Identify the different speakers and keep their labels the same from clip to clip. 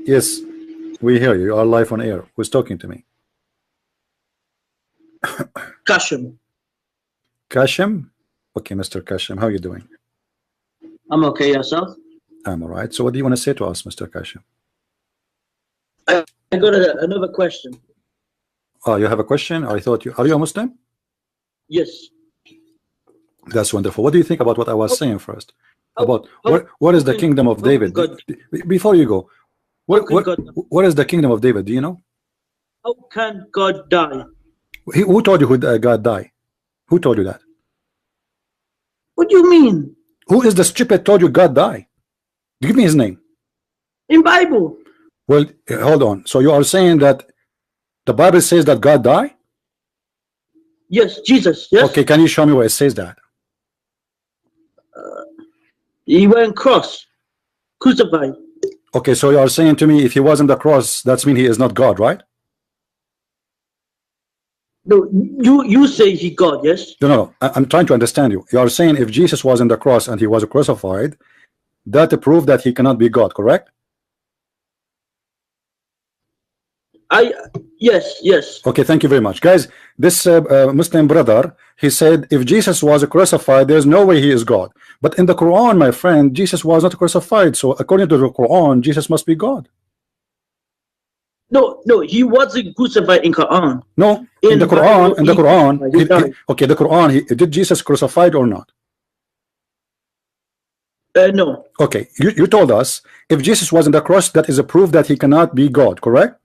Speaker 1: Yes, we hear you. You are live on air. Who's talking to me?
Speaker 2: Kashim.
Speaker 1: Kashim? Okay, Mr. Kashim, how are you doing?
Speaker 2: I'm okay, yourself?
Speaker 1: I'm all right. So what do you want to say to us, Mr. Kashim?
Speaker 2: I got another question.
Speaker 1: Oh, you have a question? I thought you... Are you a Muslim?
Speaker 2: Yes.
Speaker 1: That's wonderful. What do you think about what I was saying first? About what is the kingdom of David? Before you go, what is the kingdom of David? Do you know?
Speaker 2: How can God die?
Speaker 1: Who told you God died? Who told you that?
Speaker 2: What do you mean?
Speaker 1: Who is the stupid told you God died? Give me his name.
Speaker 2: In Bible.
Speaker 1: Well, hold on. So you are saying that the Bible says that God died?
Speaker 2: Yes, Jesus. Yes.
Speaker 1: Okay, can you show me where it says that?
Speaker 2: He went cross, crucified.
Speaker 1: Okay, so you are saying to me if he was on the cross, that's mean he is not God, right?
Speaker 2: No, you say he God, yes?
Speaker 1: No. I'm trying to understand you. You are saying if Jesus was on the cross and he was crucified, that prove that he cannot be God, correct?
Speaker 2: Yes.
Speaker 1: Okay, thank you very much, guys. This Muslim brother, he said if Jesus was crucified, there's no way he is God. But in the Quran, my friend, Jesus was not crucified. So according to the Quran, Jesus must be God.
Speaker 2: No, he wasn't crucified in Quran.
Speaker 1: No, in the Quran, okay, the Quran, did Jesus crucified or not?
Speaker 2: No.
Speaker 1: Okay, you told us if Jesus was on the cross, that is a proof that he cannot be God, correct?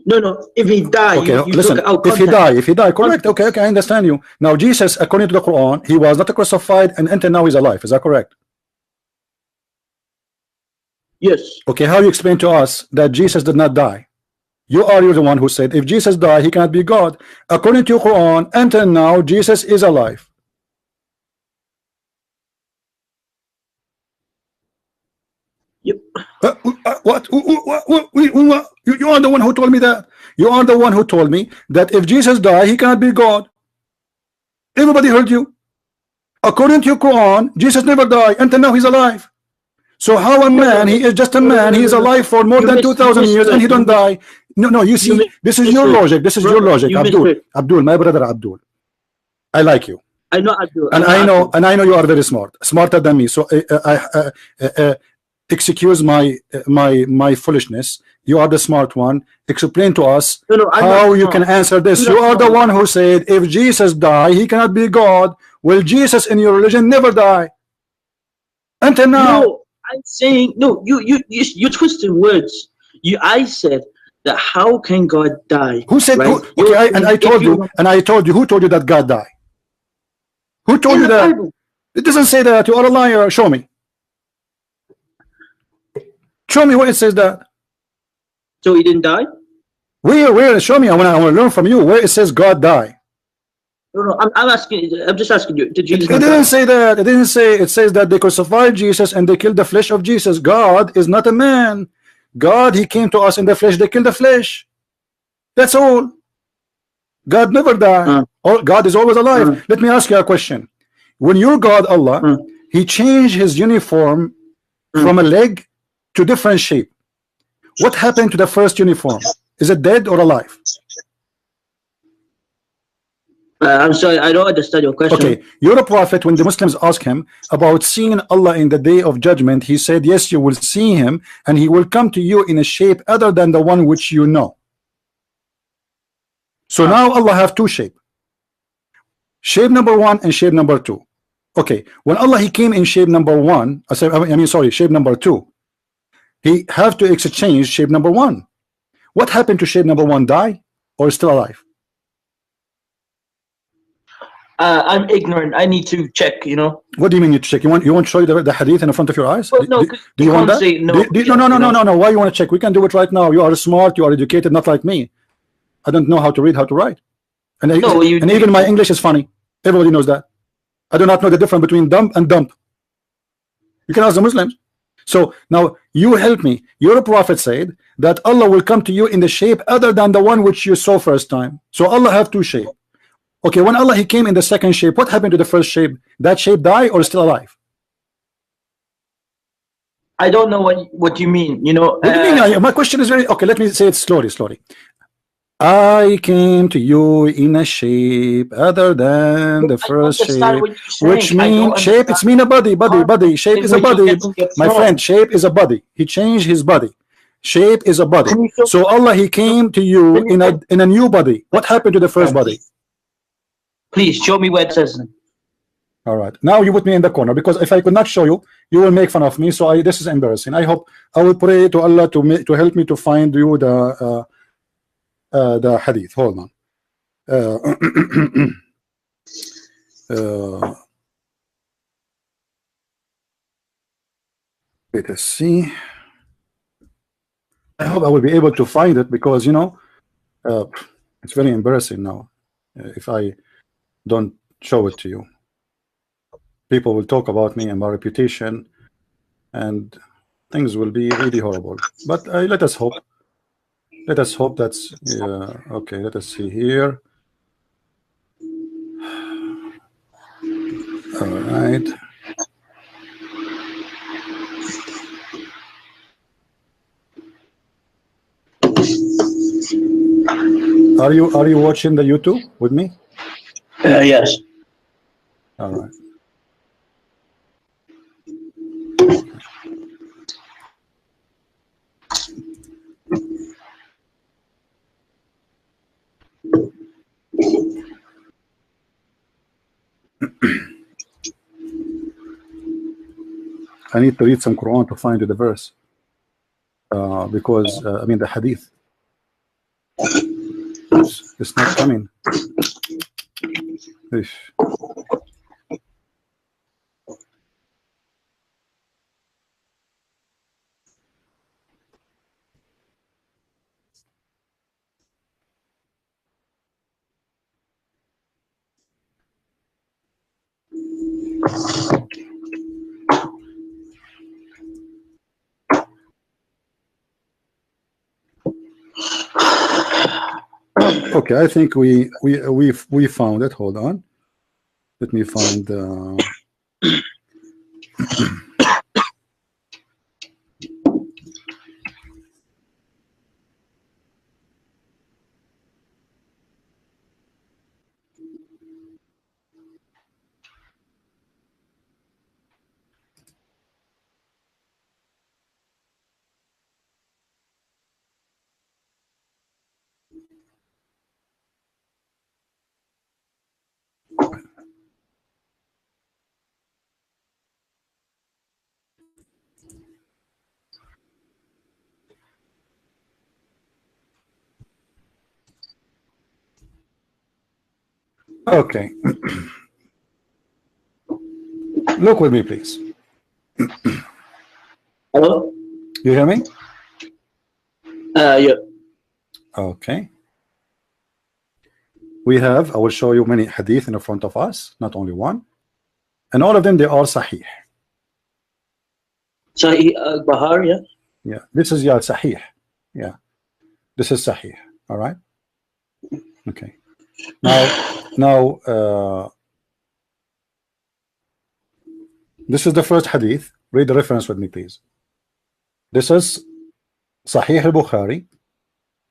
Speaker 2: No. If he died,
Speaker 1: okay,
Speaker 2: you
Speaker 1: listen.
Speaker 2: Took out
Speaker 1: if he died, correct? Okay, I understand you. Now Jesus, according to the Quran, he was not crucified, and until now he's alive. Is that correct?
Speaker 2: Yes.
Speaker 1: Okay, how you explain to us that Jesus did not die? You're the one who said if Jesus died, he cannot be God. According to Quran, until now Jesus is alive.
Speaker 2: Yep.
Speaker 1: What? You are the one who told me that. You are the one who told me that if Jesus died, he cannot be God. Everybody heard you. According to your Quran, Jesus never died. Until now, he's alive. So how a man? He is just a man. He is alive for more than 2,000 years, and he don't die. No. You see, this is your logic. This is your logic, Abdul, my brother Abdul. I like you.
Speaker 2: I know Abdul,
Speaker 1: and I know you are very smart, smarter than me. So excuse my foolishness. You are the smart one. Explain to us how you can answer this. You are the one who said if Jesus died, he cannot be God. Well, Jesus in your religion never die until now.
Speaker 2: No, I'm saying no. You twisted words. I said that how can God die?
Speaker 1: Who said? Right? I told you. Who told you that God died? Who told you that? Bible. It doesn't say that. You are a liar. Show me. Show me where it says that.
Speaker 2: So he didn't die?
Speaker 1: Where? Show me. I want to learn from you where it says God died.
Speaker 2: No. I'm asking. I'm just asking you. Did Jesus?
Speaker 1: It didn't say that. It didn't say. It says that they crucified Jesus and they killed the flesh of Jesus. God is not a man. God, he came to us in the flesh. They killed the flesh. That's all. God never died. God is always alive. Let me ask you a question. When your God Allah, he changed his uniform from a leg to different shape. What happened to the first uniform? Is it dead or alive?
Speaker 2: I'm sorry, I don't understand your question.
Speaker 1: Okay, you're a prophet. When the Muslims ask him about seeing Allah in the day of judgment, he said, yes, you will see him, and he will come to you in a shape other than the one which you know. So now Allah have two shapes. Shape number one and shape number two. Okay, when Allah he came in shape number one, shape number two, he have to exchange shape number one. What happened to shape number one? Die or still alive?
Speaker 2: I'm ignorant. I need to check.
Speaker 1: What do you mean you check? You want to show you the hadith in front of your eyes?
Speaker 2: Well, no,
Speaker 1: do you want that?
Speaker 2: No.
Speaker 1: Why you want to check? We can do it right now. You are smart. You are educated, not like me. I don't know how to read, how to write, and even my English is funny. Everybody knows that. I do not know the difference between dumb and dump. You can ask the Muslims. So now you help me. Your prophet said that Allah will come to you in the shape other than the one which you saw first time. So Allah have two shapes. Okay, when Allah he came in the second shape, what happened to the first shape? That shape die or still alive?
Speaker 2: I don't know what you mean. You know.
Speaker 1: What do you mean? My question is very okay. Let me say it slowly. I came to you in a shape other than the first shape, which means shape. It's mean a body. Shape is a body, my friend. Shape is a body. He changed his body. Shape is a body. So Allah, He came to you in a new body. What happened to the first body?
Speaker 2: Please show me where it says it.
Speaker 1: All right. Now you put me in the corner, because if I could not show you, you will make fun of me. So this is embarrassing. I hope I will pray to Allah to help me to find you the hadith. Hold on. Let us see. I hope I will be able to find it, because you know it's very embarrassing now if I don't show it to you. People will talk about me and my reputation, and things will be really horrible. But let us hope. Let us hope that's okay. Let us see here. All right. Are you watching the YouTube with me?
Speaker 2: Yes.
Speaker 1: All right. I need to read some Quran to find the verse, because I mean the hadith. It's not coming. Okay, I think we found it. Hold on. Let me find. Okay. Look with me, please.
Speaker 2: Hello?
Speaker 1: You hear me?
Speaker 2: Yeah.
Speaker 1: Okay. We have, I will show you many hadith in front of us, not only one. And all of them, they are sahih.
Speaker 2: Sahih Bahar, yeah?
Speaker 1: Yeah, this is sahih. Yeah, this is sahih. All right. Okay. Now, this is the first hadith. Read the reference with me, please. This is Sahih al-Bukhari,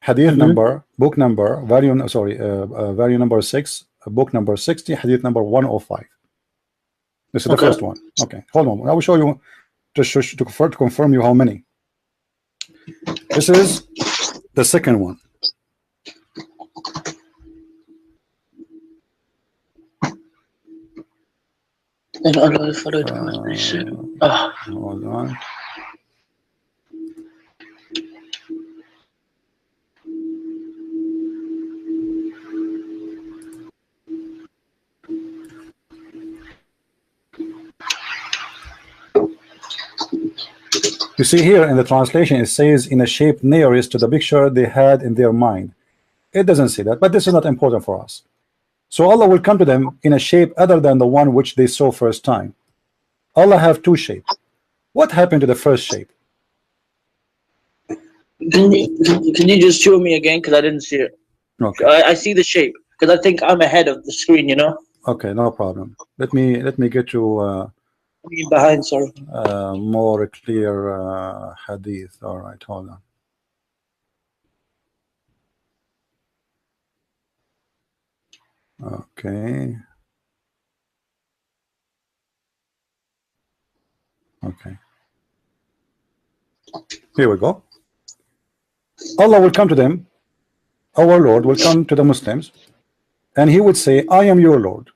Speaker 1: hadith number, book number, value number 6, book number 60, hadith number 105. This is the first one. Okay, hold on. I will show you to confirm you how many. This is the second one. Hold on. You see here in the translation, it says in a shape nearest to the picture they had in their mind. It doesn't say that, but this is not important for us. So Allah will come to them in a shape other than the one which they saw first time. Allah have two shapes. What happened to the first shape?
Speaker 2: Can you just show me again, because I didn't see it.
Speaker 1: Okay.
Speaker 2: I see the shape, because I think I'm ahead of the screen, you know.
Speaker 1: Okay, no problem. Let me get you
Speaker 2: behind, sorry.
Speaker 1: More clear hadith. All right, hold on. Okay. Okay. Here we go. Allah will come to them. Our Lord will come to the Muslims, and He would say, "I am your Lord.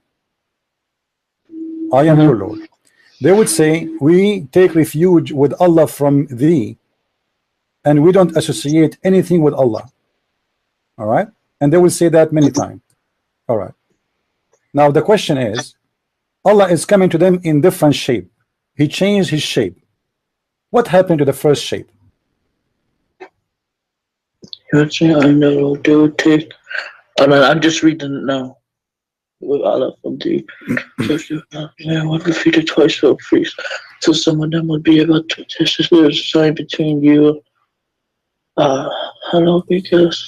Speaker 1: I am your Lord." They would say, "We take refuge with Allah from thee, and we don't associate anything with Allah." All right, and they will say that many times. All right. Now the question is, Allah is coming to them in different shape. He changed His shape. What happened to the first shape?
Speaker 2: I know they would take. I'm just reading it now. With Allah from the would repeat it twice for free. So some of them would be about to test if there's a sign between you. Hello, because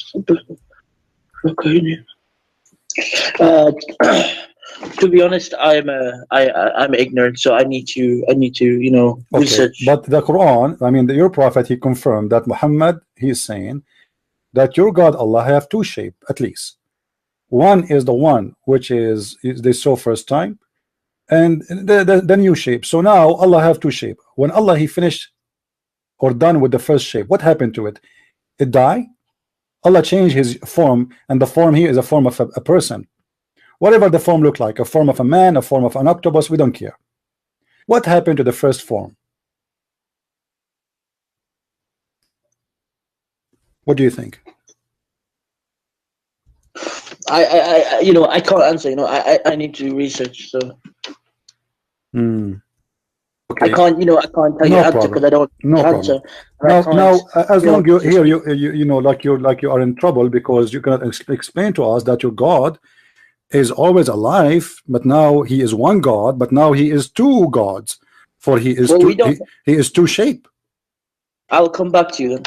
Speaker 2: to be honest, I'm ignorant, so I need to research.
Speaker 1: But the Quran, I mean, your prophet, he confirmed that Muhammad, he is saying that your God Allah have two shape at least. One is the one which is they saw first time, and the new shape. So now Allah have two shape. When Allah he finished or done with the first shape, what happened to it? It died. Allah changed His form, and the form here is a form of a person. Whatever the form look like, a form of a man, a form of an octopus, we don't care. What happened to the first form? What do you think?
Speaker 2: I can't answer. I need to research. So
Speaker 1: Okay.
Speaker 2: I can't tell you answer because I don't answer.
Speaker 1: Now, as long you here, you know, like you are in trouble because you cannot explain to us that your God is always alive, but now He is one God, but now He is two gods, for He is he is two shape.
Speaker 2: I'll come back to you then,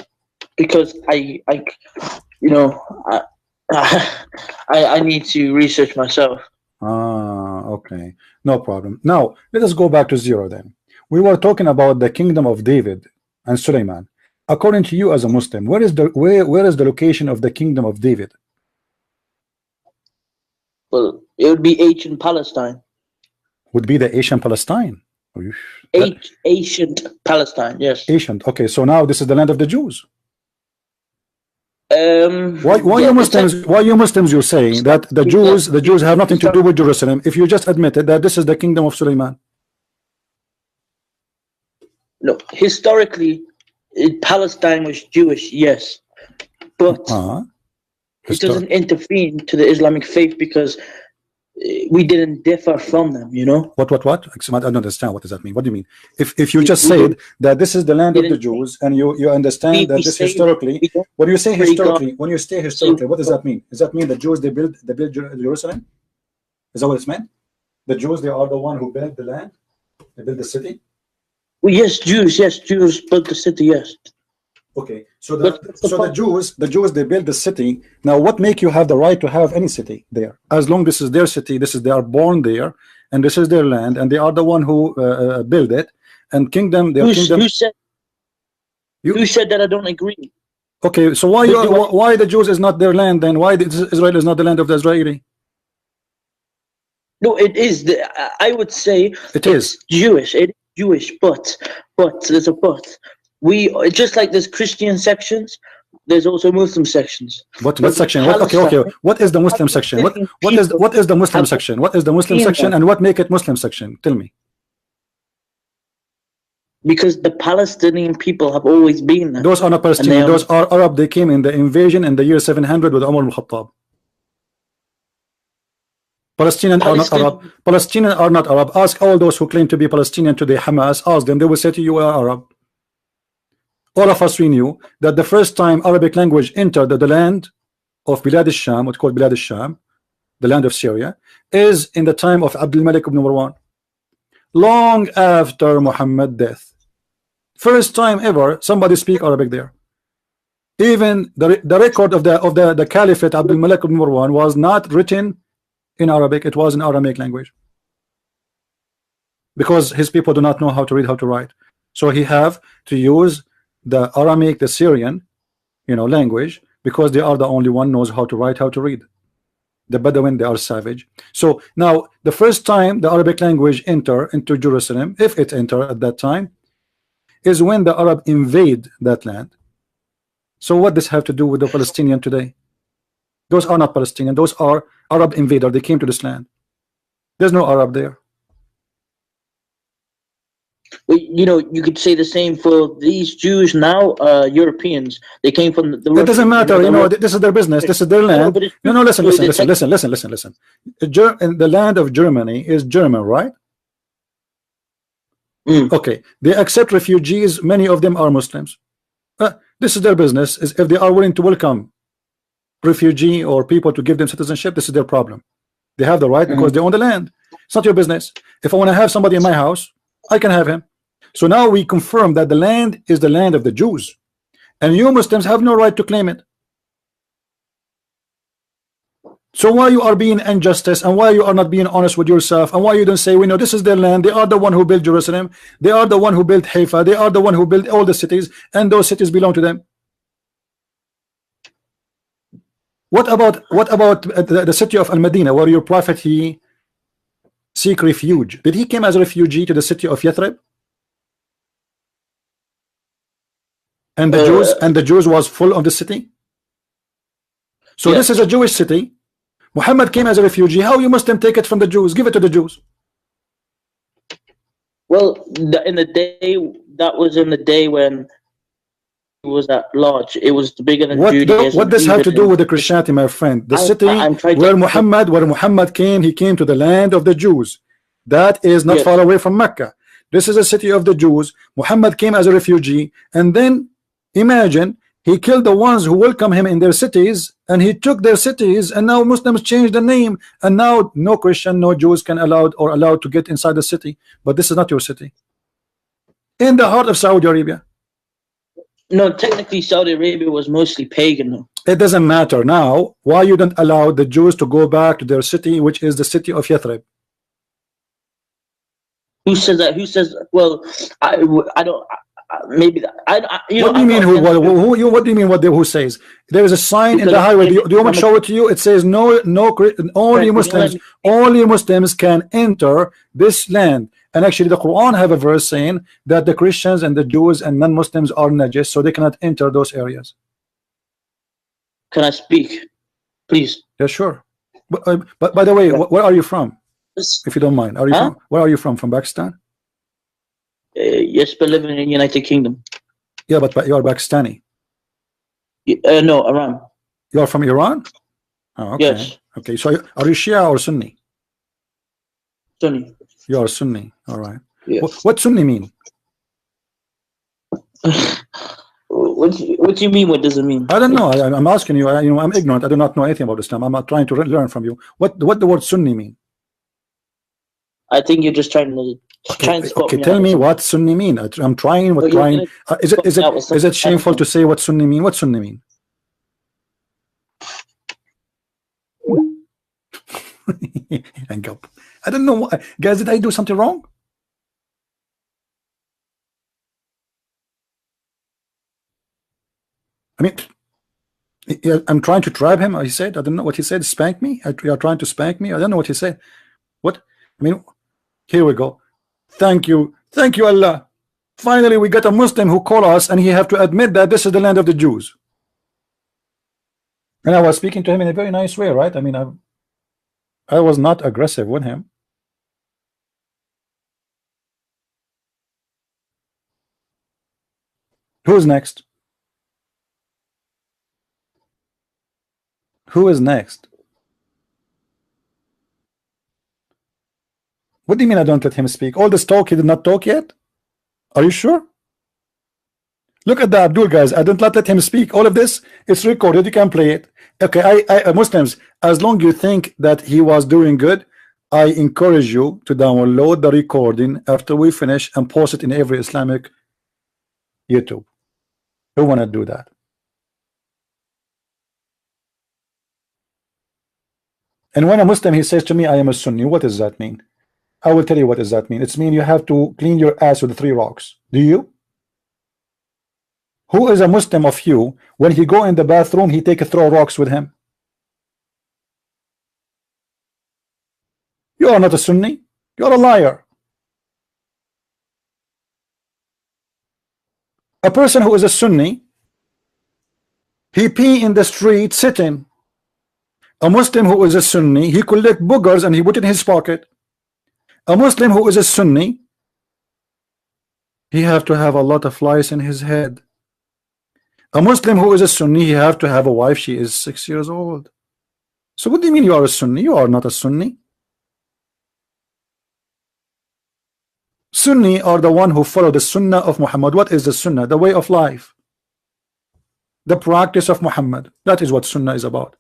Speaker 2: because I need to research myself.
Speaker 1: Okay, no problem. Now let us go back to zero then. We were talking about the kingdom of David and Suleiman. According to you as a Muslim, where is the location of the kingdom of David?
Speaker 2: Well, it would be ancient Palestine.
Speaker 1: Would be the Asian Palestine.
Speaker 2: Ancient Palestine, yes.
Speaker 1: Ancient. Okay, so now this is the land of the Jews. Why you Muslims you're saying that the Jews have nothing to do with Jerusalem if you just admitted that this is the kingdom of Suleiman?
Speaker 2: No, historically Palestine was Jewish, yes, but it doesn't interfere to the Islamic faith because we didn't differ from them, you know.
Speaker 1: What? I don't understand. What does that mean? What do you mean? If you just said that this is the land of the Jews and you understand that this historically, when you say historically, what does that mean? Does that mean the Jews they built Jerusalem? Is that what it's meant? The Jews, they are the one who built the land, they built the city.
Speaker 2: Well, yes, Jews built the city, yes.
Speaker 1: Okay, so the Jews they build the city. Now, what make you have the right to have any city there? As long this is their city, they are born there, and this is their land, and they are the one who build it. And kingdom, their kingdom.
Speaker 2: You said that I don't agree.
Speaker 1: Okay, so why the Jews is not their land then? Why Israel is not the land of the Israeli?
Speaker 2: No, it is. I would say
Speaker 1: it is
Speaker 2: Jewish. It is Jewish, but there's a but. We just like there's Christian sections, there's also Muslim sections.
Speaker 1: What section? Okay. What is the Muslim section? What is the Muslim section? What is the Muslim section, and what make it Muslim section? Tell me.
Speaker 2: Because the Palestinian people have always been there.
Speaker 1: Those are not Palestinian. Those are Arab. They came in the invasion in the year 700 with Umar al-Khattab. Palestinians are not Arab. Palestinians are not Arab. Ask all those who claim to be Palestinian today, Hamas. Ask them. They will say to you, "We are Arab." All of us, we knew that the first time Arabic language entered the land of Bilad al-Sham, what's called Bilad al-Sham, the land of Syria, is in the time of Abdul Malik ibn Marwan, long after Muhammad's death. First time ever somebody speak Arabic there. Even the record of the Caliphate Abdul Malik ibn Marwan was not written in Arabic; it was in Aramaic language. because his people do not know how to read, how to write. So he have to use the Aramaic, the Syrian, language, because they are the only one knows how to write, how to read. The Bedouin, they are savage. So now the first time the Arabic language enter into Jerusalem, if it enter at that time, is when the Arab invade that land. So what does have to do with the Palestinian today? Those are not Palestinian, those are Arab invader. They came to this land. There's no Arab there.
Speaker 2: Well, you could say the same for these Jews now, Europeans. They came from the.
Speaker 1: It doesn't matter. This is their business. This is their land. No, listen. The land of Germany is German, right? Okay. They accept refugees. Many of them are Muslims. This is their business. Is if they are willing to welcome refugee or people to give them citizenship, this is their problem. They have the right because they own the land. It's not your business. If I want to have somebody in my house, I can have him. So now we confirm that the land is the land of the Jews, and you Muslims have no right to claim it. So why you are being injustice, and why you are not being honest with yourself, and why you don't say, we know this is their land, they are the one who built Jerusalem, they are the one who built Haifa, they are the one who built all the cities, and those cities belong to them. What about the city of Al-Madinah, where your prophet he seek refuge? Did he came as a refugee to the city of Yathrib? And the Jews was full of the city. So this is a Jewish city. Muhammad came as a refugee. How you Muslim take it from the Jews? Give it to the Jews.
Speaker 2: Well, in the day when it was at large, it was bigger than Judaism.
Speaker 1: What does have to do with the Christianity, my friend? The city where Muhammad came, he came to the land of the Jews. That is not far away from Mecca. This is a city of the Jews. Muhammad came as a refugee, and then imagine he killed the ones who welcome him in their cities, and he took their cities, and now Muslims changed the name, and now no Christian, no Jews can allowed to get inside the city. But this is not your city. In the heart of Saudi Arabia.
Speaker 2: No, technically Saudi Arabia was mostly pagan though.
Speaker 1: It doesn't matter now. Why you don't allow the Jews to go back to their city, which is the city of Yathrib?
Speaker 2: Who says that? Who says? Well, I don't. Maybe that.
Speaker 1: What do you mean? What do you mean? Who says? There is a sign in the highway. Do you want me to show it to you? It says only Muslims can enter this land. And actually, the Quran have a verse saying that the Christians and the Jews and non-Muslims are najis, so they cannot enter those areas.
Speaker 2: Can I speak, please?
Speaker 1: Yeah, sure. But by the way, where are you from? If you don't mind, where are you from? From Pakistan?
Speaker 2: Yes, but living in the United Kingdom.
Speaker 1: Yeah, but you are Pakistani.
Speaker 2: No, Iran.
Speaker 1: You are from Iran? Oh, okay.
Speaker 2: Yes.
Speaker 1: Okay, so are you Shia or Sunni?
Speaker 2: Sunni.
Speaker 1: You are Sunni. All right.
Speaker 2: Yes.
Speaker 1: What Sunni mean?
Speaker 2: What do you mean? What does it mean?
Speaker 1: I don't know. I'm asking you. I'm ignorant. I do not know anything about Islam. I'm trying to learn from you. What the word Sunni mean?
Speaker 2: I think you're just trying to
Speaker 1: Okay, tell me what Sunni mean. I'm trying. Is it shameful to say what Sunni mean? What Sunni mean? Hang up. I don't know. Guys, did I do something wrong? I mean, I'm trying to trap him. He said, I don't know what he said. Spank me. You are trying to spank me. I don't know what he said. What? I mean, here we go. Thank you, Allah. Finally, we got a Muslim who called us, and he have to admit that this is the land of the Jews. And I was speaking to him in a very nice way, right? I mean, I was not aggressive with him. Who's next? Who is next? What do you mean I don't let him speak? All this talk, he did not talk yet? Are you sure? Look at the Abdul, guys. I don't let him speak. All of this is recorded. You can play it. Okay, Muslims, as long as you think that he was doing good, I encourage you to download the recording after we finish and post it in every Islamic YouTube. Who want to do that? And when a Muslim he says to me, I am a Sunni, what does that mean? I will tell you what does that mean. It's mean you have to clean your ass with 3 rocks. Do you? Who is a Muslim of you when he go in the bathroom he take 3 rocks with him? You are not a Sunni. You are a liar. A person who is a Sunni, he pee in the street sitting. A Muslim who is a Sunni, he collect boogers and he put it in his pocket. A Muslim who is a Sunni, he have to have a lot of flies in his head. A Muslim who is a Sunni, he have to have a wife, she is 6 years old. So what do you mean you are a Sunni? You are not a Sunni. Sunni are the one who follow the Sunnah of Muhammad. What is the Sunnah? The way of life, the practice of Muhammad. That is what Sunnah is about.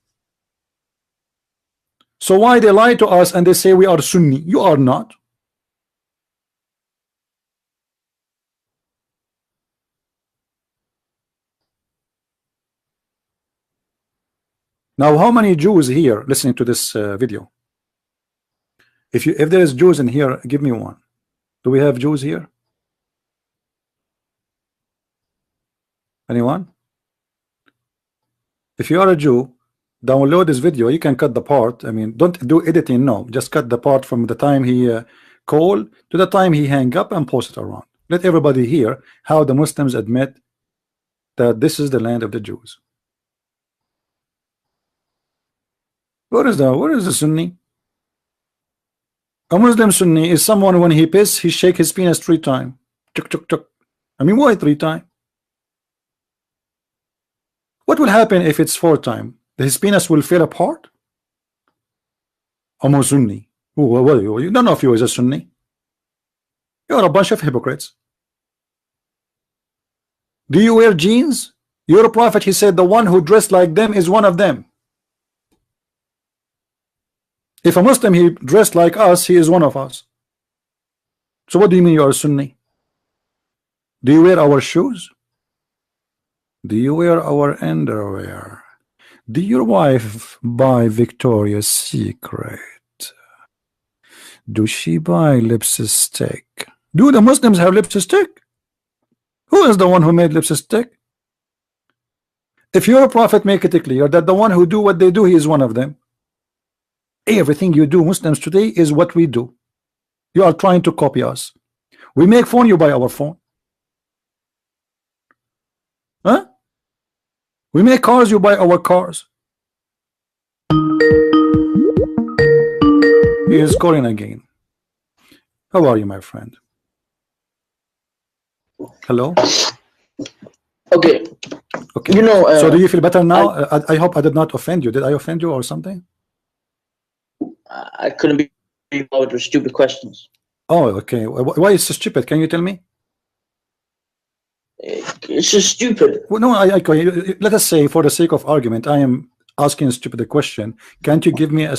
Speaker 1: So why they lie to us and they say we are Sunni? You are not. Now, how many Jews here listening to this video? If there is Jews in here, give me one. Do we have Jews here? Anyone? If you are a Jew, download this video. You can cut the part. I mean, don't do editing. No, just cut the part from the time he called to the time he hang up and post it around. Let everybody hear how the Muslims admit that this is the land of the Jews. Where is the Sunni? A Muslim Sunni is someone when he piss, he shake his penis 3 times. Chuk, chuk, chuk. I mean, why 3 times? What will happen if it's 4 times? His penis will fall apart? I'm a Sunni. You don't know if you is a Sunni. You're a bunch of hypocrites. Do you wear jeans? Your prophet, he said, the one who dressed like them is one of them. If a Muslim he dressed like us, he is one of us. So what do you mean you are a Sunni? Do you wear our shoes? Do you wear our underwear? Do your wife buy Victoria's Secret? Do she buy lipstick? Do the Muslims have lipstick? Who is the one who made lipstick? If your prophet make it clear that the one who do what they do, he is one of them. Everything you do, Muslims today, is what we do. You are trying to copy us. We make phone, you buy our phone. Huh? We make cars, you buy our cars. He is calling again. How are you, my friend? Hello?
Speaker 2: Okay.
Speaker 1: Okay.
Speaker 2: You know,
Speaker 1: so do you feel better now? I hope I did not offend you. Did I offend you or something?
Speaker 2: I couldn't be involved with stupid questions.
Speaker 1: Oh, okay. Why is so stupid? Can you tell me?
Speaker 2: It's just stupid.
Speaker 1: Well, no, let us say, for the sake of argument, I am asking a stupid question. Can't you give me a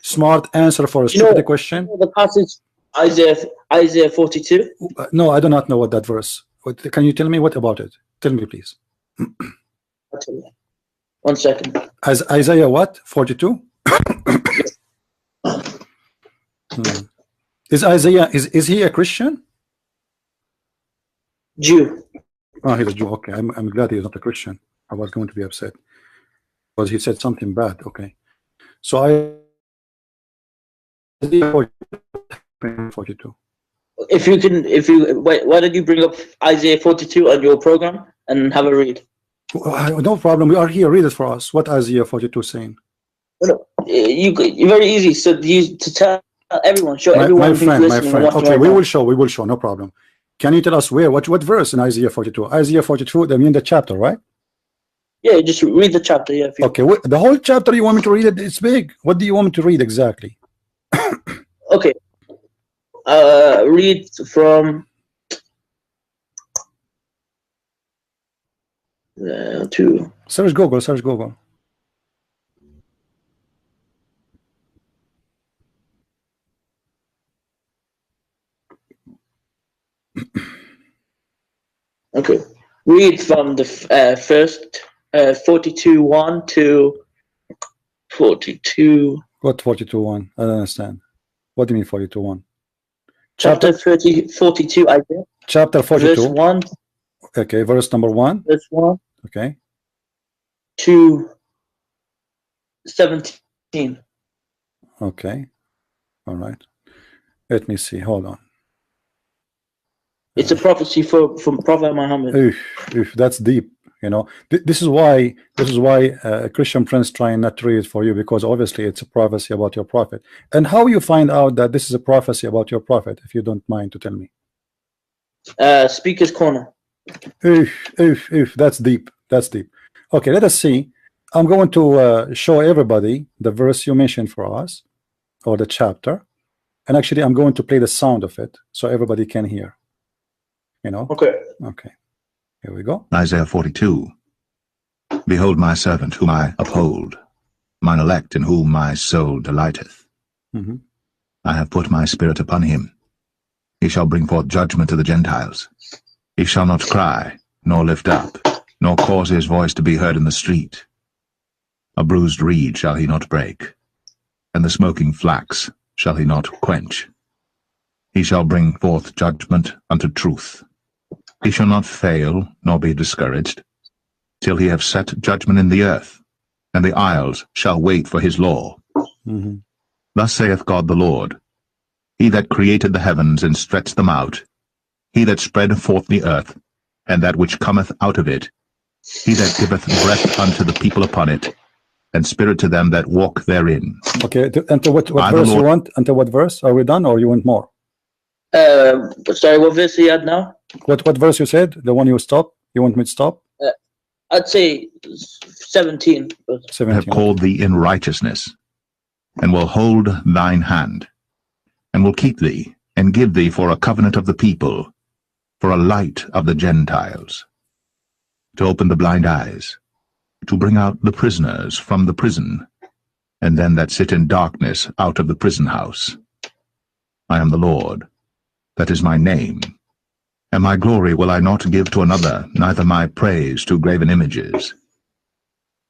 Speaker 1: smart answer for a stupid question?
Speaker 2: You know the passage Isaiah 42.
Speaker 1: No, I do not know what that verse. Can you tell me what about it? Tell me, please.
Speaker 2: I'll tell you. 1 second.
Speaker 1: As Isaiah what? 42? Is Isaiah is he a Christian?
Speaker 2: Jew.
Speaker 1: Oh, he's a Jew. Okay, I'm glad he's not a Christian. I was going to be upset because he said something bad. Okay, so Isaiah 42.
Speaker 2: Why did you bring up Isaiah 42 on your program and have a read?
Speaker 1: No problem. We are here. Read it for us. What Isaiah 42 saying?
Speaker 2: No, you're very easy. So to tell everyone, show everyone who's listening.
Speaker 1: My friend. Okay, we will show. No problem. Can you tell us where? What verse in Isaiah 42? Isaiah 42. I mean the chapter, right?
Speaker 2: Yeah, just read the chapter. Yeah.
Speaker 1: Okay. The whole chapter you want me to read it? It's big. What do you want me to read exactly?
Speaker 2: Okay. Read from 2.
Speaker 1: Search Google.
Speaker 2: Okay. Read from the first 42:1 to 42.
Speaker 1: What 42:1? I don't understand. What do you mean 42:1?
Speaker 2: Chapter 42, Isaiah.
Speaker 1: Chapter 42.
Speaker 2: Verse 1.
Speaker 1: Okay, verse number 1.
Speaker 2: Verse 1.
Speaker 1: Okay.
Speaker 2: To 17.
Speaker 1: Okay. All right. Let me see. Hold on.
Speaker 2: It's a prophecy from Prophet Muhammad.
Speaker 1: That's deep. You know, this is why a Christian friends trying not to read it for you, because obviously it's a prophecy about your prophet. And how you find out that this is a prophecy about your prophet, if you don't mind to tell me?
Speaker 2: Speaker's Corner.
Speaker 1: That's deep. That's deep. Okay, let us see. I'm going to show everybody the verse you mentioned for us, or the chapter, and actually I'm going to play the sound of it so everybody can hear. You know.
Speaker 2: Okay.
Speaker 1: Here we go.
Speaker 3: Isaiah 42. Behold my servant whom I uphold, mine elect in whom my soul delighteth. I have put my spirit upon him. He shall bring forth judgment to the Gentiles. He shall not cry, nor lift up, nor cause his voice to be heard in the street. A bruised reed shall he not break, and the smoking flax shall he not quench. He shall bring forth judgment unto truth. He shall not fail, nor be discouraged, till he have set judgment in the earth, and the isles shall wait for his law. Thus saith God the Lord, He that created the heavens and stretched them out, he that spread forth the earth, and that which cometh out of it, he that giveth breath unto the people upon it, and spirit to them that walk therein.
Speaker 1: Okay, until what verse you want? Until what verse? Are we done, or you want more?
Speaker 2: Sorry, what verse are you at now?
Speaker 1: What verse you said? The one you stopped? You want me to stop?
Speaker 2: I'd say 17.
Speaker 3: I
Speaker 1: 17.
Speaker 3: have called thee in righteousness, and will hold thine hand, and will keep thee, and give thee for a covenant of the people, for a light of the Gentiles, to open the blind eyes, to bring out the prisoners from the prison, and them that sit in darkness out of the prison house. I am the Lord, that is my name, and my glory will I not give to another, neither my praise to graven images.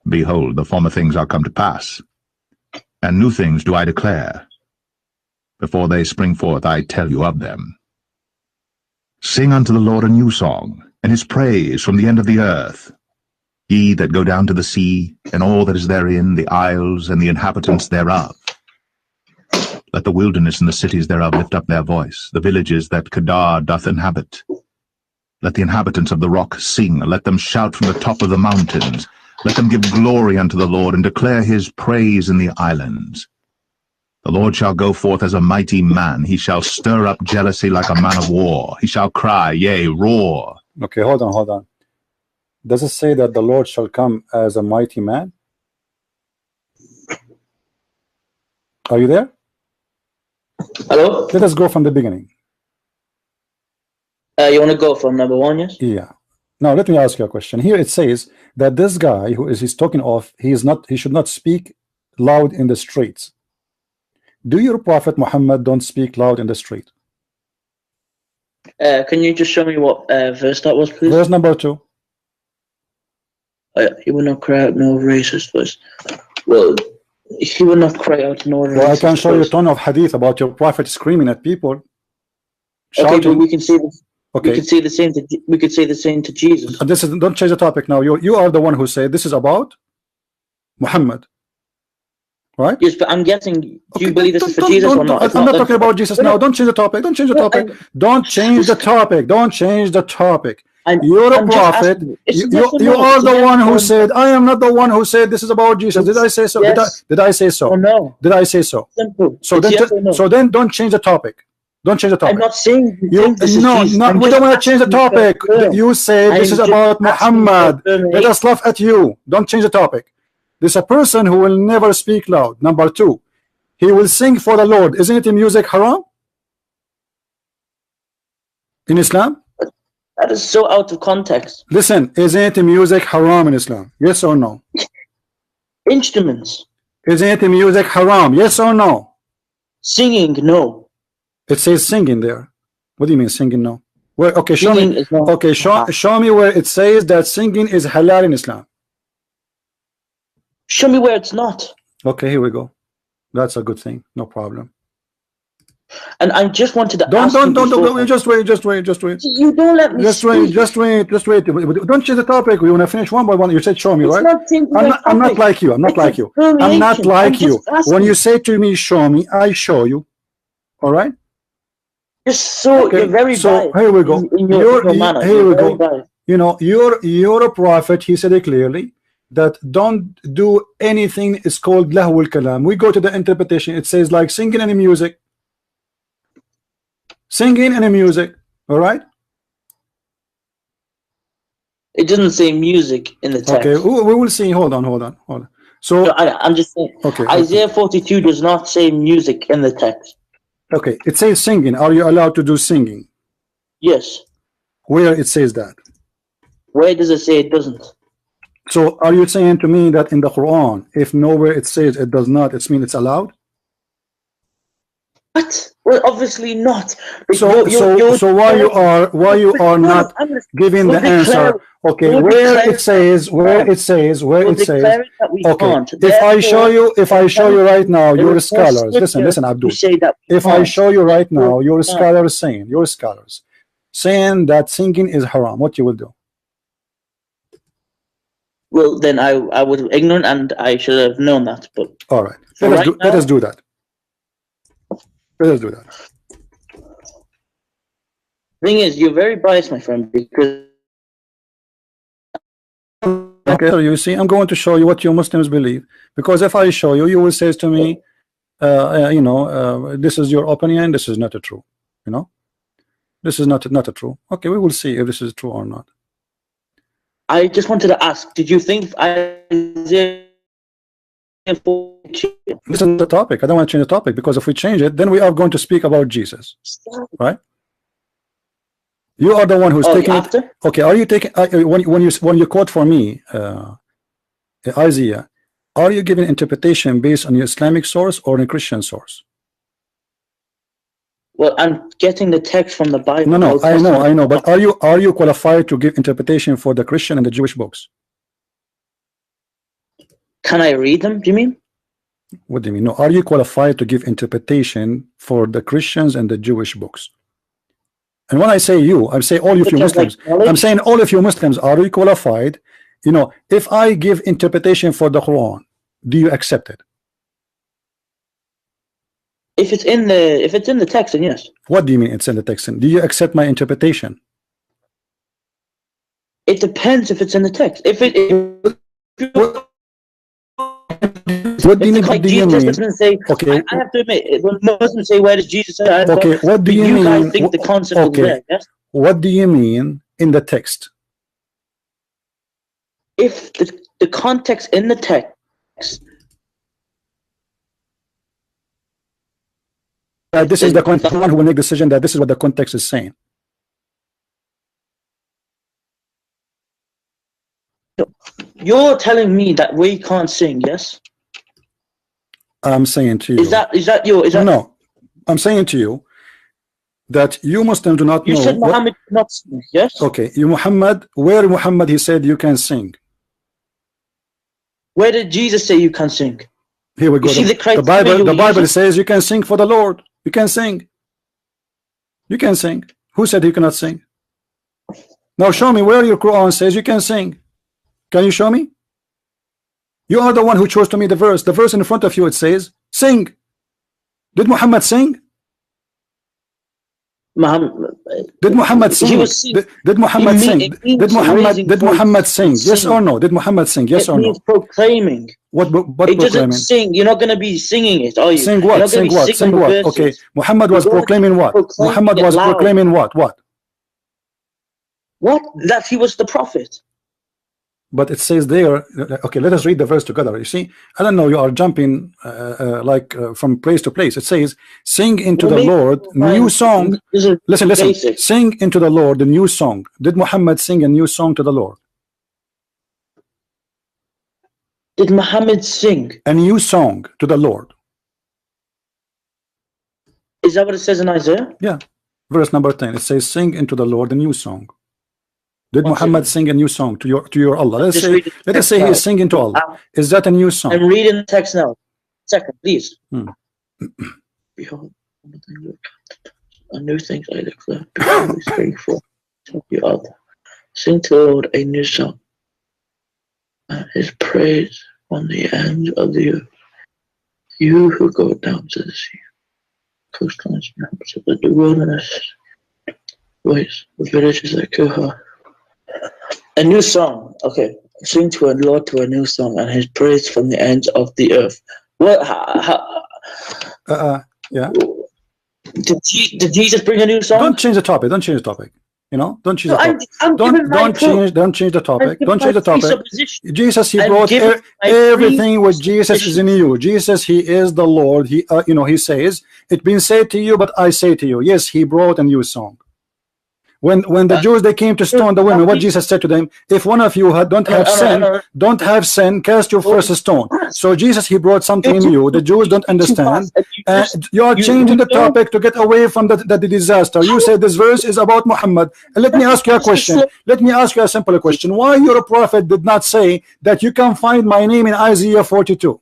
Speaker 3: Behold, the former things are come to pass, and new things do I declare. Before they spring forth, I tell you of them. Sing unto the Lord a new song, and his praise from the end of the earth. Ye that go down to the sea, and all that is therein, the isles and the inhabitants thereof. Let the wilderness and the cities thereof lift up their voice, the villages that Kedar doth inhabit. Let the inhabitants of the rock sing, let them shout from the top of the mountains. Let them give glory unto the Lord, and declare his praise in the islands. The Lord shall go forth as a mighty man. He shall stir up jealousy like a man of war. He shall cry, yea, roar.
Speaker 1: Okay, hold on. Does it say that the Lord shall come as a mighty man? Are you there?
Speaker 2: Hello?
Speaker 1: Let us go from the beginning.
Speaker 2: You want to go from number 1, yes?
Speaker 1: Yeah. Now let me ask you a question. Here it says that this guy who is he's talking of, he should not speak loud in the streets. Do your prophet Muhammad don't speak loud in the street?
Speaker 2: Can you just show me what verse that was, please?
Speaker 1: Verse number 2.
Speaker 2: He will not cry out no racist voice. Well, he will not cry out no racist voice.
Speaker 1: Well, I can show you a ton of hadith about your prophet screaming at people.
Speaker 2: Okay,
Speaker 1: Shouting.
Speaker 2: but we can say this.
Speaker 1: Okay.
Speaker 2: We could say the same to Jesus.
Speaker 1: This is, don't change the topic now. You are the one who said this is about Muhammad, right?
Speaker 2: Yes, but I'm guessing. Do you believe this is for Jesus or not?
Speaker 1: I'm not talking about Jesus now. Don't change the topic. Don't change the topic. Don't change the topic. Don't change the topic. You're a prophet. You are the one who said. I am not the one who said this is about Jesus. Did I say so?
Speaker 2: Yes.
Speaker 1: Did I say so?
Speaker 2: Or no?
Speaker 1: Did I say so?
Speaker 2: Simple.
Speaker 1: So then,
Speaker 2: yes or no.
Speaker 1: so then, don't change the topic. Don't change the topic.
Speaker 2: I'm not saying
Speaker 1: this we don't want to change the topic. You say this is about Muhammad. Let us laugh at you. Don't change the topic. There's a person who will never speak loud. Number 2, he will sing for the Lord. Isn't it music haram in Islam?
Speaker 2: That is so out of context.
Speaker 1: Listen, isn't it music haram in Islam? Yes or no?
Speaker 2: Instruments.
Speaker 1: Isn't it music haram? Yes or no?
Speaker 2: Singing, no.
Speaker 1: It says singing there. What do you mean singing? No. Where? Okay, show
Speaker 2: singing
Speaker 1: me.
Speaker 2: Okay,
Speaker 1: show me where it says that singing is halal in Islam.
Speaker 2: Show me where it's not.
Speaker 1: Okay, here we go. That's a good thing. No problem.
Speaker 2: And I just wanted to
Speaker 1: don't just wait.
Speaker 2: You don't let me
Speaker 1: just
Speaker 2: speak.
Speaker 1: just wait. Don't change the topic. We want to finish one by one. You said show me,
Speaker 2: It's
Speaker 1: right?
Speaker 2: not changing
Speaker 1: I'm
Speaker 2: the
Speaker 1: not, I'm not
Speaker 2: topic.
Speaker 1: like you. I'm not
Speaker 2: It's
Speaker 1: like you.
Speaker 2: a
Speaker 1: I'm not
Speaker 2: variation.
Speaker 1: like
Speaker 2: I'm
Speaker 1: you.
Speaker 2: just asking.
Speaker 1: When you say to me, show me, I show you. All right?
Speaker 2: You're very
Speaker 1: so
Speaker 2: biased
Speaker 1: here we go.
Speaker 2: in your manner.
Speaker 1: Here
Speaker 2: You're
Speaker 1: we
Speaker 2: very
Speaker 1: go.
Speaker 2: biased.
Speaker 1: You know, you're a prophet. He said it clearly that don't do anything is called lahwul kalam. We go to the interpretation. It says like singing and music. Singing and music. All right?
Speaker 2: It doesn't say music in the text.
Speaker 1: Okay, we will see. Hold on. So
Speaker 2: No, I'm just saying.
Speaker 1: okay,
Speaker 2: Isaiah 42 does not say music in the text.
Speaker 1: okay, it says singing. Are you allowed to do singing?
Speaker 2: Yes.
Speaker 1: Where it says that?
Speaker 2: Where does it say it doesn't?
Speaker 1: So are you saying to me that in the Quran, if nowhere it says it does not, it means it's allowed?
Speaker 2: What? Well, obviously not.
Speaker 1: So why you are not giving the answer? Okay, where it says okay. If I show you right now, your scholars. Listen, Abdul. If I show you right now, your scholars saying that singing is haram, what you will do?
Speaker 2: Well, then I was ignorant and I should have known that. But
Speaker 1: all right, let us do that. Let us do that.
Speaker 2: Thing is, you're very biased, my friend, because
Speaker 1: okay, so you see, I'm going to show you what you Muslims believe, because if I show you, you will say to me, this is your opinion, this is not a true, this is not a true. Okay, we will see if this is true or not.
Speaker 2: I just wanted to ask, did you think Isaiah 42?
Speaker 1: This is the topic. I don't want to change the topic, because if we change it, then we are going to speak about Jesus, right? You are the one who's taking it. Okay, are you taking when you quote for me Isaiah, are you giving interpretation based on your Islamic source or a Christian source?
Speaker 2: Well, I'm getting the text from the Bible.
Speaker 1: No, I know, but are you qualified to give interpretation for the Christian and the Jewish books?
Speaker 2: Can I read them? Do you mean?
Speaker 1: What do you mean? No, are you qualified to give interpretation for the Christians and the Jewish books? And when I say you, I'm saying all of you Muslims. I'm saying all of you Muslims, are you qualified? If I give interpretation for the Quran, do you accept it?
Speaker 2: If it's in the text, then yes.
Speaker 1: What do you mean it's in the text? Do you accept my interpretation?
Speaker 2: It depends if it's in the text.
Speaker 1: What do you mean?
Speaker 2: Say,
Speaker 1: okay.
Speaker 2: I have to admit, when Muslims say, "Where does Jesus say?"
Speaker 1: Okay, what do you mean?
Speaker 2: Guys think the concept is there, yes?
Speaker 1: What do you mean in the text?
Speaker 2: If the context in the text,
Speaker 1: this is the one who will make decision that this is what the context is saying.
Speaker 2: You're telling me that we can't sing, yes?
Speaker 1: I'm saying to you.
Speaker 2: Is that
Speaker 1: no? I'm saying to you that you Muslims do not know.
Speaker 2: You said Muhammad could not sing, yes?
Speaker 1: Okay, where Muhammad he said you can sing.
Speaker 2: Where did Jesus say you can sing?
Speaker 1: Here we go. The Bible says you can sing for the Lord. You can sing. You can sing. Who said you cannot sing? Now show me where your Quran says you can sing. Can you show me? You are the one who chose to me the verse. The verse in front of you, it says, sing. Did Muhammad sing? Did Muhammad sing? Did Muhammad sing? Did Muhammad sing? Yes or no? Did Muhammad sing? Yes or no?
Speaker 2: It means proclaiming.
Speaker 1: What
Speaker 2: it doesn't sing. You're not going to be singing it, are you?
Speaker 1: Sing what? Sing what? Sing what? Okay. Muhammad was proclaiming what? Muhammad was proclaiming what? What?
Speaker 2: That he was the prophet.
Speaker 1: But it says there, okay, let us read the verse together. You see, I don't know, you are jumping from place to place. It says, sing into the Lord new song. Listen, sing into the Lord a new song. Did Muhammad sing a new song to the Lord?
Speaker 2: Did Muhammad sing
Speaker 1: a new song to the Lord?
Speaker 2: Is that what it says in Isaiah?
Speaker 1: Yeah, verse number 10. It says, sing into the Lord a new song. Did Muhammad sing a new song to your Allah? Let us say he is singing to Allah. Is that a new song?
Speaker 2: I'm reading the text now. Second, please.
Speaker 1: Behold.
Speaker 2: A new things I declare, be always faithful to the other. Sing to the Lord a new song, and his praise on the ends of the earth. You who go down to the sea, coastlines, maps of the wilderness, ways, the villages that kill her. A new song. Okay. Sing to the Lord to a new song, and his praise from the ends of the earth. What?
Speaker 1: Yeah.
Speaker 2: Did Jesus bring a new song?
Speaker 1: Don't change the topic. Don't change the topic. You know, don't change
Speaker 2: No,
Speaker 1: the topic.
Speaker 2: I'm
Speaker 1: Don't change the topic. Don't change the topic. Jesus, he
Speaker 2: I'm
Speaker 1: brought
Speaker 2: giving my
Speaker 1: everything with Jesus is in
Speaker 2: presupposition.
Speaker 1: you. Jesus, he is the Lord. He, you know, he says, "It's been said to you, but I say to you." Yes, he brought a new song. When the Jews they came to stone the women, what Jesus said to them, if one of you don't have sin, cast your first stone. So Jesus, he brought something in you. The Jews don't understand. You are changing the topic to get away from the disaster. You say this verse is about Muhammad. And let me ask you a question. Let me ask you a simple question. Why your prophet did not say that you can find my name in Isaiah 42?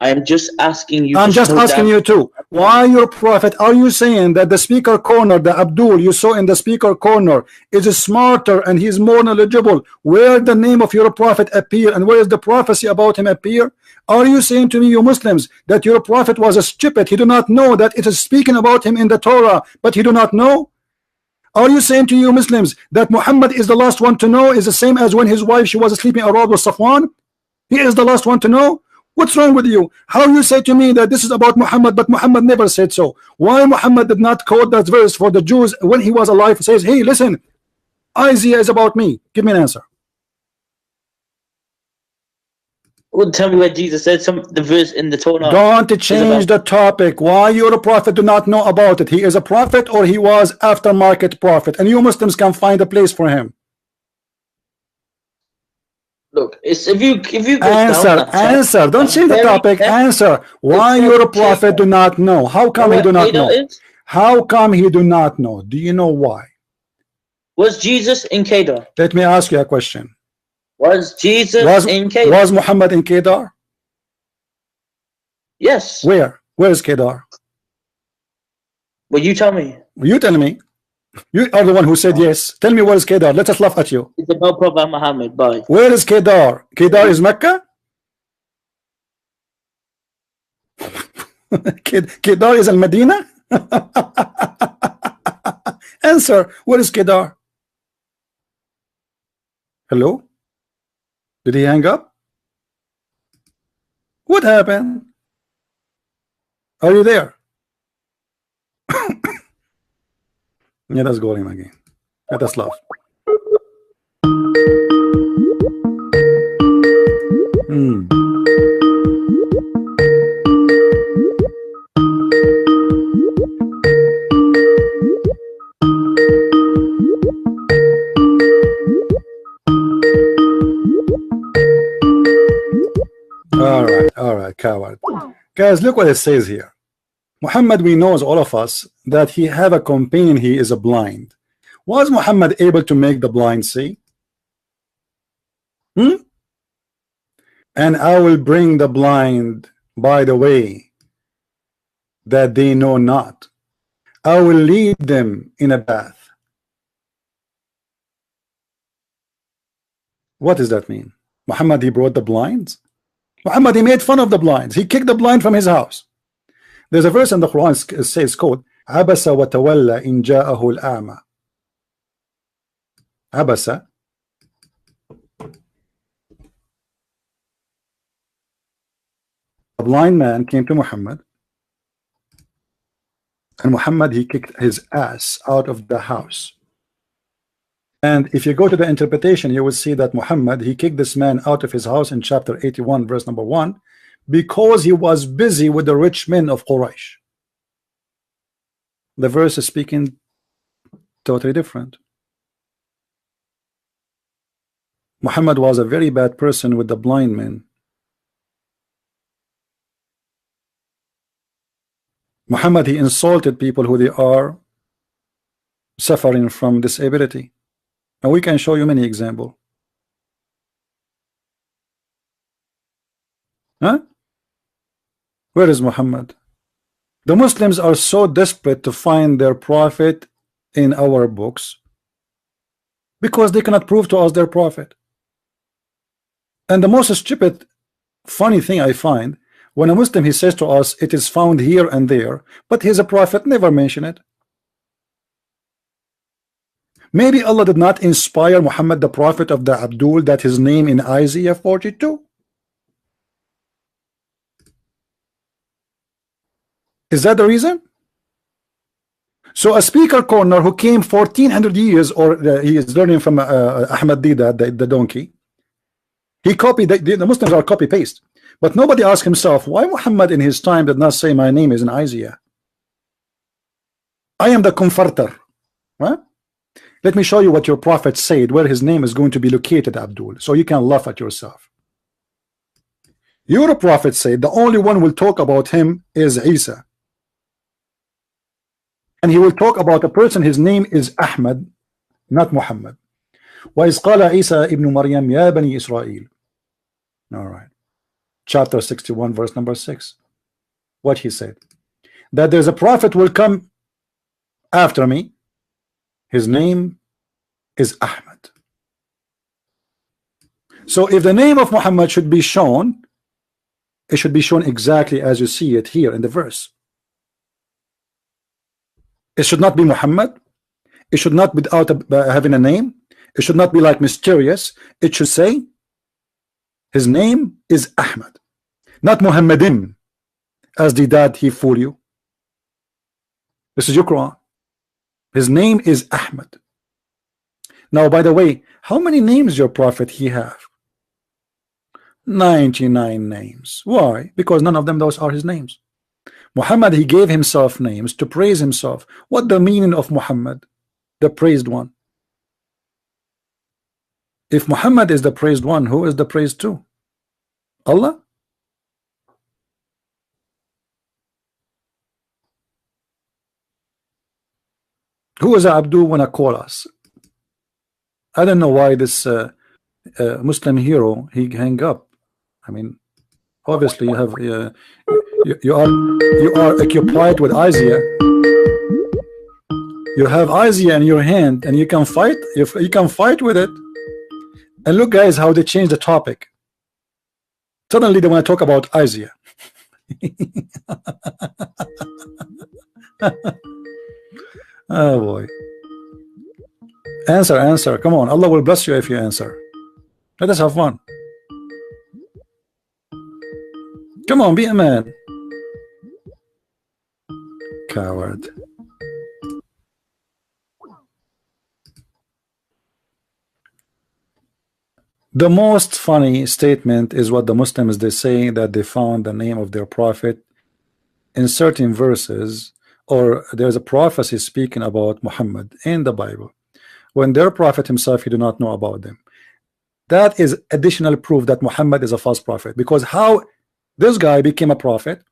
Speaker 2: I am just asking you.
Speaker 1: I'm just asking you too. Why your prophet? Are you saying that the speaker corner, the Abdul you saw in the speaker corner, is smarter and he's more knowledgeable? Where the name of your prophet appear and where is the prophecy about him appear? Are you saying to me, you Muslims, that your prophet was a stupid? He do not know that it is speaking about him in the Torah, but he do not know? Are you saying to you Muslims that Muhammad is the last one to know, is the same as when his wife she was sleeping around with Safwan? He is the last one to know? What's wrong with you? How you say to me that this is about Muhammad, but Muhammad never said so? Why Muhammad did not quote that verse for the Jews when he was alive? Says, hey, listen, Isaiah is about me. Give me an answer.
Speaker 2: Well, tell me where Jesus said the verse in the Torah.
Speaker 1: Don't change the topic. Why your prophet do not know about it? He is a prophet or he was aftermarket prophet, and you Muslims can find a place for him.
Speaker 2: Look, it's if you go
Speaker 1: answer. Don't change the topic. Answer. Why your prophet do not know? How come he do not know? How come he do not know? Do you know why?
Speaker 2: Was Jesus in Kedar?
Speaker 1: Let me ask you a question.
Speaker 2: Was Jesus in Kedar?
Speaker 1: Was Muhammad in Kedar?
Speaker 2: Yes.
Speaker 1: Where? Where is Kedar?
Speaker 2: Well, you tell me.
Speaker 1: You tell me. You are the one who said yes. Tell me where is Kedar. Let us laugh at you.
Speaker 2: It's about Prophet Muhammad. Bye.
Speaker 1: Where is Kedar? Kedar is Mecca? Kedar is Al-Medina? Answer. Where is Kedar? Hello? Did he hang up? What happened? Are you there? Yeah, let's go him again. Let us laugh. All right, coward. Guys, look what it says here. Muhammad, we knows all of us that he have a companion, he is a blind. Was Muhammad able to make the blind see? And I will bring the blind by the way that they know not. I will lead them in a path. What does that mean? Muhammad, he brought the blinds? Muhammad, he made fun of the blinds. He kicked the blind from his house. There's a verse in the Quran says, quote, Abasa wa tawalla in ja'ahu al-a'ma. Abasa. A blind man came to Muhammad, and Muhammad, he kicked his ass out of the house. And if you go to the interpretation, you will see that Muhammad, he kicked this man out of his house in chapter 81, verse number 1, because he was busy with the rich men of Quraysh. The verse is speaking totally different. Muhammad was a very bad person with the blind men. Muhammad, he insulted people who they are suffering from disability. And we can show you many examples. Huh? Where is Muhammad? The Muslims are so desperate to find their prophet in our books because they cannot prove to us their prophet. And the most stupid, funny thing I find, when a Muslim he says to us it is found here and there, but he's a prophet, never mention it. Maybe Allah did not inspire Muhammad the prophet of the Abdul that his name in Isaiah 42. Is that the reason? So a speaker corner who came 1400 years, or he is learning from Ahmad Dida, the donkey, he copied, the Muslims are copy paste, but nobody asked himself why Muhammad in his time did not say my name is in Isaiah. I am the comforter. Huh? Let me show you what your prophet said, where his name is going to be located, Abdul, so you can laugh at yourself. Your prophet said the only one who will talk about him is Isa. And he will talk about a person, his name is Ahmad, not Muhammad. وَإِذْ قَالَ عِيسَى ابْنُ مَرْيَمْ يَا بَنِي إِسْرَائِيلِ. All right. Chapter 61, verse number 6. What he said. That there's a prophet will come after me. His name is Ahmad. So if the name of Muhammad should be shown, it should be shown exactly as you see it here in the verse. It should not be Muhammad. It should not be without having a name. It should not be like mysterious. It should say his name is Ahmad, not Muhammadin, as the dad he fool you. This is your Quran. His name is Ahmad. Now, by the way, how many names your prophet he have? 99 names. Why? Because none of them those are his names. Muhammad, he gave himself names to praise himself. What the meaning of Muhammad? The praised one. If Muhammad is the praised one, who is the praised to? Allah? Who is Abdul wanna call us? I don't know why this Muslim hero he hang up. I mean, obviously you have you are occupied with Isaiah. You have Isaiah in your hand, and you can fight. You can fight with it. And look, guys, how they change the topic. Suddenly they want to talk about Isaiah. Oh boy. Answer. Come on. Allah will bless you if you answer. Let us have fun. Come on, be a man. Coward. The most funny statement is what the Muslims they say, that they found the name of their prophet in certain verses, or there's a prophecy speaking about Muhammad in the Bible, when their prophet himself he do not know about them. That is additional proof that Muhammad is a false prophet, because how this guy became a prophet?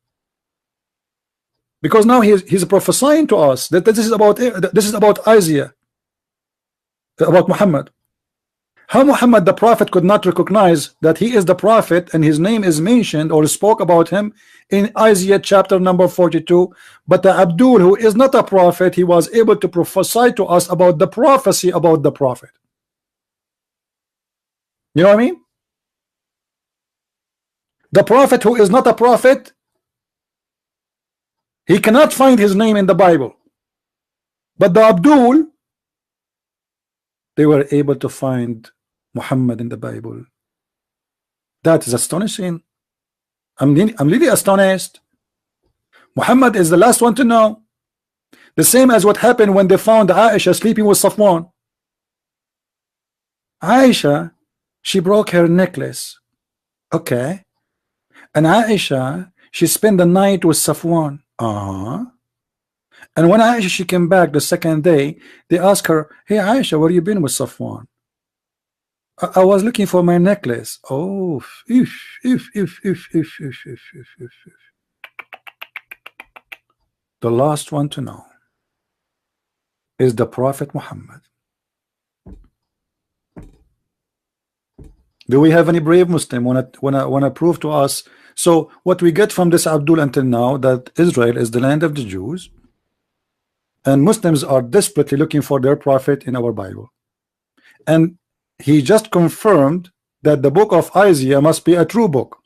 Speaker 1: Because now he's prophesying to us that this is about Isaiah, about Muhammad. How Muhammad the prophet could not recognize that he is the prophet and his name is mentioned or spoke about him in Isaiah chapter number 42, but the Abdul, who is not a prophet, he was able to prophesy to us about the prophecy about the prophet. You know what I mean? The prophet who is not a prophet, he cannot find his name in the Bible, but the Abdul, they were able to find Muhammad in the Bible. That is astonishing. I'm really astonished. Muhammad is the last one to know. The same as what happened when they found Aisha sleeping with Safwan. Aisha, she broke her necklace. Okay. And Aisha, she spent the night with Safwan. And when Aisha, she came back the second day, they asked her, hey Aisha, where you been with Safwan? I was looking for my necklace. Oh, the last one to know is the Prophet Muhammad. Do we have any brave Muslim wanna prove to us So what we get from this Abdul until now, that Israel is the land of the Jews, and Muslims are desperately looking for their prophet in our Bible. And he just confirmed that the book of Isaiah must be a true book.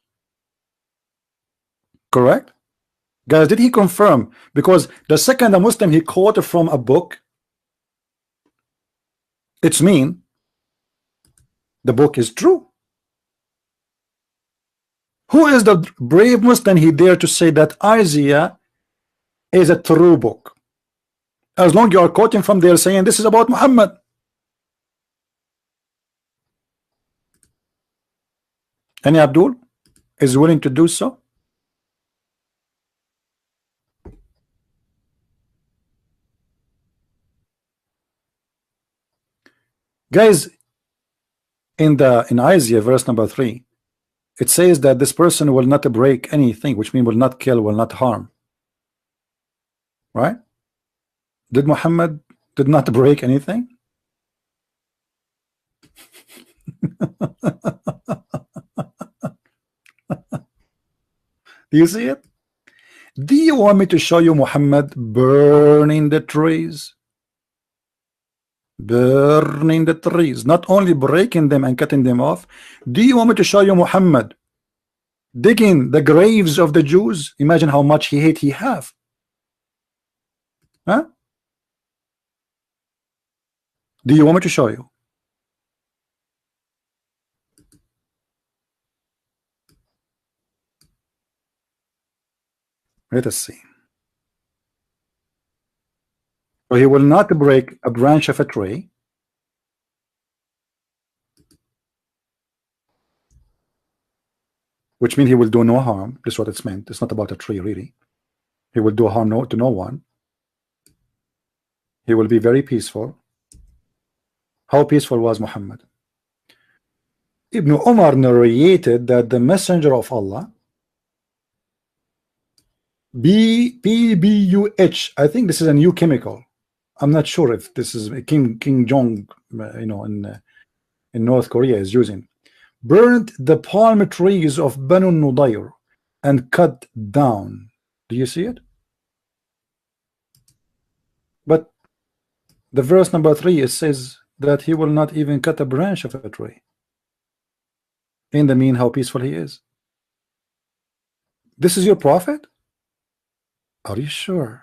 Speaker 1: Correct? Guys, did he confirm? Because the second a Muslim he quoted from a book, it's mean the book is true. Who is the brave Muslim he dare to say that Isaiah is a true book? As long you are quoting from there saying this is about Muhammad. Any Abdul is willing to do so? Guys, in Isaiah verse number 3, it says that this person will not break anything, which means will not kill, will not harm. Right? Did Muhammad did not break anything? Do you see it? Do you want me to show you Muhammad burning the trees? Burning the trees, not only breaking them and cutting them off. Do you want me to show you Muhammad digging the graves of the Jews? Imagine how much hate he have. Huh? Do you want me to show you? Let us see. So he will not break a branch of a tree, which means he will do no harm. This is what it's meant. It's not about a tree, really. He will do harm to no one. He will be very peaceful. How peaceful was Muhammad? Ibn Umar narrated that the messenger of Allah, PBUH, I think this is a new chemical. I'm not sure if this is King Jong, in North Korea is using, burnt the palm trees of Banu Nudayr and cut down. Do you see it? But the verse number 3, it says that he will not even cut a branch of a tree. In the mean, how peaceful he is. This is your prophet? Are you sure?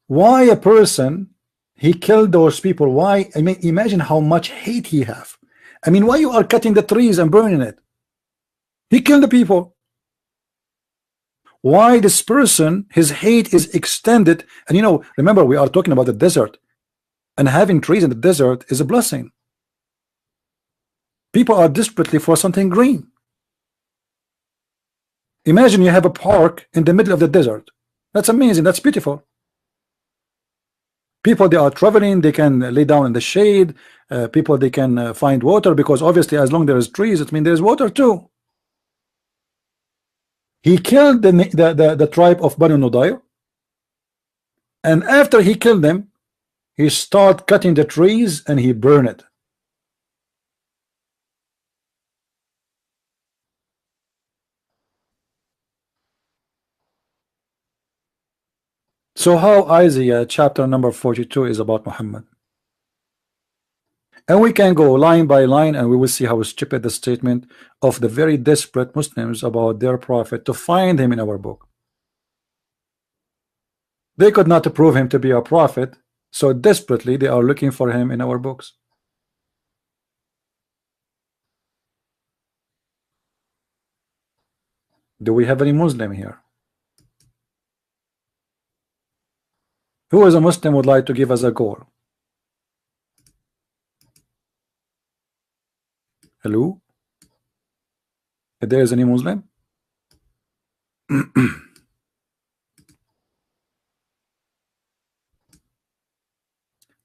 Speaker 1: Why a person he killed those people? Why? I mean, imagine how much hate he have. I mean, why you are cutting the trees and burning it? He killed the people. Why this person, his hate is extended? And remember, we are talking about the desert, and having trees in the desert is a blessing. People are desperately for something green. Imagine you have a park in the middle of the desert. That's amazing. That's beautiful. People, they are traveling, they can lay down in the shade. People, they can find water, because obviously as long as there is trees, it means there is water too. He killed the tribe of Banu Nudayr, and after he killed them, he started cutting the trees and he burned it. So how Isaiah chapter number 42 is about Muhammad? And we can go line by line, and we will see how stupid the statement of the very desperate Muslims about their prophet to find him in our book. They could not prove him to be a prophet, so desperately they are looking for him in our books. Do we have any Muslim here? Who is a Muslim would like to give us a goal? Hello? If there is any Muslim?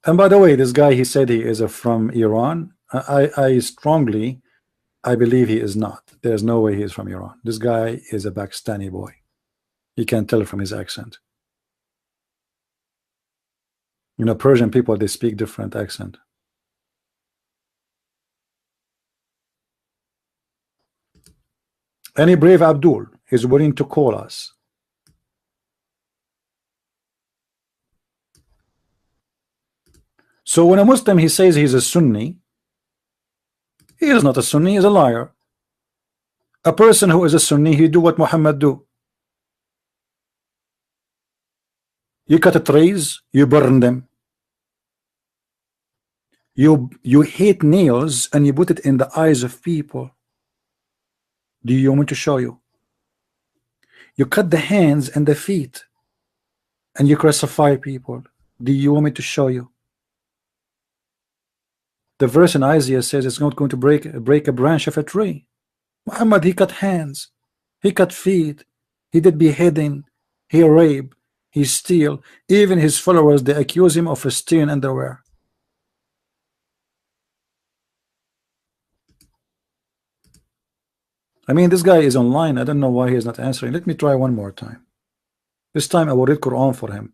Speaker 1: And by the way, this guy, he said he is from Iran. I strongly, I believe he is not. There's no way he is from Iran. This guy is a Pakistani boy. You can tell from his accent. Persian people, they speak different accent. Any brave Abdul is willing to call us. So when a Muslim he says he's a Sunni, he is not a Sunni, he is a liar. A person who is a Sunni, he do what Muhammad do. You cut trees, you burn them. You hate nails and you put it in the eyes of people. Do you want me to show you? You cut the hands and the feet and you crucify people. Do you want me to show you? The verse in Isaiah says it's not going to break a branch of a tree. Muhammad, he cut hands, he cut feet, he did beheading, he rape, he steal. Even his followers, they accuse him of stealing underwear. I mean, this guy is online. I don't know why he is not answering. Let me try one more time. This time I will read Quran for him.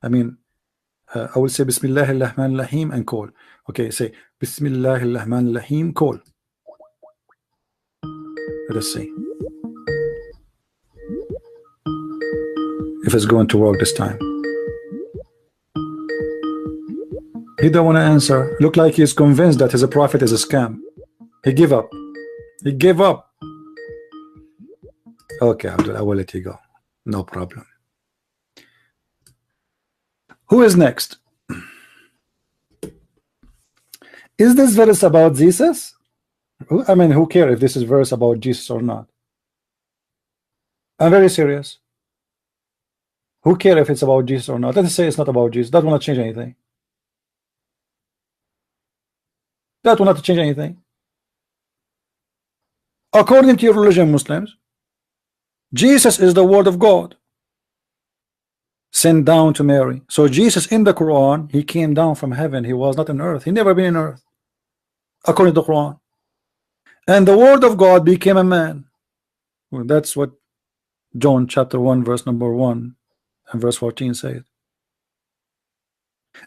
Speaker 1: I mean, I will say Bismillahirrahmanirrahim and call. Okay, say Bismillahirrahmanirrahim, call. Let us see if it's going to work this time. He don't want to answer. Look like he's convinced that his prophet is a scam. He gave up. He gave up. Okay, Abdul, I will let you go. No problem. Who is next? Is this verse about Jesus? I mean, who cares if this is verse about Jesus or not? I'm very serious. Who cares if it's about Jesus or not? Let's say it's not about Jesus. That will not change anything. That will not change anything. According to your religion, Muslims, Jesus is the word of God sent down to Mary. So Jesus in the Quran, he came down from heaven. He was not on earth. He never been in earth, according to the Quran. And the word of God became a man. Well, that's what John chapter 1 verse number 1 and verse 14 says.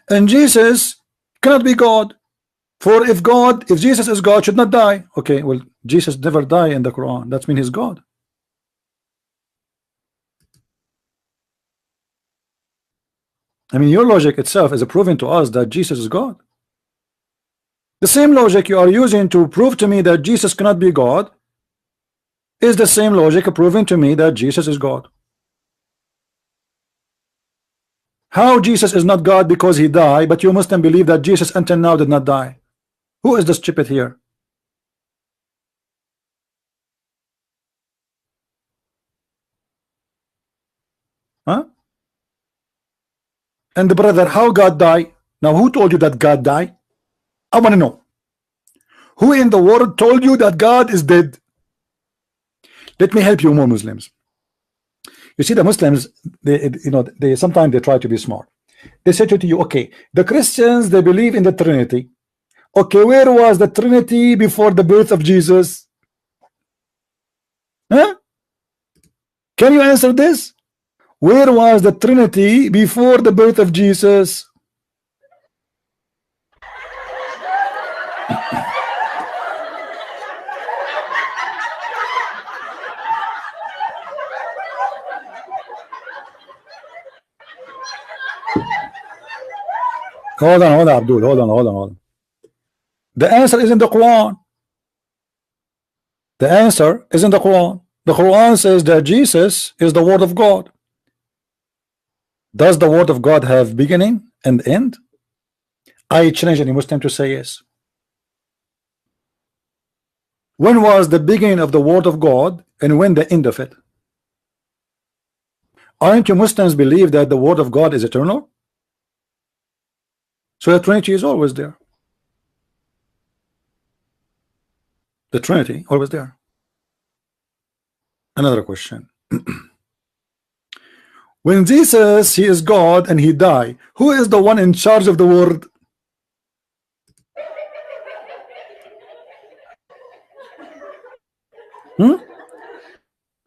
Speaker 1: And Jesus cannot be God. For if Jesus is God, should not die. Okay, well, Jesus never died in the Quran. That means he's God. I mean, your logic itself is proving to us that Jesus is God. The same logic you are using to prove to me that Jesus cannot be God is the same logic proving to me that Jesus is God. How Jesus is not God because he died, but you Muslims believe that Jesus until now did not die? Who is the stupid here? Huh? And the brother, how God died? Now, who told you that God died? I want to know. Who in the world told you that God is dead? Let me help you more Muslims. You see, the Muslims, they sometimes they try to be smart. They say to you, okay, the Christians, they believe in the Trinity. Okay, where was the Trinity before the birth of Jesus? Huh? Can you answer this? Where was the Trinity before the birth of Jesus? Hold on, Abdul. Hold on. The answer is in the Quran. The answer is in the Quran. The Quran says that Jesus is the word of God. Does the word of God have beginning and end? I challenge any Muslim to say yes. When was the beginning of the word of God and when the end of it? Aren't you Muslims believe that the word of God is eternal? So the Trinity is always there. The Trinity always there. Another question. When Jesus, he is God and he died, who is the one in charge of the word?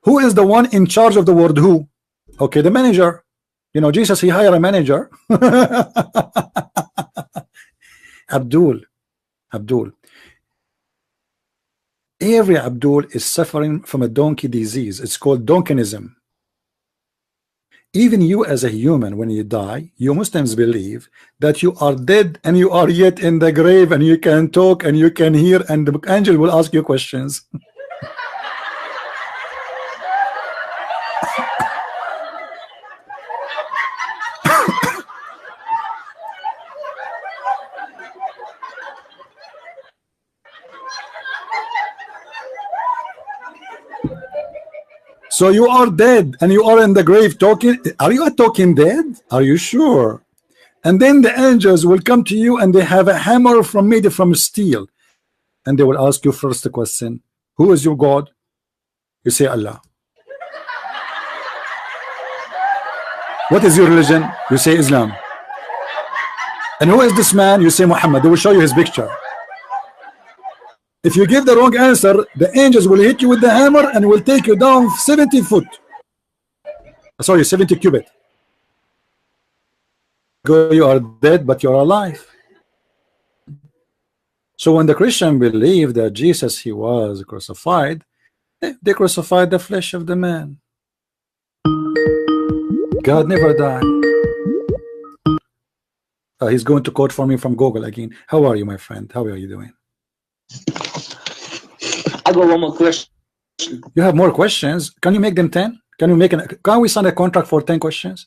Speaker 1: Who is the one in charge of the word? Who? Okay, the manager. You know, Jesus, he hired a manager. Abdul, Every Abdul is suffering from a donkey disease. It's called donkenism. Even you as a human, when you die, you Muslims believe that you are dead and you are yet in the grave and you can talk and you can hear and the angel will ask you questions. So you are dead and you are in the grave talking. Are you a talking dead? Are you sure? And then the angels will come to you and they have a hammer made from steel. And they will ask you first the question, who is your God? You say Allah. What is your religion? You say Islam. And who is this man? You say Muhammad. They will show you his picture. If you give the wrong answer, the angels will hit you with the hammer and will take you down 70 foot. Sorry, 70 cubit. You are dead, but you're alive. So when the Christian believe that Jesus, he was crucified, they crucified the flesh of the man. God never died. He's going to quote for me from Google again. How are you, my friend? How are you doing?
Speaker 2: I got one more question.
Speaker 1: You have more questions? Can you make them 10? Can we sign a contract for 10 questions?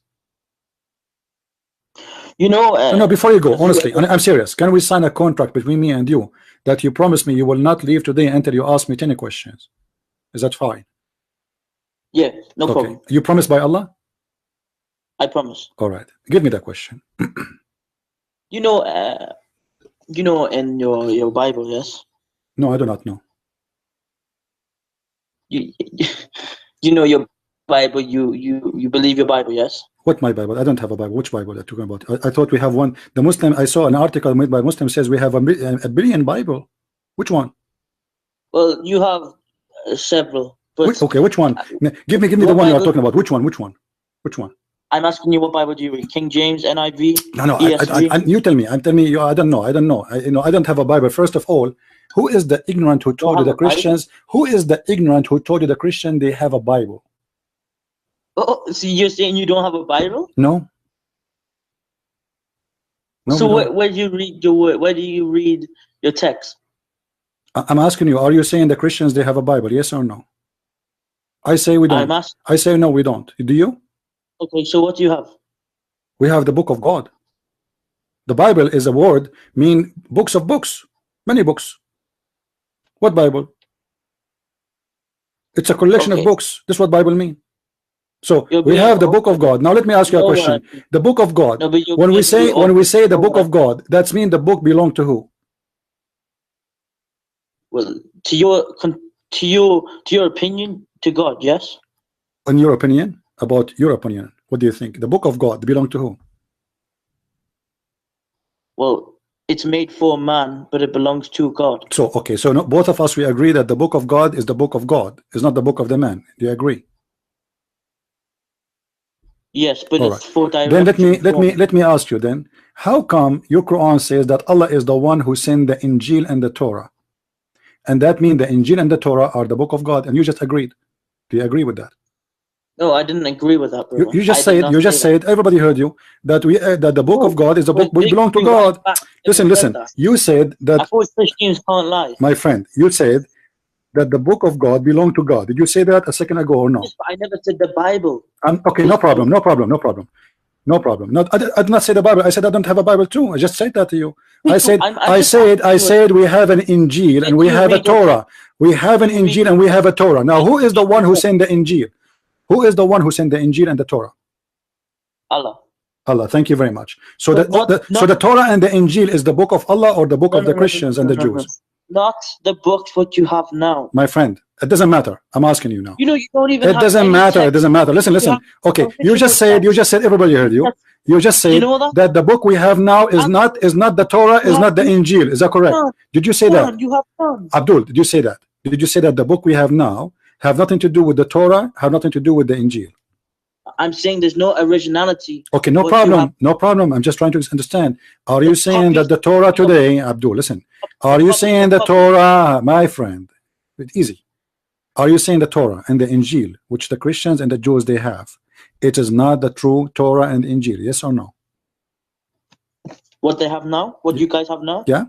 Speaker 2: You know,
Speaker 1: no, before you go, honestly, I'm serious. Can we sign a contract between me and you that you promise me you will not leave today until you ask me 10 questions? Is that fine?
Speaker 2: Yeah, no problem.
Speaker 1: You promise by Allah?
Speaker 2: I promise.
Speaker 1: All right. Give me that question.
Speaker 2: You know in your Bible, yes?
Speaker 1: No, I do not know.
Speaker 2: You know your Bible, you believe your Bible, yes?
Speaker 1: What my Bible? I don't have a Bible. Which Bible are you talking about? I thought we have one. The Muslim, I saw an article made by Muslim says we have a billion Bible. Which one?
Speaker 2: Well, you have several. But
Speaker 1: okay, which one? Give me the one you are talking about. Which one?
Speaker 2: I'm asking you, what Bible do you read? King James, NIV?
Speaker 1: No. You tell me. I'm telling you. I don't know. I don't have a Bible. First of all, who is the ignorant who told you the Christians? Who is the ignorant who told you the Christian they have a Bible?
Speaker 2: Oh, so you're saying you don't have a Bible?
Speaker 1: No.
Speaker 2: So where do you read your word? Where do you read your text?
Speaker 1: I'm asking you. Are you saying the Christians they have a Bible? Yes or no? I say we don't. I say no, we don't. Do you?
Speaker 2: Okay, so what do you have?
Speaker 1: We have the book of God. The Bible is a word mean books of books, many books. What Bible? It's a collection of books. That's what Bible mean. So we have the book of God. Now let me ask you a question. The book of God. When we say the book of God, that's mean the book belong to who?
Speaker 2: Well, to your opinion, to God, yes.
Speaker 1: In your opinion, about your opinion, what do you think? The book of God belong to who?
Speaker 2: Well, it's made for man, but it belongs to God.
Speaker 1: So okay, so no, both of us we agree that the book of God is the book of God. It's not the book of the man. Do you agree?
Speaker 2: Yes, but it's for
Speaker 1: direction. Then let me ask you then, how come your Quran says that Allah is the one who sent the Injil and the Torah? And that means the Injil and the Torah are the book of God, and you just agreed. Do you agree with that?
Speaker 2: No, I didn't agree with that, brother.
Speaker 1: You just said everybody heard you that that the book of God is the book we belong to God. Listen. You said that.
Speaker 2: I thought Christians can't lie.
Speaker 1: My friend, you said that the book of God belong to God. Did you say that a second ago or no?
Speaker 2: Yes, I never said the Bible.
Speaker 1: Okay, no problem. I did not say the Bible. I said I don't have a Bible too. I just said that to you. I said we have an Injil and we have a Torah. We have an Injil and we have a Torah. Now, who is the one who sent the Injil? Who is the one who sent the Injil and the Torah?
Speaker 2: Allah.
Speaker 1: Allah. Thank you very much. So the Torah and the Injil is the book of Allah or the book of the Christians and the Jews?
Speaker 2: Not the books what you have now.
Speaker 1: My friend, it doesn't matter. I'm asking you now.
Speaker 2: You know, you don't even.
Speaker 1: It doesn't matter. It doesn't matter. Listen. Okay, you just said. Everybody heard you. You just said that the book we have now is not the Torah, is not the Injil. Is that correct? Did you say that?
Speaker 2: You have done.
Speaker 1: Abdul, did you say that? Did you say that the book we have now have nothing to do with the Torah, have nothing to do with the Injil?
Speaker 2: I'm saying there's no originality.
Speaker 1: Okay, no problem. I'm just trying to understand. Are you saying that the Torah today, Abdul, listen, are you saying the Torah, my friend, It's easy. Are you saying the Torah and the Injil, which the Christians and the Jews they have, it is not the true Torah and Injil? Yes or no?
Speaker 2: What they have now? What you guys have now?
Speaker 1: Yeah,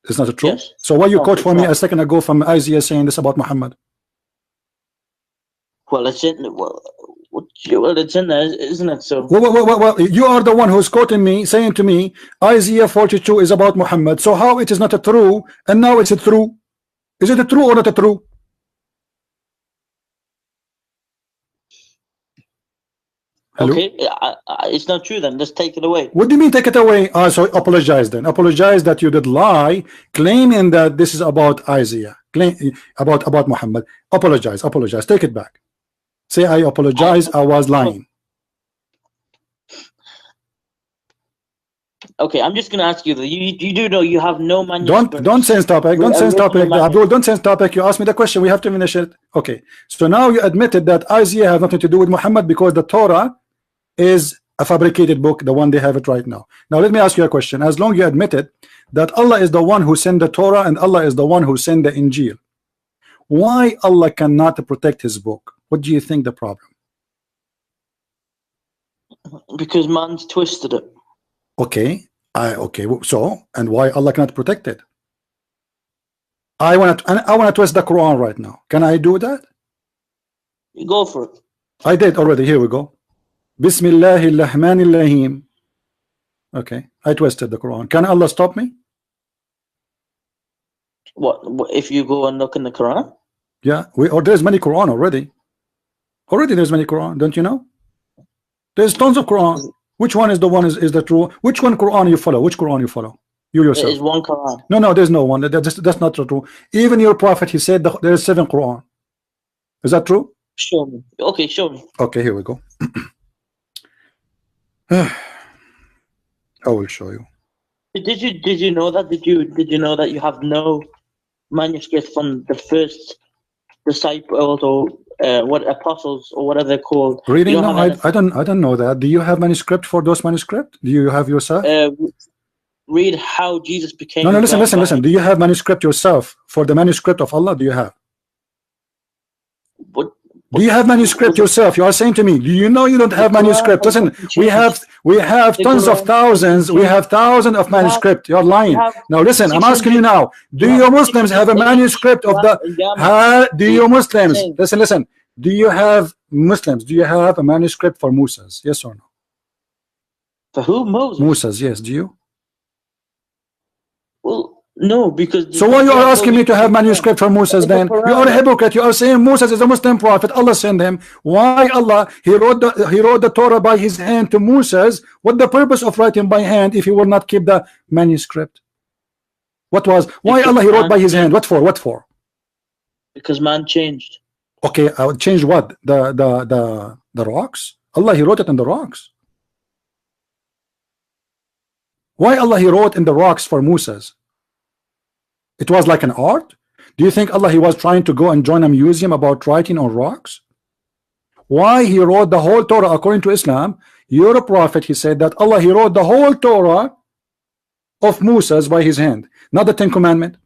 Speaker 1: it's not true.
Speaker 2: Yes.
Speaker 1: So why you
Speaker 2: No,
Speaker 1: quote for me
Speaker 2: not.
Speaker 1: a second ago from Isaiah saying this about Muhammad?
Speaker 2: Well, it's in. Well, it's in there, isn't it? So.
Speaker 1: Well, you are the one who's quoting me, saying to me, Isaiah 42 is about Muhammad. So how it is not a true, and now it's a true? Is it a true or not a true? Hello?
Speaker 2: Okay, it's not true then. Let's take it away.
Speaker 1: What do you mean take it away? So apologize then. Apologize that you did lie, claiming that this is about Isaiah, claim about Muhammad. Apologize. Take it back. Say I apologize. I was lying.
Speaker 2: Okay, I'm just gonna ask you though. You do know you have no manuscript.
Speaker 1: Don't change topic. Don't change topic. Abdul, don't change topic. You asked me the question. We have to finish it. Okay. So now you admitted that Isaiah has nothing to do with Muhammad because the Torah is a fabricated book, the one they have it right now. Now let me ask you a question. As long as you admitted that Allah is the one who sent the Torah and Allah is the one who sent the Injil, why Allah cannot protect his book? What do you think the problem?
Speaker 2: Because man's twisted it.
Speaker 1: Okay. Okay. So, and why Allah cannot protect it? I want to twist the Quran right now. Can I do that?
Speaker 2: You go for it.
Speaker 1: I did already. Here we go. Bismillahirrahmanirrahim. Okay, I twisted the Quran. Can Allah stop me?
Speaker 2: What if you go and look in the Quran?
Speaker 1: Yeah, there's many Quran already. Already there's many Quran. Don't you know? There's tons of Quran. Which one is the one is the true? Which one Quran you follow? Which Quran you follow? You yourself.
Speaker 2: There is one Quran.
Speaker 1: No, there's no one. That's not true. Even your prophet, he said there is 7 Quran. Is that true?
Speaker 2: Show me. Okay, show me.
Speaker 1: Okay, here we go. I will show you.
Speaker 2: Did you know that? Did you know that you have no manuscript from the first disciples or what apostles or whatever they're called?
Speaker 1: Really? No, I don't know that. Do you have manuscript for those manuscript? Do you have yourself?
Speaker 2: Read how Jesus became.
Speaker 1: No, listen. Do you have manuscript yourself for the manuscript of Allah? Do you have? Do you have manuscript yourself? You are saying to me, do you know you don't have manuscript? Listen, we have tons of thousands. We have thousands of manuscript. You're lying. Now listen, I'm asking you now. Do you Muslims have a manuscript of the? Do you Muslims? Listen. Do you have Muslims? Do you have a manuscript for Moses? Yes or no?
Speaker 2: For who? Moses.
Speaker 1: Moses. Yes. Do you?
Speaker 2: Well. No, because
Speaker 1: so why you are asking me to have manuscript for Moses then? You are a hypocrite. You are saying Moses is a Muslim prophet. Allah sent him. Why Allah? He wrote the Torah by his hand to Moses. What the purpose of writing by hand if he will not keep the manuscript? Why Allah he wrote by his hand? What for? Because
Speaker 2: man changed.
Speaker 1: Okay, I would change what? The rocks? Allah he wrote it in the rocks. Why Allah he wrote in the rocks for Moses? It was like an art. Do you think Allah he was trying to go and join a museum about writing on rocks? Why he wrote the whole Torah according to Islam? You're a prophet. He said that Allah he wrote the whole Torah of Moses by his hand, not the 10 Commandments.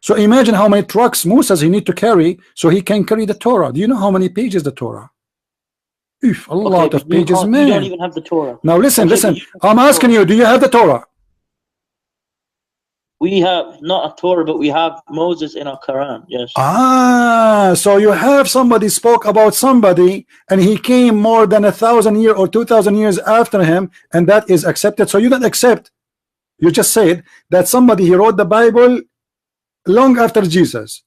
Speaker 1: So imagine how many trucks Moses he need to carry so he can carry the Torah. Do you know how many pages the Torah? A lot of pages, man.
Speaker 2: You don't even have the Torah.
Speaker 1: Now listen. I'm asking you, do you have the Torah?
Speaker 2: We have not a Torah, but we have Moses in our Quran. Yes.
Speaker 1: So you have somebody spoke about somebody, and he came more than 1,000 years or 2,000 years after him, and that is accepted. So you don't accept. You just said that somebody he wrote the Bible long after Jesus,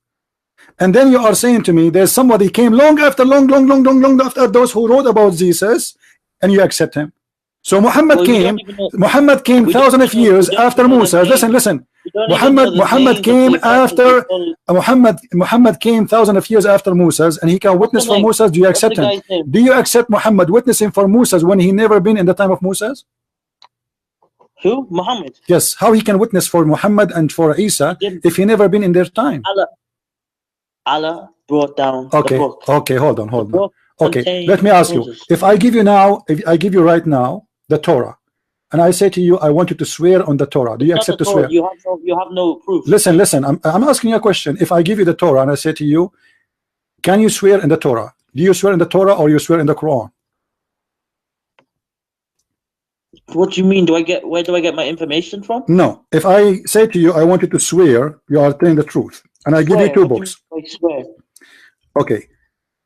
Speaker 1: and then you are saying to me there's somebody came long after those who wrote about Jesus, and you accept him. So Muhammad came thousands of years after Moses. Listen. Muhammad came thousands of years after Moses, and he can witness for Moses. Do you accept him? Do you accept Muhammad witnessing for Moses when he never been in the time of Moses?
Speaker 2: Who? Muhammad?
Speaker 1: Yes. How he can witness for Muhammad and for Isa if he never been in their time?
Speaker 2: Allah brought down the book.
Speaker 1: Okay, hold on. Okay, let me ask you. If I give you right now the Torah, and I say to you, I want you to swear on the Torah. Do you accept to swear?
Speaker 2: You have no proof.
Speaker 1: Listen. I'm asking you a question. If I give you the Torah and I say to you, can you swear in the Torah? Do you swear in the Torah or you swear in the Quran?
Speaker 2: What do you mean? Where do I get my information from?
Speaker 1: No. If I say to you, I want you to swear, you are telling the truth, and I give you two books.
Speaker 2: I swear.
Speaker 1: Okay,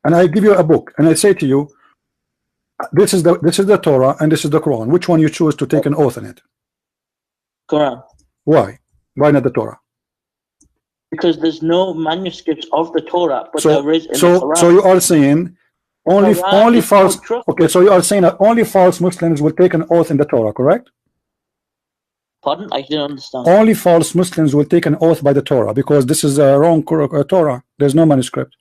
Speaker 1: and I give you a book, and I say to you, this is the Torah and this is the Quran. Which one you choose to take an oath in it?
Speaker 2: Quran.
Speaker 1: Why? Why not the Torah?
Speaker 2: Because there's no manuscripts of the Torah, but
Speaker 1: So,
Speaker 2: there is in the
Speaker 1: so
Speaker 2: Quran.
Speaker 1: you are saying only false.
Speaker 2: trust.
Speaker 1: Okay, so you are saying that only false Muslims will take an oath in the Torah, correct?
Speaker 2: Pardon? I didn't understand.
Speaker 1: Only false Muslims will take an oath by the Torah because this is a wrong Torah. There's no manuscript.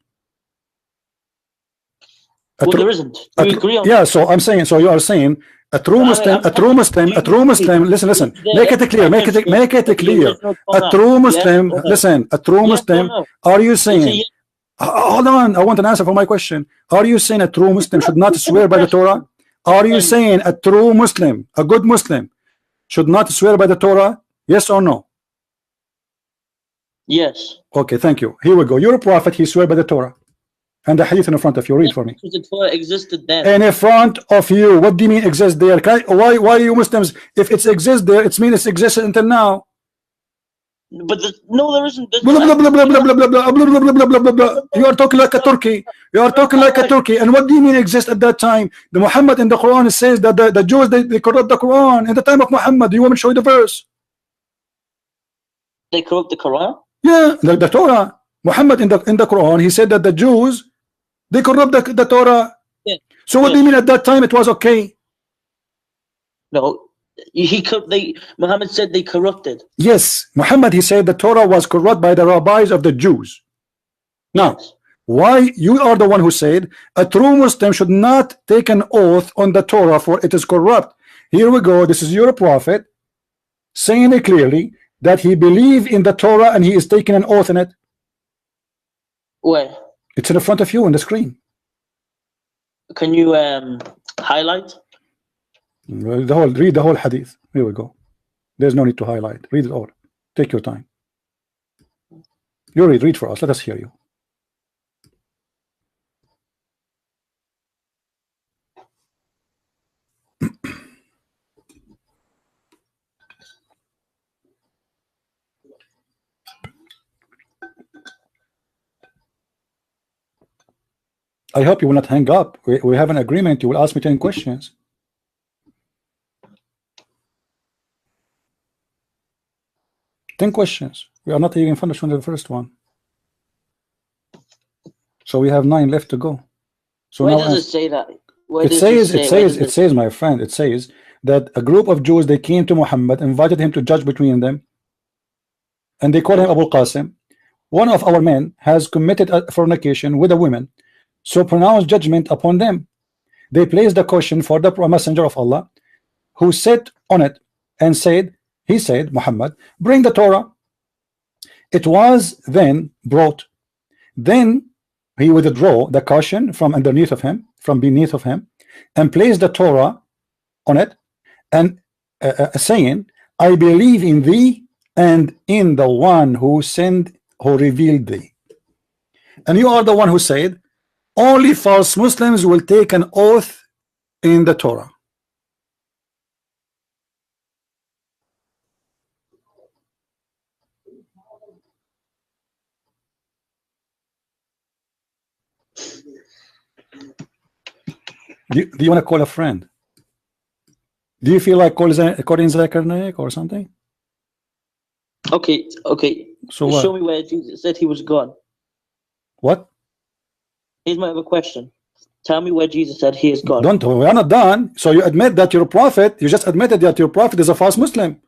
Speaker 2: Well, there isn't. We agree on
Speaker 1: yeah, so I'm saying, so you are saying a true Muslim, listen, make it clear, make it clear. A true Muslim, listen, a true Muslim, are you saying, hold on, I want an answer for my question. Are you saying a true Muslim should not swear by the Torah? Are you saying a true Muslim, a good Muslim, should not swear by the Torah? Yes or no?
Speaker 2: Yes.
Speaker 1: Okay, thank you. Here we go. You're a prophet, he swear by the Torah. And the hadith in front of you, read for me.
Speaker 2: Because the Torah existed then.
Speaker 1: In front of you, what do you mean exists there? Why you Muslims, if it exists there, it means it's existed until now.
Speaker 2: But no, there isn't.
Speaker 1: Blah, blah, blah, blah, blah, blah, blah, blah, blah, blah, blah, blah, blah, blah. You are talking like a Turkey. You are talking like a Turkey. And what do you mean exist at that time? The Muhammad in the Quran says that the Jews they corrupt the Quran in the time of Muhammad. Do you want me to show you the verse?
Speaker 2: They corrupt the Quran?
Speaker 1: Yeah, the Torah. Muhammad in the Quran, he said that the Jews they corrupt the Torah.
Speaker 2: Yeah.
Speaker 1: So what do you mean at that time it was okay?
Speaker 2: No, Muhammad said they corrupted.
Speaker 1: Yes, Muhammad, he said the Torah was corrupt by the rabbis of the Jews. Now,
Speaker 2: Yes.
Speaker 1: why you are the one who said a true Muslim should not take an oath on the Torah for it is corrupt? Here we go. This is your prophet saying it clearly that he believed in the Torah and he is taking an oath in it.
Speaker 2: Where?
Speaker 1: It's in front of you on the screen.
Speaker 2: Can you highlight?
Speaker 1: Read the whole hadith. Here we go. There's no need to highlight. Read it all. Take your time. You read for us. Let us hear you. I hope you will not hang up. We have an agreement. You will ask me 10 questions. Ten questions. We are not even finished with the first one. So we have 9 left to go. So
Speaker 2: Where
Speaker 1: now
Speaker 2: does it say that?
Speaker 1: It says, my friend, it says that a group of Jews, they came to Muhammad, invited him to judge between them, and they called him Abu Qasim. One of our men has committed a fornication with a woman, so pronounce judgment upon them. They placed the question for the messenger of Allah, who sat on it and said, he said, Muhammad, bring the Torah. It was then brought. Then he withdrew the caution from underneath of him, from beneath of him, and placed the Torah on it, and saying, I believe in thee and in the one who sent, who revealed thee. And you are the one who said, only false Muslims will take an oath in the Torah. Do you want to call a friend? Do you feel like calling Zakarnik or something?
Speaker 2: Okay.
Speaker 1: So what?
Speaker 2: Show me where Jesus said he was gone.
Speaker 1: What?
Speaker 2: Here's my other question. Tell me where Jesus said he is gone.
Speaker 1: We are not done. So you admit that your prophet, you just admitted that your prophet is a false Muslim.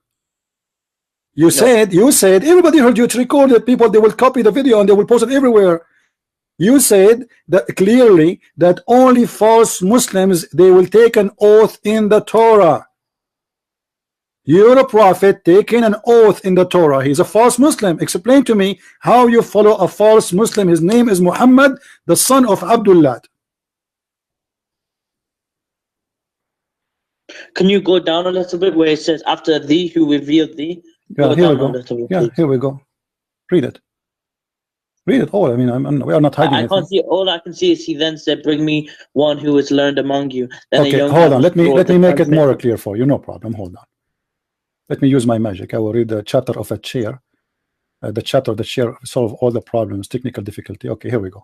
Speaker 1: You said everybody heard you. It's recorded. People, they will copy the video and they will post it everywhere. You said that clearly that only false Muslims, they will take an oath in the Torah. You're a prophet taking an oath in the Torah. He's a false Muslim. Explain to me how you follow a false Muslim. His name is Muhammad, the son of Abdullah.
Speaker 2: Can you go down a little bit where it says after thee who revealed thee?
Speaker 1: Yeah,
Speaker 2: Go
Speaker 1: here we
Speaker 2: down a
Speaker 1: go.
Speaker 2: little bit,
Speaker 1: Yeah,
Speaker 2: please.
Speaker 1: here we go. Read it. Read it all. I mean, we are not hiding
Speaker 2: I
Speaker 1: anything.
Speaker 2: can't see. All I can see is he then said, "Bring me one who is learned among you." Then a
Speaker 1: Okay,
Speaker 2: young
Speaker 1: hold
Speaker 2: man
Speaker 1: on.
Speaker 2: was
Speaker 1: Let me
Speaker 2: brought, the
Speaker 1: make it more
Speaker 2: transmitter.
Speaker 1: clear for you. No problem. Hold on. Let me use my magic. I will read the chapter of a chair. The chapter of the chair solve all the problems, technical difficulty. Okay, here we go.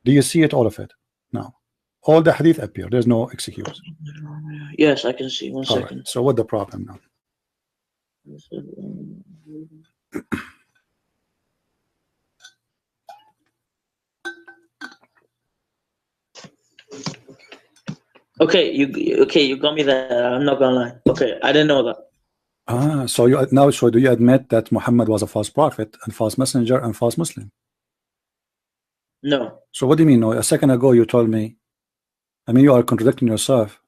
Speaker 1: Do you see it? All of it now. All the hadith appear. There's no excuse.
Speaker 2: Yes, I can see. One
Speaker 1: All
Speaker 2: second.
Speaker 1: right. So what the problem now?
Speaker 2: Okay, you got me there. I'm not gonna lie. Okay, I didn't know that.
Speaker 1: So you now, so do you admit that Muhammad was a false prophet and false messenger and false Muslim?
Speaker 2: No.
Speaker 1: So what do you mean? No, a second ago you told me. I mean, you are contradicting yourself.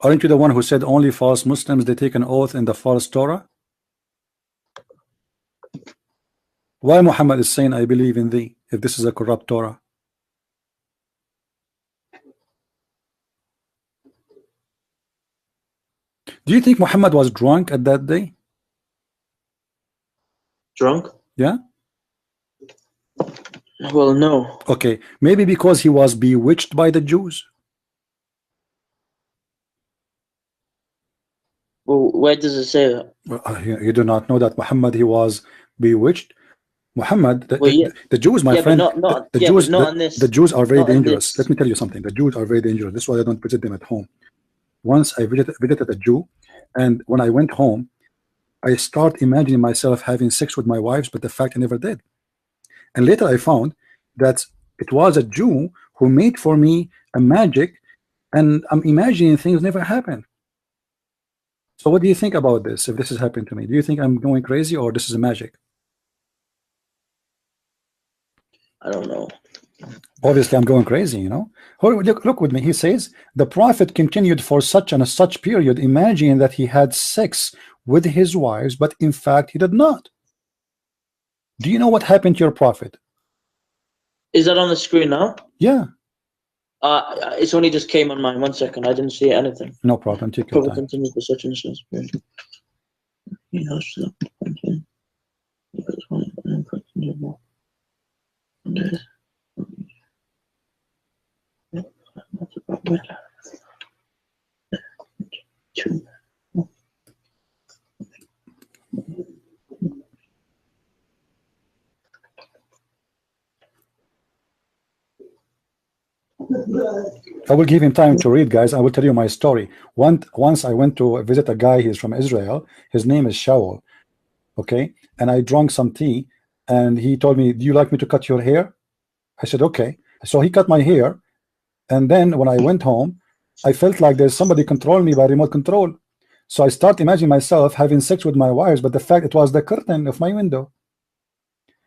Speaker 1: Aren't you the one who said only false Muslims they take an oath in the false Torah? Why Muhammad is saying I believe in thee if this is a corrupt Torah? Do you think Muhammad was drunk at that day?
Speaker 2: Drunk?
Speaker 1: Yeah.
Speaker 2: Well, no.
Speaker 1: Okay, maybe because he was bewitched by the Jews.
Speaker 2: Well, where does it say that?
Speaker 1: You do not know that Muhammad he was bewitched. Muhammad,
Speaker 2: Well, yeah.
Speaker 1: the Jews, my
Speaker 2: Yeah,
Speaker 1: friend,
Speaker 2: but not
Speaker 1: the
Speaker 2: yeah,
Speaker 1: Jews,
Speaker 2: but not on this.
Speaker 1: the Jews are very
Speaker 2: Not in
Speaker 1: dangerous.
Speaker 2: this.
Speaker 1: Let me tell you something. The Jews are very dangerous. This is why I don't visit them at home. Once I visited a Jew, and when I went home, I start imagining myself having sex with my wives, but the fact I never did. And later I found that it was a Jew who made for me a magic, and I'm imagining things never happened. So what do you think about this? If this is happening to me, do you think I'm going crazy or this is a magic?
Speaker 2: I don't know.
Speaker 1: Obviously, I'm going crazy, you know. Look with me. He says the prophet continued for such and such period, imagining that he had sex with his wives, but in fact he did not. Do you know what happened to your prophet?
Speaker 2: Is that on the screen now?
Speaker 1: Yeah.
Speaker 2: It's only just came on mine. 1 second. I didn't see anything.
Speaker 1: No problem. Take your
Speaker 2: Prophet
Speaker 1: time.
Speaker 2: continues for such and such period. You know, so.
Speaker 1: I will give him time to read, guys. I will tell you my story. Once I went to visit a guy. He's from Israel. His name is Shaul. Okay, and I drank some tea, and he told me, "Do you like me to cut your hair?" I said, "Okay." So he cut my hair, and then when I went home, I felt like there's somebody controlling me by remote control. So I start imagining myself having sex with my wives, but the fact it was the curtain of my window.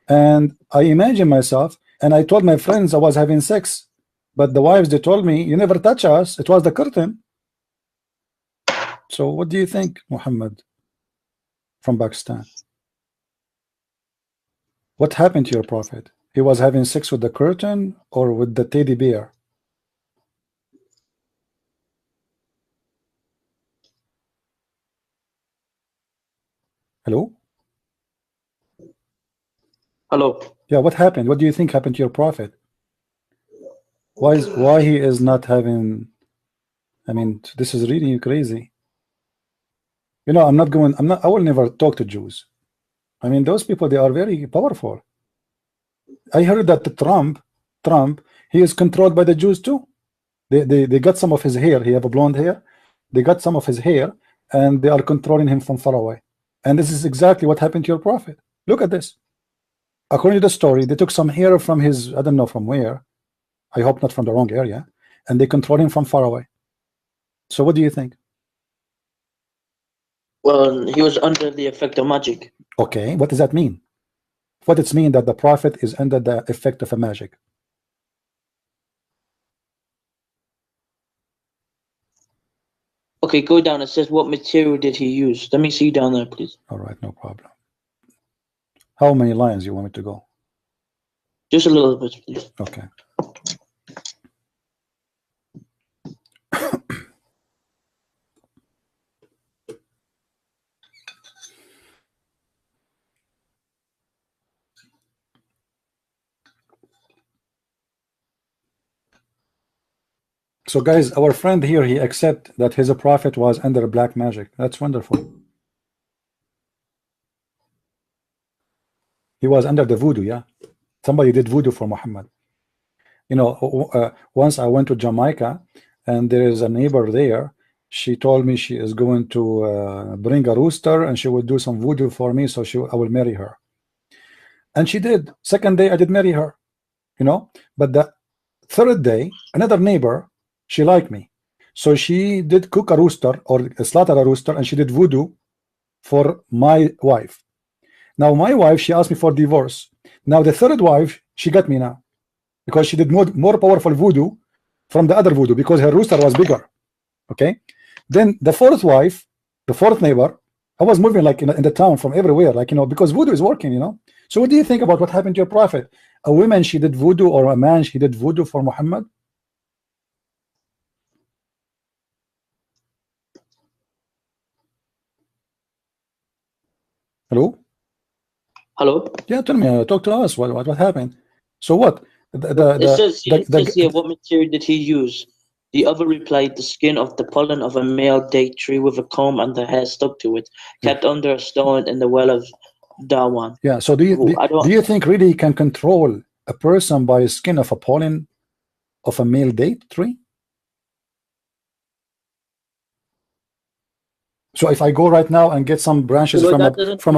Speaker 1: And I imagined myself, and I told my friends I was having sex, but the wives, they told me, "You never touch us. It was the curtain." So what do you think, Muhammad from Pakistan? What happened to your prophet? He was having sex with the curtain or with the teddy bear? Hello?
Speaker 2: Hello.
Speaker 1: Yeah, what happened? What do you think happened to your prophet? Why he is not having? I mean, this is really crazy. You know, I will never talk to Jews. I mean, those people, they are very powerful. I heard that Trump, he is controlled by the Jews too. They got some of his hair. He have a blonde hair. They got some of his hair, and they are controlling him from far away. And this is exactly what happened to your prophet. Look at this. According to the story, they took some hair from his, I don't know from where. I hope not from the wrong area. And they control him from far away. So what do you think?
Speaker 2: Well, he was under the effect of magic.
Speaker 1: Okay, what does that mean? What does it mean that the prophet is under the effect of a magic?
Speaker 2: Okay, go down. It says, what material did he use? Let me see down there, please.
Speaker 1: All right, no problem. How many lines you want me to go?
Speaker 2: Just a little bit, please.
Speaker 1: Okay. So guys, our friend here, he accept that his prophet was under black magic. That's wonderful. He was under the voodoo, yeah. Somebody did voodoo for Muhammad. You know, once I went to Jamaica, and there is a neighbor there. She told me she is going to bring a rooster, and she would do some voodoo for me, so I will marry her. And she did. Second day, I did marry her. You know, but the third day, another neighbor, she liked me, so she did cook a rooster or slaughter a rooster, and she did voodoo for my wife. Now my wife, she asked me for divorce. Now the third wife, she got me now, because she did more powerful voodoo from the other voodoo, because her rooster was bigger. Okay, then the fourth wife, the fourth neighbor, I was moving like in the town from everywhere, like, you know, because voodoo is working, you know. So what do you think about what happened to your prophet? A woman, she did voodoo, or a man, she did voodoo for Muhammad? Hello?
Speaker 2: Hello?
Speaker 1: Yeah, tell me, talk to us. What happened? So what?
Speaker 2: It says here, what material did he use? The other replied, the skin of the pollen of a male date tree with a comb and the hair stuck to it, kept under a stone in the well of Dawan.
Speaker 1: Yeah, so do you think really you can control a person by the skin of a pollen of a male date tree? So if I go right now and get some branches from a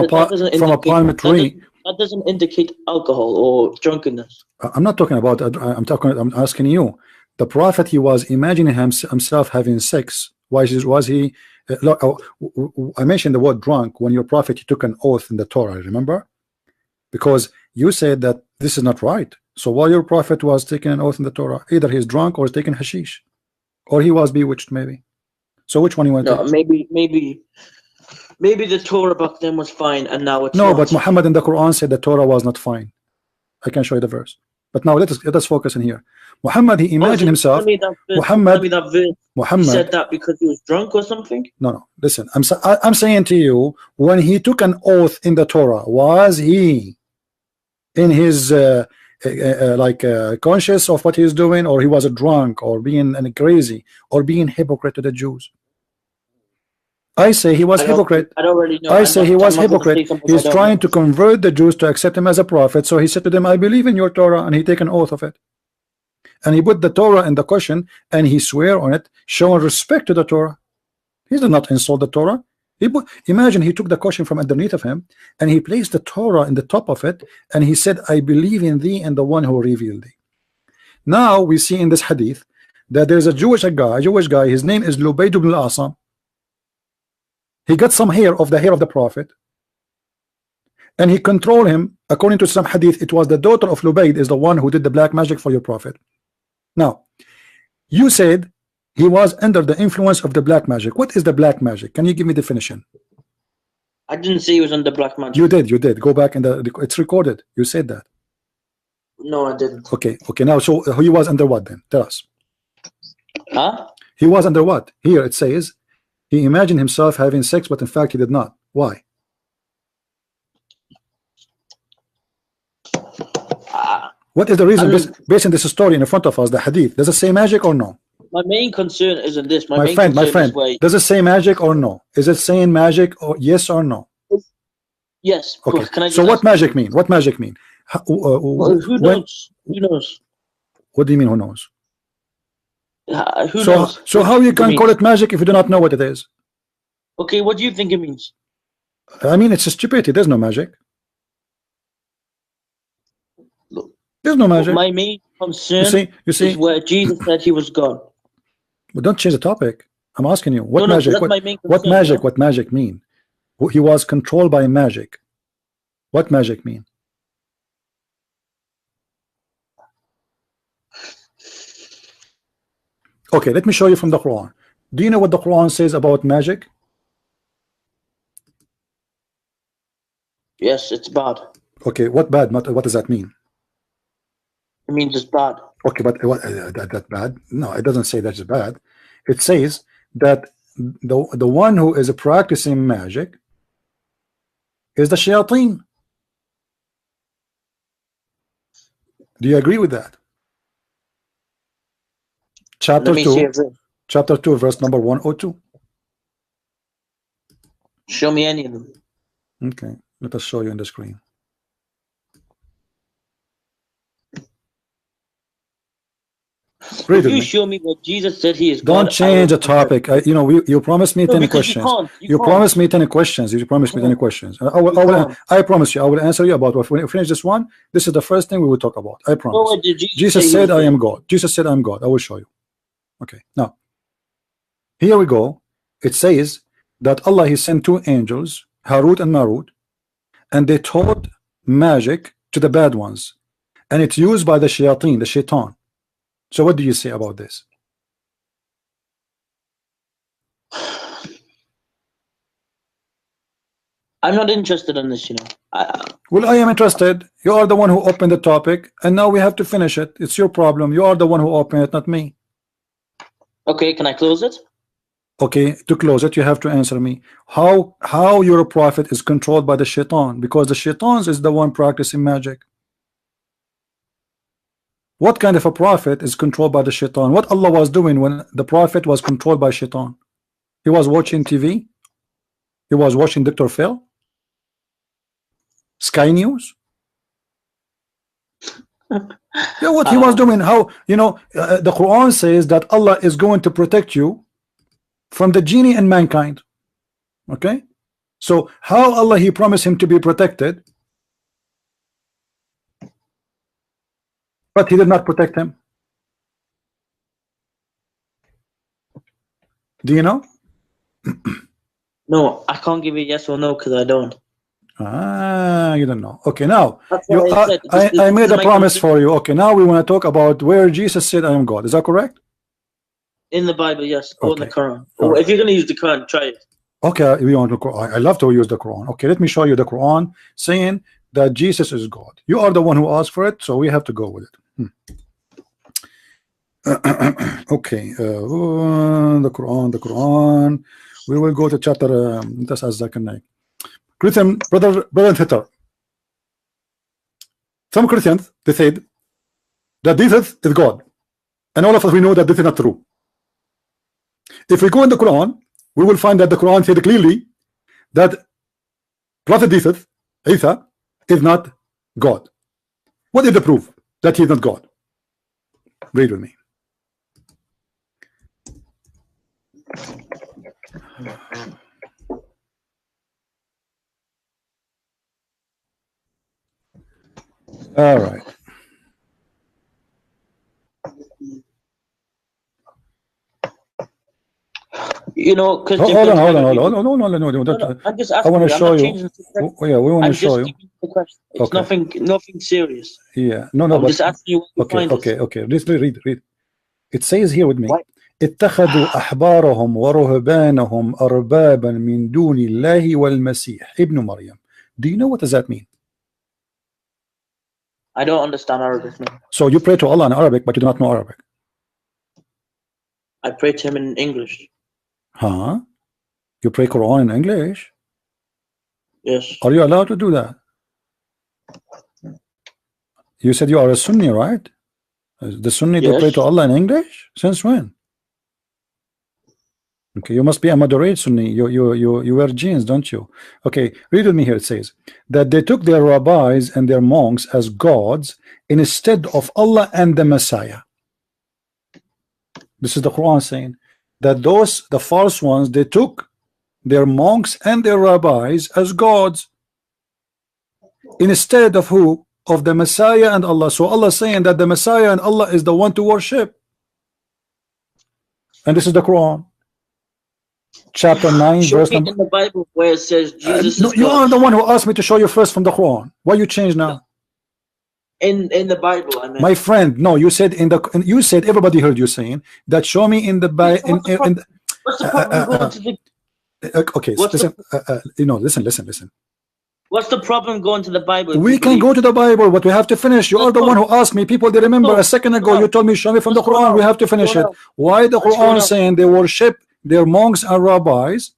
Speaker 1: palm tree,
Speaker 2: that doesn't indicate alcohol or drunkenness.
Speaker 1: I'm not talking about. I'm asking you. The prophet, he was imagining himself having sex. Why was he? Look, I mentioned the word drunk when your prophet, he took an oath in the Torah. Remember? Because you said that this is not right. So while your prophet was taking an oath in the Torah, either he's drunk or he's taking hashish, or he was bewitched, maybe. So which one you want to
Speaker 2: take? Maybe the Torah back then was fine, and now it's
Speaker 1: no.
Speaker 2: not.
Speaker 1: But Muhammad in the Quran said the Torah was not fine. I can show you the verse. But now let us focus in here. Muhammad, he imagined himself. Muhammad
Speaker 2: said that because he was drunk or something.
Speaker 1: No. Listen, I'm saying to you, when he took an oath in the Torah, was he in his conscious of what he's doing, or he was a drunk, or being crazy, or being hypocrite to the Jews? I say he was hypocrite.
Speaker 2: I don't really know.
Speaker 1: I say he was hypocrite. He's trying to convert the Jews to accept him as a prophet. So he said to them, I believe in your Torah, and he take an oath of it. And he put the Torah in the cushion, and he swear on it, showing respect to the Torah. He did not insult the Torah. Imagine he took the cushion from underneath of him, and he placed the Torah in the top of it, and he said, I believe in thee and the one who revealed thee. Now we see in this hadith that there's a Jewish guy, his name is Lubayd ibn al-Asam. He got some hair of the hair of the prophet, and he controlled him. According to some hadith, it was the daughter of Lubayd is the one who did the black magic for your prophet. Now, you said he was under the influence of the black magic. What is the black magic? Can you give me definition?
Speaker 2: I didn't say he was under black magic.
Speaker 1: You did. Go back it's recorded. You said that.
Speaker 2: No, I didn't.
Speaker 1: Okay. Now, so he was under what then? Tell us.
Speaker 2: Huh?
Speaker 1: He was under what? Here it says he imagined himself having sex, but in fact he did not. Why? What is the reason based on this story in front of us, the hadith? Does it say magic or no?
Speaker 2: My main concern isn't this.
Speaker 1: My friend, does it say magic or no? Is it saying magic or yes or no?
Speaker 2: Yes.
Speaker 1: Okay. So what magic mean? What magic mean?
Speaker 2: Who knows? Who knows?
Speaker 1: What do you mean who knows?
Speaker 2: Who knows?
Speaker 1: So how you can call it magic if you do not know what it is?
Speaker 2: Okay, what do you think it means?
Speaker 1: I mean, it's a stupidity. There's no magic. There's no magic.
Speaker 2: My main concern is where Jesus said he was God.
Speaker 1: But don't change the topic. I'm asking you, what magic?
Speaker 2: What
Speaker 1: magic mean? He was controlled by magic. What magic mean? Okay, let me show you from the Quran. Do you know what the Quran says about magic?
Speaker 2: Yes, it's bad.
Speaker 1: Okay, what bad? What does that mean?
Speaker 2: It means it's bad.
Speaker 1: Okay, but what that bad? No, it doesn't say that's bad. It says that the one who is practicing magic is the shayateen. Do you agree with that? Chapter
Speaker 2: Let me see
Speaker 1: 2,
Speaker 2: a verse.
Speaker 1: chapter 2, verse number 102.
Speaker 2: Show me any of them.
Speaker 1: Okay, let us show you on the screen. Read
Speaker 2: If
Speaker 1: with
Speaker 2: you
Speaker 1: me.
Speaker 2: show me what Jesus said he is
Speaker 1: Don't
Speaker 2: God,
Speaker 1: change the topic. You know, you promised me
Speaker 2: No,
Speaker 1: 10
Speaker 2: because you
Speaker 1: questions.
Speaker 2: can't.
Speaker 1: You promised me 10 questions. You promised me 10 questions. I promise you, I will answer you about what. When you finish this one, this is the first thing we will talk about. I promise.
Speaker 2: Where did Jesus say
Speaker 1: Jesus
Speaker 2: he
Speaker 1: said,
Speaker 2: was
Speaker 1: I am
Speaker 2: God?
Speaker 1: God. Jesus said, I am God. I will show you. Okay, now, here we go. It says that Allah, He sent two angels, Harut and Marut, and they taught magic to the bad ones. And it's used by the shayateen, the shaitan. So what do you say about this?
Speaker 2: I'm not interested in this, you know.
Speaker 1: Well, I am interested. You are the one who opened the topic, and now we have to finish it. It's your problem. You are the one who opened it, not me.
Speaker 2: Okay, can I close it?
Speaker 1: Okay, to close it, you have to answer me. How your prophet is controlled by the shaitan? Because the shaitan is the one practicing magic. What kind of a prophet is controlled by the shaitan? What Allah was doing when the prophet was controlled by shaitan? He was watching TV. He was watching Dr. Phil, Sky News. Yeah, what he was doing? How, you know, the Quran says that Allah is going to protect you from the genie and mankind. Okay, so how Allah He promised him to be protected, but He did not protect him? Do you know?
Speaker 2: No, I can't give you yes or no because I don't.
Speaker 1: Ah, you don't know. Okay, now
Speaker 2: That's
Speaker 1: you,
Speaker 2: what I said.
Speaker 1: I made a
Speaker 2: my
Speaker 1: promise
Speaker 2: concern.
Speaker 1: for you. Okay, now we want to talk about where Jesus said, "I am God." Is that correct?
Speaker 2: In the Bible, yes, or in the
Speaker 1: Okay.
Speaker 2: Quran.
Speaker 1: All
Speaker 2: Or
Speaker 1: right.
Speaker 2: if you're gonna use the Quran, try it.
Speaker 1: Okay, we want to. I love to use the Quran. Okay, let me show you the Quran saying that Jesus is God. You are the one who asked for it, so we have to go with it. Okay, the Quran. We will go to chapter. That's as I can. Christian brother and sister. Some Christians they said that Jesus is God, and all of us we know that this is not true. If we go in the Quran, we will find that the Quran said clearly that Prophet Jesus, Isa, is not God. What is the proof that he is not God? Read with me. All right.
Speaker 2: You know, Christian.
Speaker 1: Hold on. No.
Speaker 2: I'm just
Speaker 1: I
Speaker 2: asking
Speaker 1: want to
Speaker 2: you. I'm
Speaker 1: show
Speaker 2: not
Speaker 1: you.
Speaker 2: changing the question.
Speaker 1: Yeah, we want to
Speaker 2: I'm
Speaker 1: show
Speaker 2: just
Speaker 1: you.
Speaker 2: giving you the question. It's
Speaker 1: Okay.
Speaker 2: nothing serious.
Speaker 1: Yeah. No.
Speaker 2: I'm
Speaker 1: But
Speaker 2: just asking you what you find is.
Speaker 1: Okay. Let's read. It says here with me.
Speaker 2: Why?
Speaker 1: اتخذوا أحبارهم ورهبانهم أربابا من دون الله والمسيح ابن مريم. Do you know what does that mean?
Speaker 2: I don't understand Arabic. No.
Speaker 1: So you pray to Allah in Arabic, but you do not know Arabic.
Speaker 2: I pray to him in English.
Speaker 1: Huh? You pray Quran in English?
Speaker 2: Yes.
Speaker 1: Are you allowed to do that? You said you are a Sunni, right? The Sunni they pray
Speaker 2: Yes.
Speaker 1: to Allah in English? Since when? Okay, you must be a moderate Sunni. You wear jeans, don't you? Okay, read with me here. It says that they took their rabbis and their monks as gods instead of Allah and the Messiah. This is the Quran saying that the false ones, they took their monks and their rabbis as gods instead of who? Of the Messiah and Allah. So Allah is saying that the Messiah and Allah is the one to worship. And this is the Quran. Chapter 9,
Speaker 2: Show
Speaker 1: verse
Speaker 2: me
Speaker 1: number.
Speaker 2: in the Bible where it says Jesus
Speaker 1: No,
Speaker 2: is
Speaker 1: you
Speaker 2: God.
Speaker 1: are the one who asked me to show you first from the Quran. Why you change now?
Speaker 2: In the Bible, I mean.
Speaker 1: My friend, no, you said you said everybody heard you saying that. Show me in the
Speaker 2: What's the problem going to the?
Speaker 1: okay, listen. Listen.
Speaker 2: What's the problem going to the Bible?
Speaker 1: We can go to the Bible, but we have to finish. You are the one who asked me. People, they remember a second ago you told me show me from the Quran. We have to finish it. Why the Quran saying they worship their monks and rabbis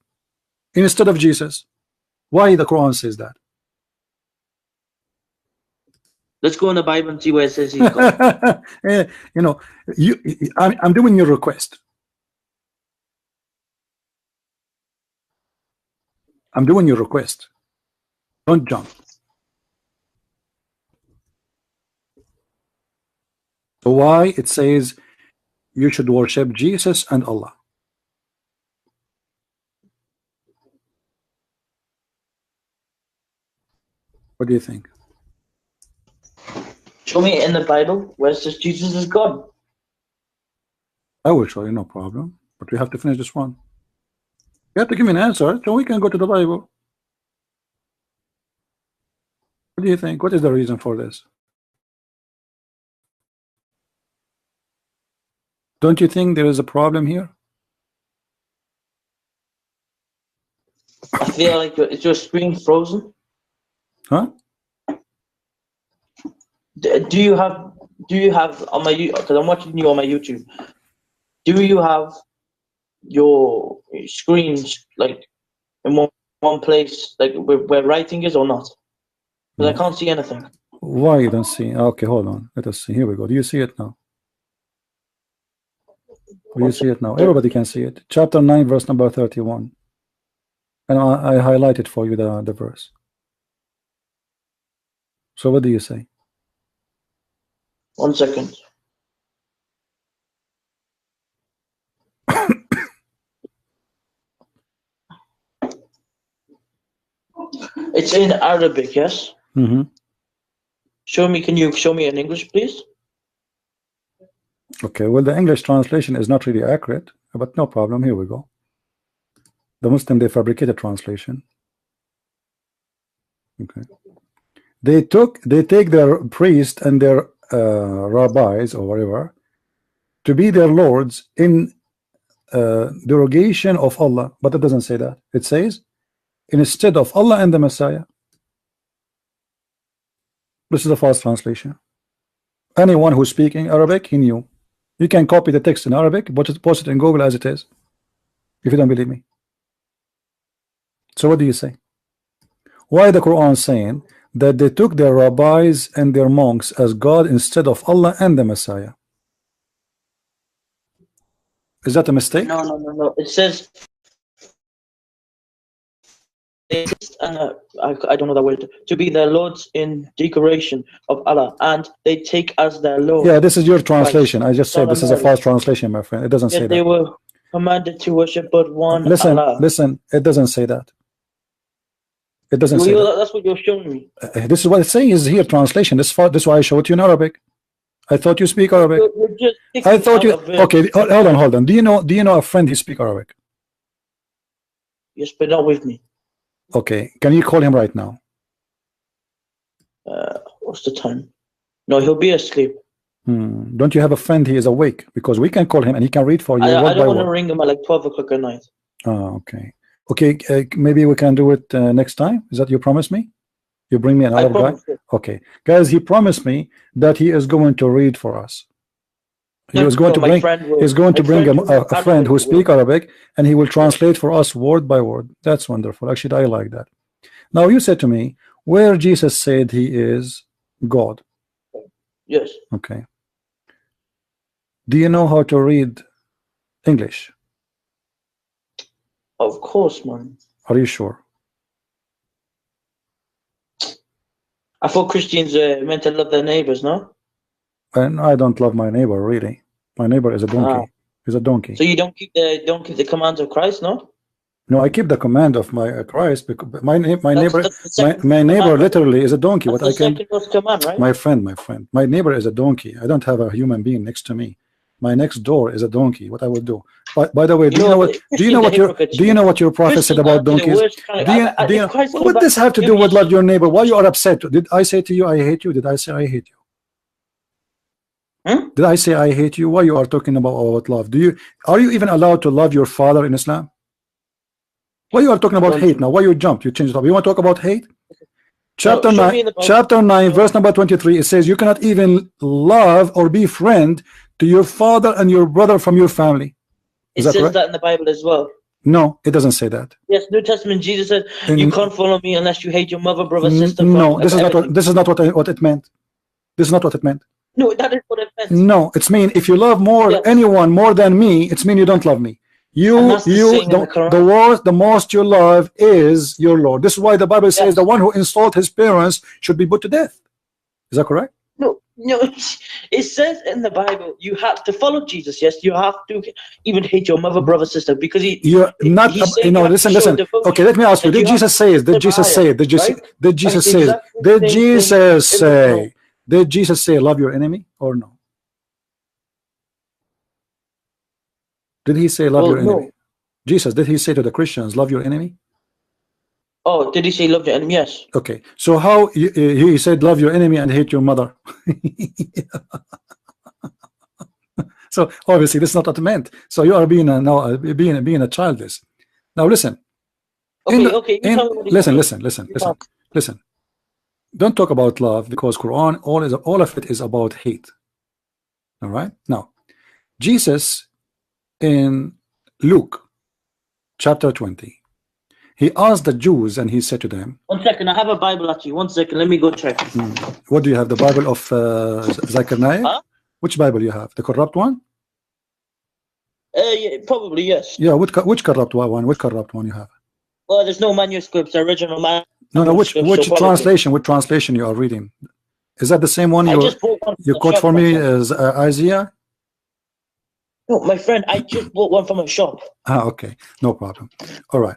Speaker 1: instead of Jesus? Why the Quran says that?
Speaker 2: Let's go in the Bible and see where it says he's God.
Speaker 1: You know, I'm doing your request. I'm doing your request. Don't jump. So why it says you should worship Jesus and Allah? What do you think?
Speaker 2: Show me in the Bible where it says Jesus is God.
Speaker 1: I will show you, no problem. But we have to finish this one. You have to give me an answer so we can go to the Bible. What do you think? What is the reason for this? Don't you think there is a problem here?
Speaker 2: I feel like is your screen frozen?
Speaker 1: Huh?
Speaker 2: Do you have on my, because I'm watching you on my YouTube, do you have your screens like in one place, like where writing is, or not? Because I can't see anything.
Speaker 1: Why you don't see? Okay, hold on. Let us see. Here we go. Do you see it now? Do you see it now? Everybody can see it. Chapter 9, verse number 31. And I highlighted for you the verse. So what do you say?
Speaker 2: 1 second. It's in Arabic, yes?
Speaker 1: Mm-hmm.
Speaker 2: Can you show me in English, please?
Speaker 1: Okay, well, the English translation is not really accurate, but no problem. Here we go. The Muslim, they fabricated translation. Okay. They take their priest and their rabbis or whatever to be their lords in derogation of Allah, but it doesn't say that. It says instead of Allah and the Messiah. This is a false translation. Anyone who's speaking Arabic, he knew. You can copy the text in Arabic, but post it in Google as it is, if you don't believe me. So what do you say? Why the Quran saying that they took their rabbis and their monks as God instead of Allah and the Messiah? Is that a mistake?
Speaker 2: No. It says, I don't know that word, to be their lords in decoration of Allah, and they take as their lord.
Speaker 1: Yeah, this is your translation. I just said this is a false translation, my friend. It doesn't say that.
Speaker 2: They were commanded to worship but one Allah.
Speaker 1: Listen, it doesn't say that. It doesn't say that.
Speaker 2: That's what you're showing me.
Speaker 1: This is what it's saying is here translation. This is why I showed you in Arabic. I thought you speak Arabic. I thought you. Okay, hold on. Do you know a friend who speak Arabic?
Speaker 2: Yes, but not with me.
Speaker 1: Okay, can you call him right now?
Speaker 2: What's the time? No, he'll be asleep.
Speaker 1: Don't you have a friend he is awake? Because we can call him and he can read for you.
Speaker 2: I don't want to ring him at like 12 o'clock at night.
Speaker 1: Oh, okay. Okay, maybe we can do it next time. Is that you promise me? You bring me another guy? Okay. Guys, he promised me that he is going to read for us. He's going to bring a friend who speaks Arabic, and he will translate for us word by word. That's wonderful. Actually, I like that. Now, you said to me, where Jesus said he is God.
Speaker 2: Yes.
Speaker 1: Okay. Do you know how to read English?
Speaker 2: Of course, man.
Speaker 1: Are you sure?
Speaker 2: I thought Christians meant to love their neighbors, no?
Speaker 1: And I don't love my neighbor, really. My neighbor is a donkey. He's a donkey.
Speaker 2: So you don't keep the commands of Christ, no?
Speaker 1: No, I keep the command of my Christ because my neighbor literally is a donkey. What I can,
Speaker 2: command, right?
Speaker 1: my friend, my neighbor is a donkey. I don't have a human being next to me. My next door is a donkey. What I will do? By the way, do you know what your prophet said about donkeys? What would this have to do with love your neighbor? Why you are upset? Did I say to you I hate you? Did I say I hate you? Did I say I hate you? Why you are talking about love? Are you even allowed to love your father in Islam? Why you are talking about hate now? Why you jumped? You changed it up. You want to talk about hate? Chapter 9, verse number 23. It says you cannot even love or be friend to your father and your brother from your family.
Speaker 2: It says that in the Bible as well.
Speaker 1: No, it doesn't say that.
Speaker 2: Yes, New Testament. Jesus said, "You can't follow me unless you hate your mother, brother, sister."
Speaker 1: No, this is not what it meant. This is not what it meant.
Speaker 2: No, that is what it meant.
Speaker 1: No, it's mean if you love anyone more than me, it's mean you don't love me. The most you love is your Lord. This is why the Bible says the one who insults his parents should be put to death. Is that correct?
Speaker 2: No, it says in the Bible you have to follow Jesus. Yes, you have to even hate your mother, brother, sister, because listen. Okay, let me ask you. Did Jesus say it? Did Jesus say it? Did Jesus say it? Did Jesus say love your enemy or no? Did he say love your enemy? Jesus, did he say to the Christians love your enemy? Oh, did he say love your enemy? Yes.
Speaker 1: Okay, so how he said love your enemy and hate your mother? So obviously this is not what it meant. So you are being a childless. Now listen. Listen. Don't talk about love, because Quran all of it is about hate. All right. Now, Jesus in Luke chapter 20. He asked the Jews and he said to them,
Speaker 2: 1 second, I have a Bible at you. 1 second, let me go check.
Speaker 1: What do you have? The Bible of Zechariah?
Speaker 2: Huh?
Speaker 1: Which Bible you have? The corrupt one?
Speaker 2: Yeah, probably, yes.
Speaker 1: Yeah, which corrupt one? Which corrupt one you have?
Speaker 2: Well, there's no manuscripts, original manuscripts.
Speaker 1: No, which translation? Which translation you are reading? Is that the same one you quote for me as Isaiah?
Speaker 2: No, my friend, I just bought one from a shop.
Speaker 1: Okay, no problem. All right.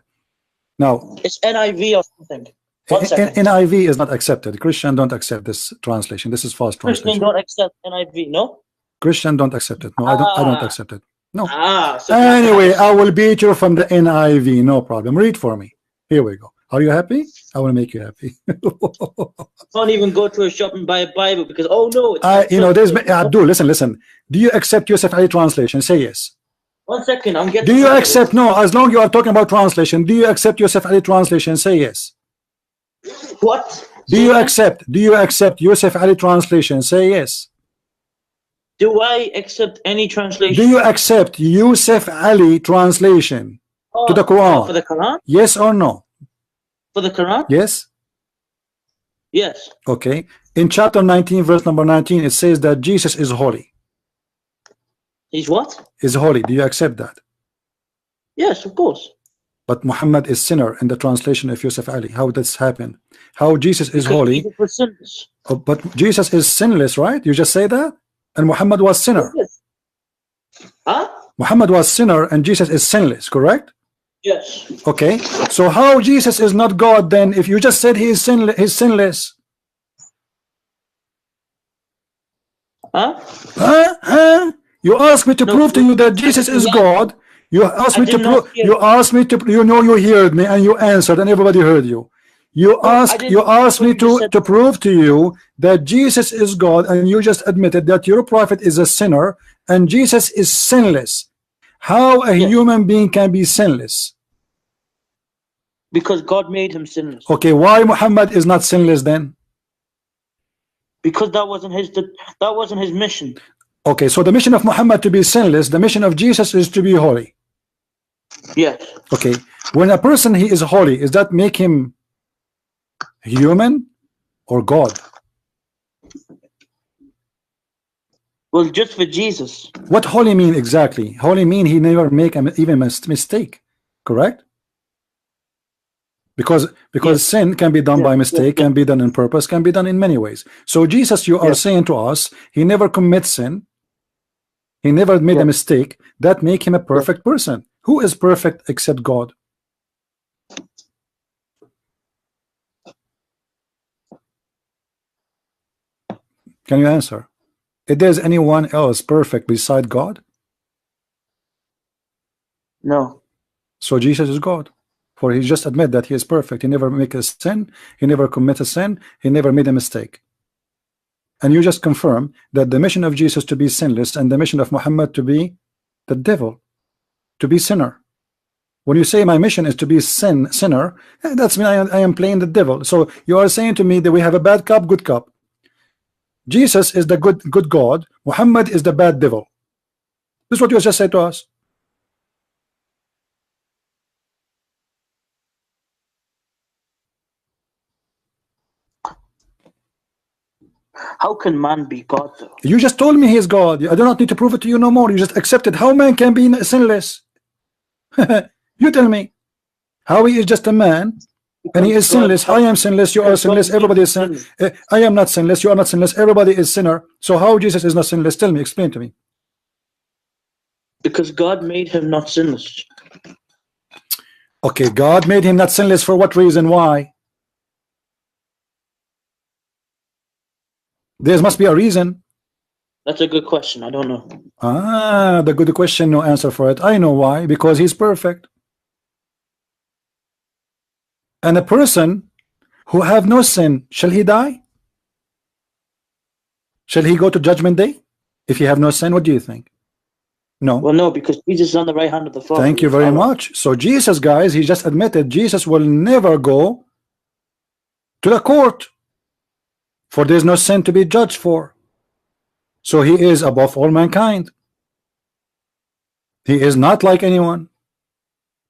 Speaker 1: Now
Speaker 2: it's NIV or something. 1 second.
Speaker 1: NIV is not accepted. Christian don't accept this translation. This is false translation.
Speaker 2: Christian don't accept NIV, no?
Speaker 1: Christian don't accept it. No, I don't accept it. No.
Speaker 2: So
Speaker 1: anyway, I will beat you from the NIV. No problem. Read for me. Here we go. Are you happy? I will make you happy.
Speaker 2: Can't even go to a shop and buy a Bible because
Speaker 1: there's Abdul. Listen. Do you accept Yusuf Ali translation? Say yes.
Speaker 2: 1 second, I'm getting.
Speaker 1: Do you accept? No, as long you are talking about translation, do you accept Yusuf Ali translation? Say yes.
Speaker 2: What?
Speaker 1: Do you accept Yusuf Ali translation? Say yes.
Speaker 2: Do I accept any translation?
Speaker 1: Do you accept Yusuf Ali translation to the Quran?
Speaker 2: For the Quran?
Speaker 1: Yes or no?
Speaker 2: For the Quran?
Speaker 1: Yes.
Speaker 2: Yes.
Speaker 1: Okay. In chapter 19, verse number 19, it says that Jesus is holy.
Speaker 2: He's what?
Speaker 1: Is holy. Do you accept that?
Speaker 2: Yes, of course.
Speaker 1: But Muhammad is sinner in the translation of Yusuf Ali. How does this happen? How Jesus is holy? But Jesus is sinless, right? You just say that? And Muhammad was sinner.
Speaker 2: Yes. Huh?
Speaker 1: Muhammad was sinner and Jesus is sinless, correct?
Speaker 2: Yes.
Speaker 1: Okay. So how Jesus is not God then if you just said he is sinless?
Speaker 2: Huh?
Speaker 1: You asked me to prove to you that Jesus is God. You asked me to prove. You asked me to. You heard me and you answered, and everybody heard you. You asked me to prove to you that Jesus is God, and you just admitted that your prophet is a sinner and Jesus is sinless. How a human being can be sinless?
Speaker 2: Because God made him sinless.
Speaker 1: Okay, why Muhammad is not sinless then?
Speaker 2: Because that wasn't his mission.
Speaker 1: Okay, so the mission of Muhammad to be sinless, the mission of Jesus is to be holy.
Speaker 2: Yes.
Speaker 1: Okay, when a person he is holy, does that make him human or God?
Speaker 2: Well, just for Jesus.
Speaker 1: What holy mean exactly? Holy mean he never make even a mistake, correct? Because sin can be done by mistake, can be done on purpose, can be done in many ways. So Jesus, you are saying to us, he never commits sin, he never made a mistake. That make him a perfect person. Who is perfect except God? Can you answer? Is there anyone else perfect beside God?
Speaker 2: No.
Speaker 1: So Jesus is God. For he just admit that he is perfect. He never make a sin. He never commit a sin. He never made a mistake. And you just confirm that the mission of Jesus to be sinless and the mission of Muhammad to be the devil, to be sinner. When you say my mission is to be sinner, that's mean I am playing the devil. So you are saying to me that we have a bad cop, good cop. Jesus is the good God. Muhammad is the bad devil. This is what you just said to us.
Speaker 2: How can man be God though?
Speaker 1: You just told me he is God. I do not need to prove it to you no more. You just accepted how man can be sinless. You tell me how he is just a man and he is sinless. I am sinless, you are sinless, everybody is sinless. I am not sinless, you are not sinless, everybody is sinner. So how Jesus is not sinless? Tell me, explain to me.
Speaker 2: Because God made him not sinless.
Speaker 1: Okay, God made him not sinless for what reason? Why? There must be a reason.
Speaker 2: That's a good question. I don't know.
Speaker 1: Ah, the good question, no answer for it. I know why. Because he's perfect. And a person who have no sin, shall he die? Shall he go to judgment day? If he have no sin, what do you think? No.
Speaker 2: Well, no, because Jesus is on the right hand of the Father.
Speaker 1: Thank you very much. So Jesus, guys, he just admitted Jesus will never go to the court, for there's no sin to be judged for. So he is above all mankind. He is not like anyone.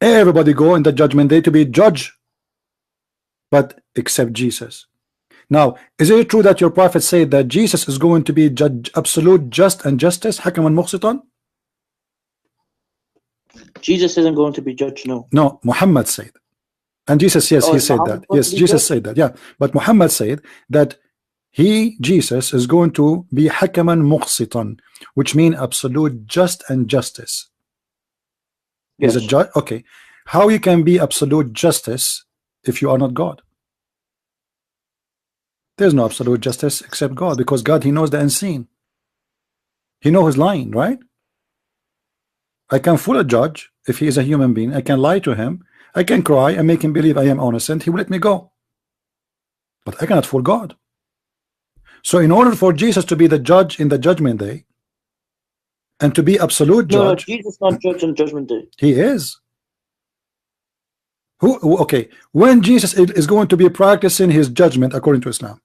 Speaker 1: Everybody go in the judgment day to be judged, but except Jesus. Now, is it true that your prophet said that Jesus is going to be judge, absolute just and justice, hakaman muqsitan?
Speaker 2: Jesus isn't going to be judged, no.
Speaker 1: No, Muhammad said. And Jesus, yes, he said
Speaker 2: Muhammad
Speaker 1: that. Yes, Jesus said that. Yeah, but Muhammad said that he, Jesus, is going to be hakaman muqsitan, which means absolute just and justice.
Speaker 2: Yes.
Speaker 1: Is a judge? Okay. How you can be absolute justice if you are not God? There's no absolute justice except God, because God, he knows the unseen. He knows who's lying, right? I can fool a judge if he is a human being. I can lie to him. I can cry and make him believe I am innocent. He will let me go. But I cannot fool God. So in order for Jesus to be the judge in the judgment day and to be absolute judge,
Speaker 2: no, Jesus not judge on judgment day.
Speaker 1: He is. Okay, when Jesus is going to be practicing his judgment according to Islam?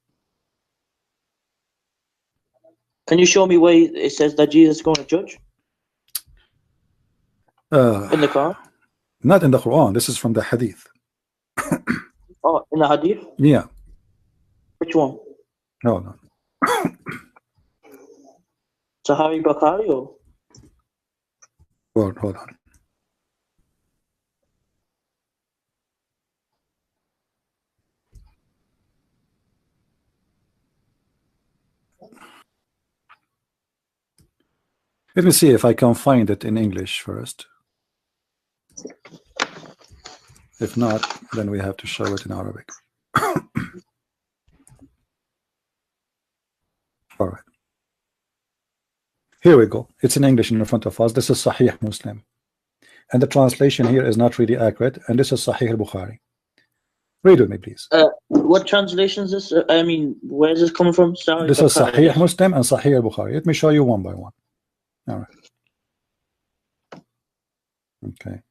Speaker 2: Can you show me where it says that Jesus is going to judge? In the Quran?
Speaker 1: Not in the Quran. This is from the Hadith.
Speaker 2: Oh, in the Hadith?
Speaker 1: Yeah.
Speaker 2: Which one?
Speaker 1: Hold on.
Speaker 2: Sahih Bukhari or?
Speaker 1: Hold on. Let me see if I can find it in English first. If not, then we have to show it in Arabic. All right. Here we go. It's in English in front of us. This is Sahih Muslim. And the translation here is not really accurate. And this is Sahih Bukhari. Read with me, please.
Speaker 2: What translation is this? I mean, where is this coming from? Sorry,
Speaker 1: this is Sahih Muslim and Sahih Bukhari. Let me show you one by one. All right. Okay.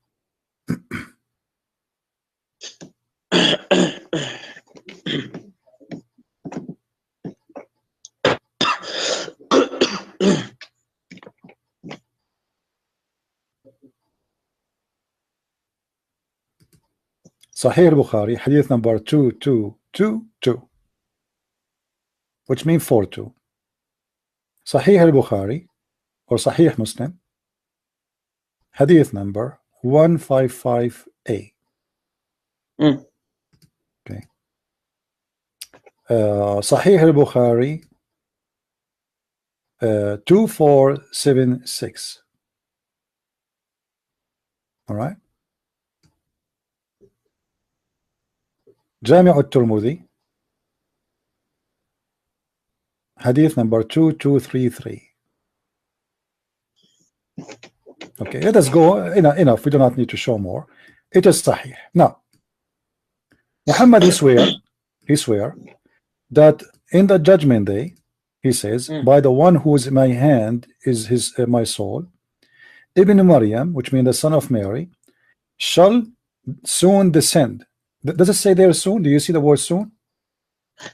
Speaker 1: Sahih Bukhari, hadith number 2222, which means 42. Sahih al-Bukhari or Sahih Muslim, hadith number 155A. Okay. Sahih al-Bukhari 2476. All right. Jami' al-Tirmidhi, hadith number 2233. Okay, let us go. Enough. We do not need to show more. It is Sahih. Now, Muhammad he swear that in the judgment day, he says, by the one whose my hand is his my soul, Ibn Maryam, which means the son of Mary, shall soon descend. Does it say there soon? Do you see the word soon?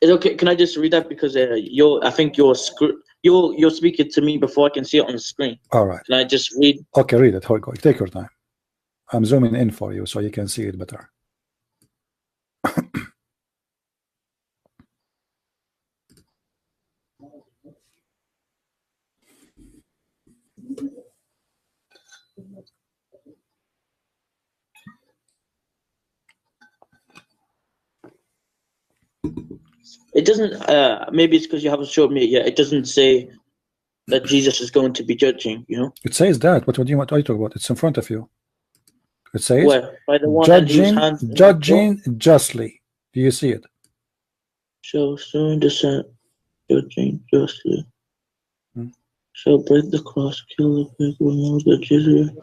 Speaker 2: It's okay. Can I just read that because I think you're speaking to me before I can see it on the screen.
Speaker 1: All right.
Speaker 2: Can I just read?
Speaker 1: Okay, read it. Hold on. Take your time. I'm zooming in for you so you can see it better.
Speaker 2: It doesn't. Maybe it's because you haven't showed me it yet. It doesn't say that Jesus is going to be judging. You know.
Speaker 1: It says that. What are you talking about? It's in front of you. It says
Speaker 2: Where? By the one and whose hands
Speaker 1: judging justly. Do you see it?
Speaker 2: Shall soon descend, judging justly.
Speaker 1: Hmm.
Speaker 2: Shall break the cross, kill the pig, remove the jizya, and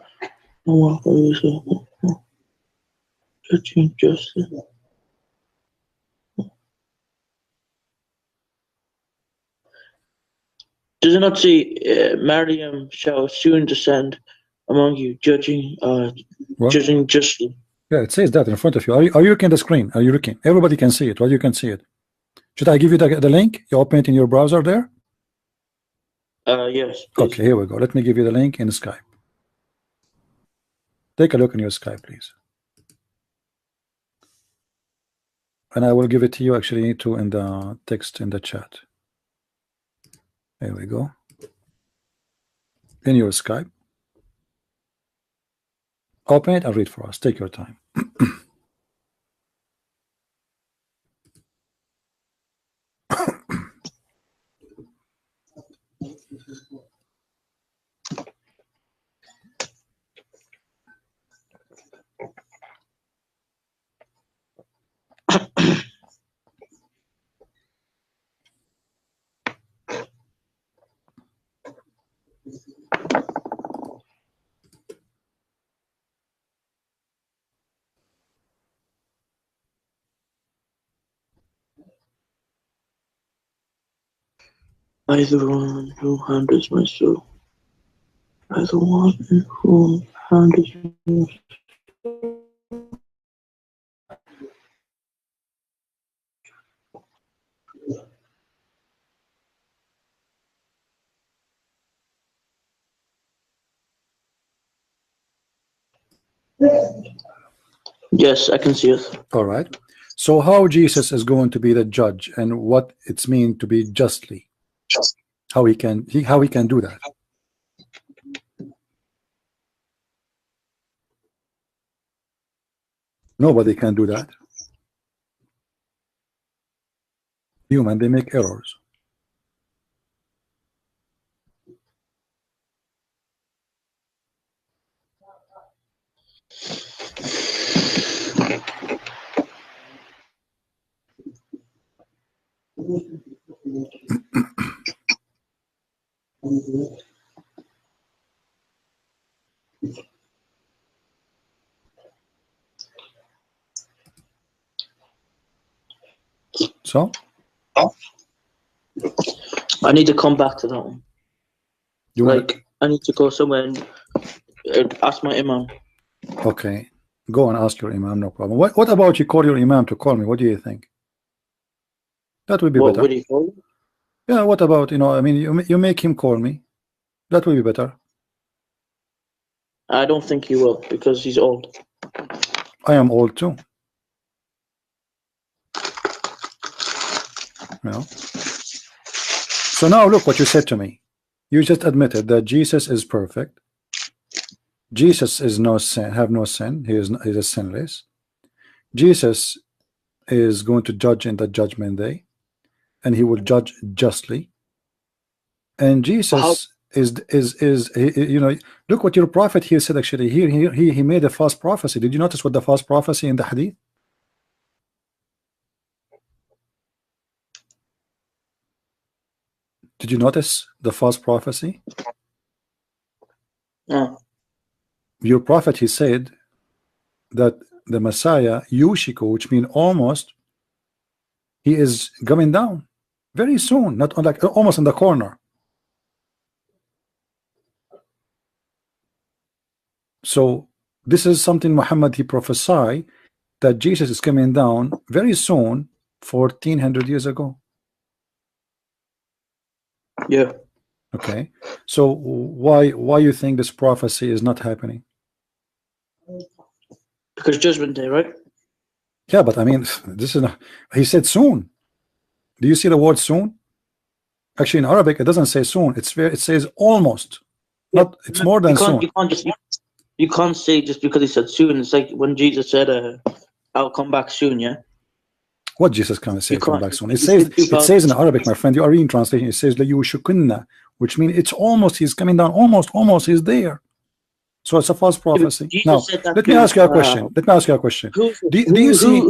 Speaker 2: walk away, judging justly. Does it not say, Maryam shall soon descend among you, judging justly?
Speaker 1: Yeah, it says that in front of you. Are you looking at the screen? Are you looking? Everybody can see it. Well, you can see it. Should I give you the link? You open it in your browser there?
Speaker 2: Yes. Please.
Speaker 1: Okay, here we go. Let me give you the link in Skype. Take a look in your Skype, please. And I will give it to you actually too in the text in the chat. There we go. In your Skype. Open it and read for us. Take your time.
Speaker 2: I, the one who handles my soul. I, the one who handles my soul. Yes, I can see it.
Speaker 1: All right. So how Jesus is going to be the judge and what it's mean to be justly? How he can do that? Nobody can do that. Human, they make errors. So
Speaker 2: I need to come back to that one. I need to go somewhere and ask my imam.
Speaker 1: Okay, go and ask your imam, no problem. What about you call your imam to call me? What do you think? That would be better.
Speaker 2: What would he call you?
Speaker 1: Yeah, what about, I mean, you make him call me. That would be better.
Speaker 2: I don't think he will because he's old.
Speaker 1: I am old too. So now look what you said to me. You just admitted that Jesus is perfect. Jesus is no sin, have no sin. He is sinless. Jesus is going to judge in the judgment day, and he will judge justly. And Jesus is look what your prophet here said. Actually, he made a false prophecy. Did you notice what the false prophecy in the hadith? Did you notice the false prophecy?
Speaker 2: No.
Speaker 1: Your prophet, he said that the Messiah, Yushiku, which means almost, he is coming down very soon, not like almost in the corner. So this is something Muhammad he prophesied that Jesus is coming down very soon, 1400 years ago.
Speaker 2: Yeah.
Speaker 1: Okay. So why you think this prophecy is not happening?
Speaker 2: Because judgment day, right?
Speaker 1: Yeah, but I mean, this is not, he said soon. Do you see the word soon? Actually, in Arabic, it doesn't say soon. It says almost. Not. It's more than soon.
Speaker 2: You can't say just because he said soon. It's like when Jesus said, "I'll come back soon." Yeah.
Speaker 1: What Jesus can say
Speaker 2: You
Speaker 1: come
Speaker 2: can't.
Speaker 1: back soon?
Speaker 2: He
Speaker 1: It says
Speaker 2: said 2000.
Speaker 1: in Arabic, my friend. You are reading translation. It says la yushukunna, which means it's almost. He's coming down. Almost. He's there. So it's a false prophecy.
Speaker 2: Jesus
Speaker 1: Now,
Speaker 2: said that
Speaker 1: let me
Speaker 2: to
Speaker 1: ask you a question. Let me ask you a question. Do you see?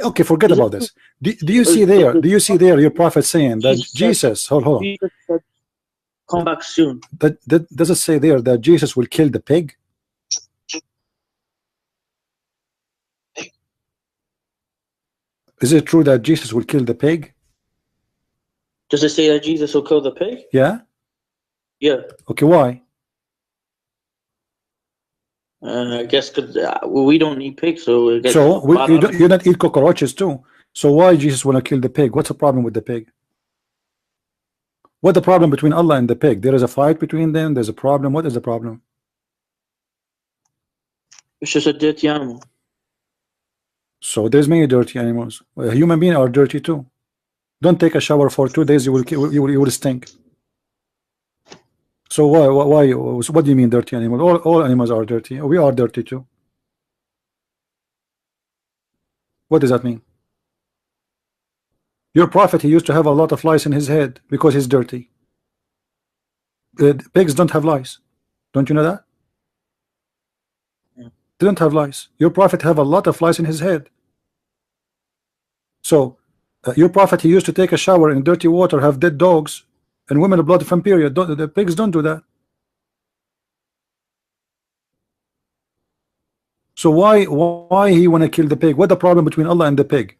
Speaker 1: Okay, forget
Speaker 2: is it
Speaker 1: about this. Do you see there? Do you see there your prophet saying that Jesus? Hold on.
Speaker 2: Jesus said, "Come back soon."
Speaker 1: That does it say there that Jesus will kill the pig? Is it true that Jesus will kill the pig?
Speaker 2: Does it say that Jesus will kill the pig?
Speaker 1: Yeah.
Speaker 2: Yeah.
Speaker 1: Okay. Why?
Speaker 2: I guess because we don't eat pigs, so I guess
Speaker 1: So you don't eat cockroaches too. So why Jesus want to kill the pig? What's the problem with the pig? What's the problem between Allah and the pig? There is a fight between them. There's a problem. What is the problem?
Speaker 2: it's just a dirty animal.
Speaker 1: So there's many dirty animals. Human beings are dirty too. Don't take a shower for 2 days. You will stink. So why? So what do you mean dirty animals? All animals are dirty. We are dirty too. What does that mean? Your prophet, he used to have a lot of lice in his head because he's dirty. Pigs don't have lice. Don't you know that? They don't have lice. Your prophet have a lot of lice in his head. So your prophet, he used to take a shower in dirty water, have dead dogs, and women with blood from period. The pigs don't do that. So why he want to kill the pig? What the problem between Allah and the pig?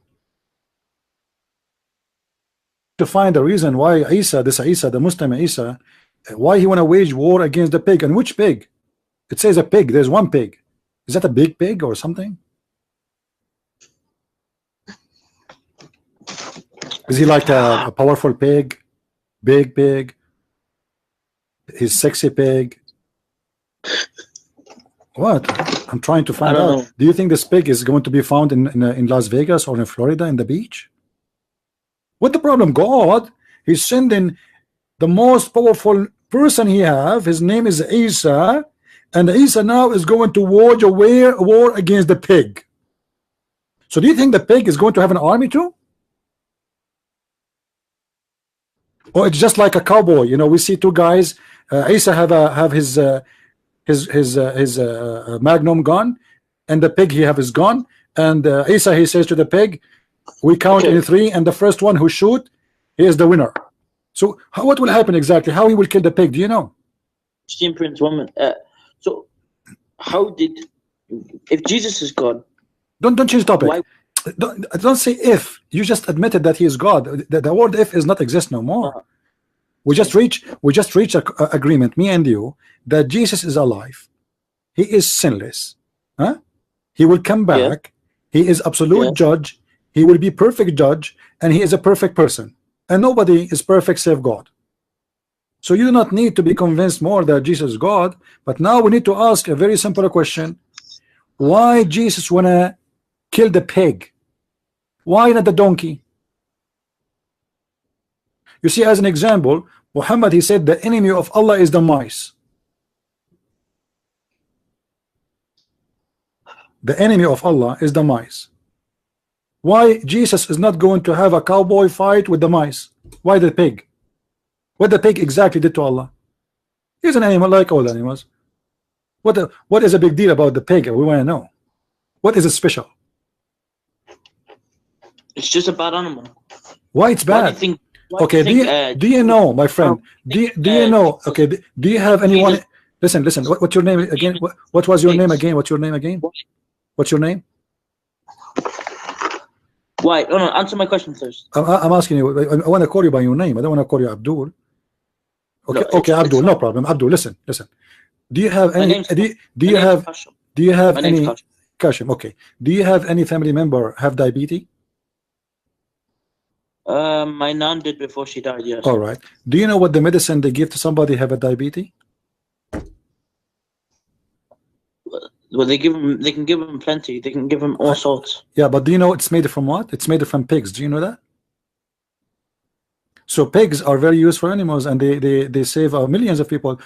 Speaker 1: To find the reason why Isa, the Muslim Isa, why he want to wage war against the pig. And which pig? It says a pig. There's one pig. Is that a big pig or something? Is he like a powerful pig? Big pig? He's sexy pig? What? I'm trying to find out. Do you think this pig is going to be found in Las Vegas or in Florida in the beach? What the problem? God, he's sending the most powerful person he have. His name is Isa, and Isa now is going to wage a war against the pig. So do you think the pig is going to have an army too? Or it's just like a cowboy? You know, we see two guys. Isa have his magnum gun, and the pig he have his gun. And Isa, he says to the pig, we count in 3, and the first one who shoot, he is the winner. So what will happen exactly? How he will kill the pig? Do you know?
Speaker 2: Steam Prince woman. So how did, if Jesus is God?
Speaker 1: Don't change topic. Why? Don't say if. You just admitted that he is God. The word if is not exist no more. We just reach a agreement, me and you, that Jesus is alive. He is sinless. Huh? He will come back. He is absolute judge. He will be perfect judge, and he is a perfect person. And nobody is perfect save God. So you do not need to be convinced more that Jesus is God. But now we need to ask a very simple question. Why Jesus wanna kill the pig? Why not the donkey? You see, as an example, Muhammad, he said the enemy of Allah is the mice. The enemy of Allah is the mice. Why Jesus is not going to have a cowboy fight with the mice? Why the pig? What the pig exactly did to Allah? He's an animal like all animals. What is a big deal about the pig? We want to know. What is it special?
Speaker 2: It's just a bad animal.
Speaker 1: Why it's bad? Okay, do you know, my friend? Do you know? Okay, do you have anyone? Listen. What's your name again? What was your name again? What's your name again? What's your name?
Speaker 2: Why? No, answer my question first.
Speaker 1: I'm asking you. I want to call you by your name. I don't want to call you Abdul. Okay, no, okay, Abdul. No problem. Abdul, listen. Do you have any? Do you have any? Kashim. Okay. Do you have any family member have diabetes?
Speaker 2: My nan did before she died. Yes.
Speaker 1: All right. Do you know what the medicine they give to somebody have a diabetes?
Speaker 2: Well, they can give them plenty. They can give them all sorts.
Speaker 1: Yeah, but do you know it's made from what? It's made from pigs. Do you know that? So pigs are very useful animals, and they save millions of people.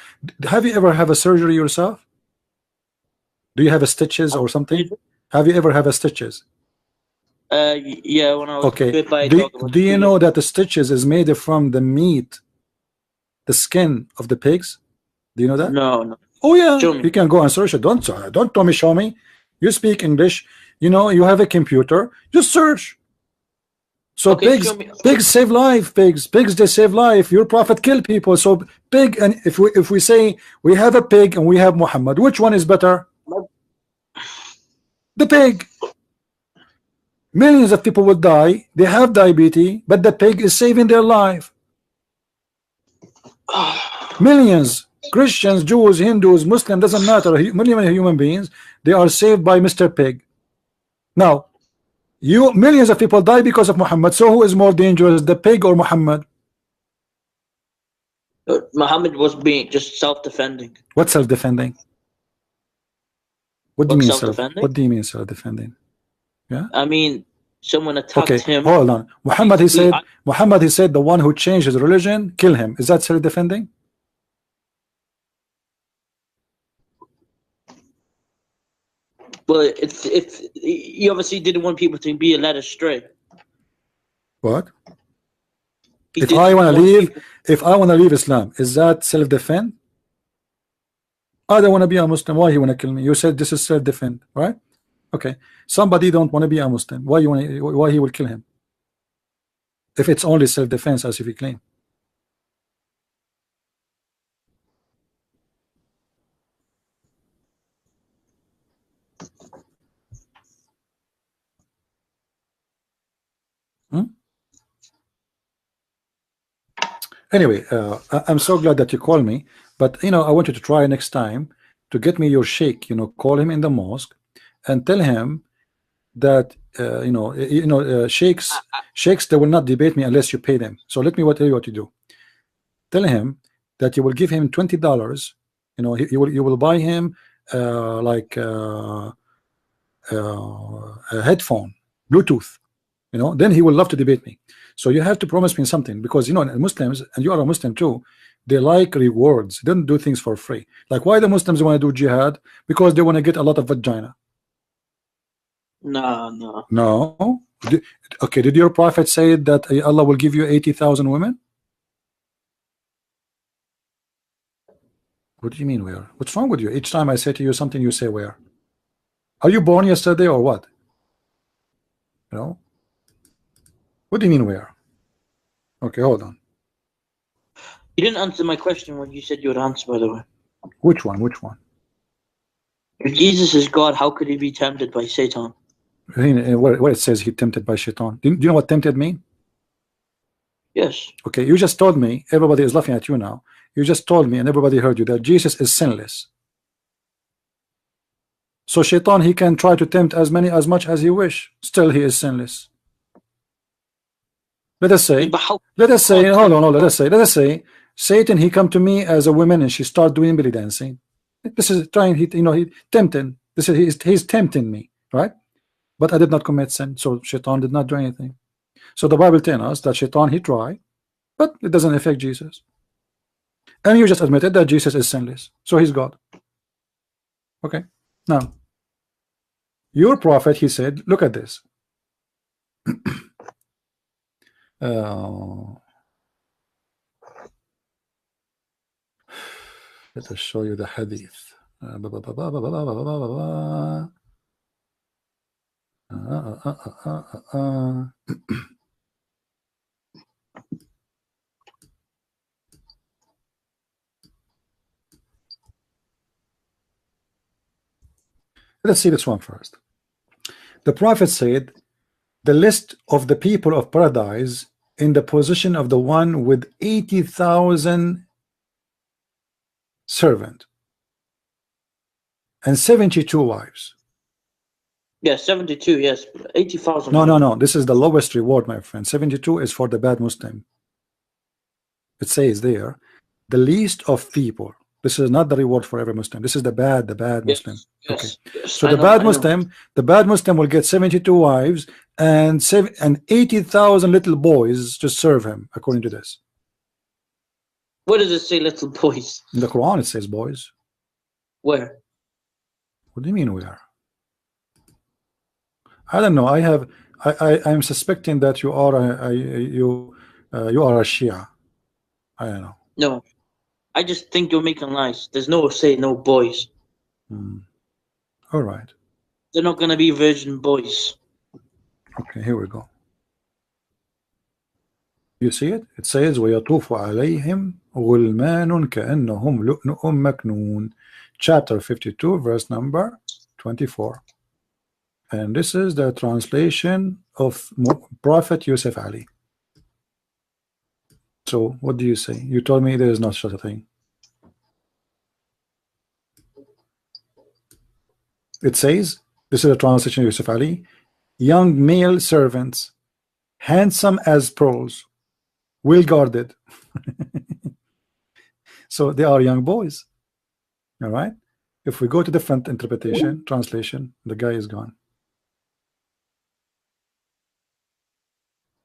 Speaker 1: Have you ever have a surgery yourself? Do you have a stitches or something? Have you ever have a stitches?
Speaker 2: Yeah, when I was
Speaker 1: Okay.
Speaker 2: bit by a
Speaker 1: Do,
Speaker 2: dog about
Speaker 1: do you
Speaker 2: 2
Speaker 1: know
Speaker 2: years.
Speaker 1: that the stitches is made from the meat, the skin of the pigs? Do you know that?
Speaker 2: No, no.
Speaker 1: Oh yeah,
Speaker 2: Show me.
Speaker 1: you can go and search it. Don't tell me, show me. You speak English. You know, you have a computer. Just search. So
Speaker 2: Okay,
Speaker 1: pigs,
Speaker 2: show me.
Speaker 1: pigs save life. Pigs, they save life. Your prophet kill people. So pig, and if we say we have a pig and we have Muhammad, which one is better? The pig. Millions of people will die. They have diabetes, but the pig is saving their life. Millions, Christians, Jews, Hindus, Muslims, doesn't matter. Millions of human beings, they are saved by Mr. Pig. Now, millions of people die because of Muhammad. So who is more dangerous, the pig or Muhammad?
Speaker 2: Muhammad was being just self-defending.
Speaker 1: What self-defending? What do you
Speaker 2: What
Speaker 1: mean
Speaker 2: self-defending?
Speaker 1: What do you mean self-defending? Yeah.
Speaker 2: I mean, someone attacked
Speaker 1: Okay,
Speaker 2: him.
Speaker 1: hold on. Muhammad, he said, the one who changed his religion, kill him. Is that self-defending?
Speaker 2: Well, if you obviously didn't want people to be led astray.
Speaker 1: What?
Speaker 2: He
Speaker 1: If
Speaker 2: didn't
Speaker 1: I want to
Speaker 2: want
Speaker 1: leave,
Speaker 2: people-
Speaker 1: if I want to leave Islam, is that self-defense? I don't want to be a Muslim. Why you want to kill me? You said this is self-defense, right? Okay. Somebody don't want to be a Muslim. Why you want? Why he will kill him? If it's only self-defense, as if he claim. Anyway, I'm so glad that you called me, but you know, I want you to try next time to get me your sheikh. You know, call him in the mosque and tell him that sheikhs they will not debate me unless you pay them. So let me tell you what you do. Tell him that you will give him $20. You know, you will buy him a headphone, Bluetooth. You know, then he will love to debate me. So you have to promise me something, because you know, Muslims, and you are a Muslim too, they like rewards. They don't do things for free. Like, why the Muslims want to do jihad? Because they want to get a lot of vagina. No. Okay, did your prophet say that Allah will give you 80,000 women? What do you mean where? What's wrong with you? Each time I say to you something, you say where? Are you born yesterday or what? You know? What do you mean where? Okay, hold on.
Speaker 2: You didn't answer my question when you said you would answer, by the way.
Speaker 1: Which one? Which one?
Speaker 2: If Jesus is God, how could he be tempted by Satan?
Speaker 1: Where it says he tempted by Shaitan. Do you know what tempted mean?
Speaker 2: Yes.
Speaker 1: Okay, you just told me, everybody is laughing at you now. You just told me and everybody heard you that Jesus is sinless. So Shaitan, he can try to tempt as much as he wish. Still he is sinless. Let us say, let us say, Satan, he come to me as a woman and she start doing belly dancing. This is trying, he tempting. This is he's tempting me, right? But I did not commit sin, so Shaitan did not do anything. So the Bible tells us that Shaitan, he tried, but it doesn't affect Jesus. And you just admitted that Jesus is sinless, so he's God. Okay. Now, your prophet, he said, look at this. Let us show you the hadith. Let's see this one first. The prophet said, the list of the people of paradise in the position of the one with 80,000 servants and 72 wives.
Speaker 2: Yes, 72, yes. 80,000.
Speaker 1: No. This is the lowest reward, my friend. 72 is for the bad Muslim. It says there, the least of people. This is not the reward for every Muslim. This is the bad Muslim. Okay. So the bad Muslim will get 72 wives and 80,000 little boys to serve him, according to this.
Speaker 2: Where does it say little boys?
Speaker 1: In the Quran it says boys.
Speaker 2: Where?
Speaker 1: What do you mean we are? I don't know. I'm suspecting that you are you are a Shia. I don't know.
Speaker 2: No, I just think you're making lies. There's no say no boys.
Speaker 1: All right.
Speaker 2: They're not gonna be virgin boys.
Speaker 1: Okay, here we go. You see it? It says وَيَطُوفُ عَلَيْهِمْ غُلْمَانٌ كَأَنَّهُمْ لُؤْلُؤٌ مَكْنُونٌ. Chapter 52, verse number 24. And this is the translation of Prophet Yusuf Ali. So what do you say? You told me there is not such a thing. It says, this is a translation of Yusuf Ali, young male servants, handsome as pearls, well guarded. So they are young boys. All right. If we go to different interpretation, translation, the guy is gone.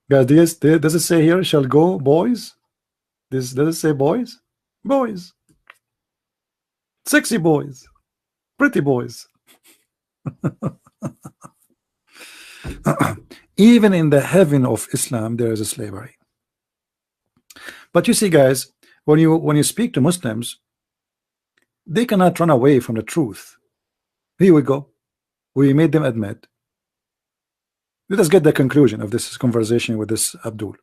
Speaker 1: Guys, does it say here shall go boys? Does it say boys? Boys. Sexy boys. Pretty boys. Even in the heaven of Islam there is a slavery. But you see, guys, when you speak to Muslims, they cannot run away from the truth. Here we go. We made them admit. Let us get the conclusion of this conversation with this Abdul.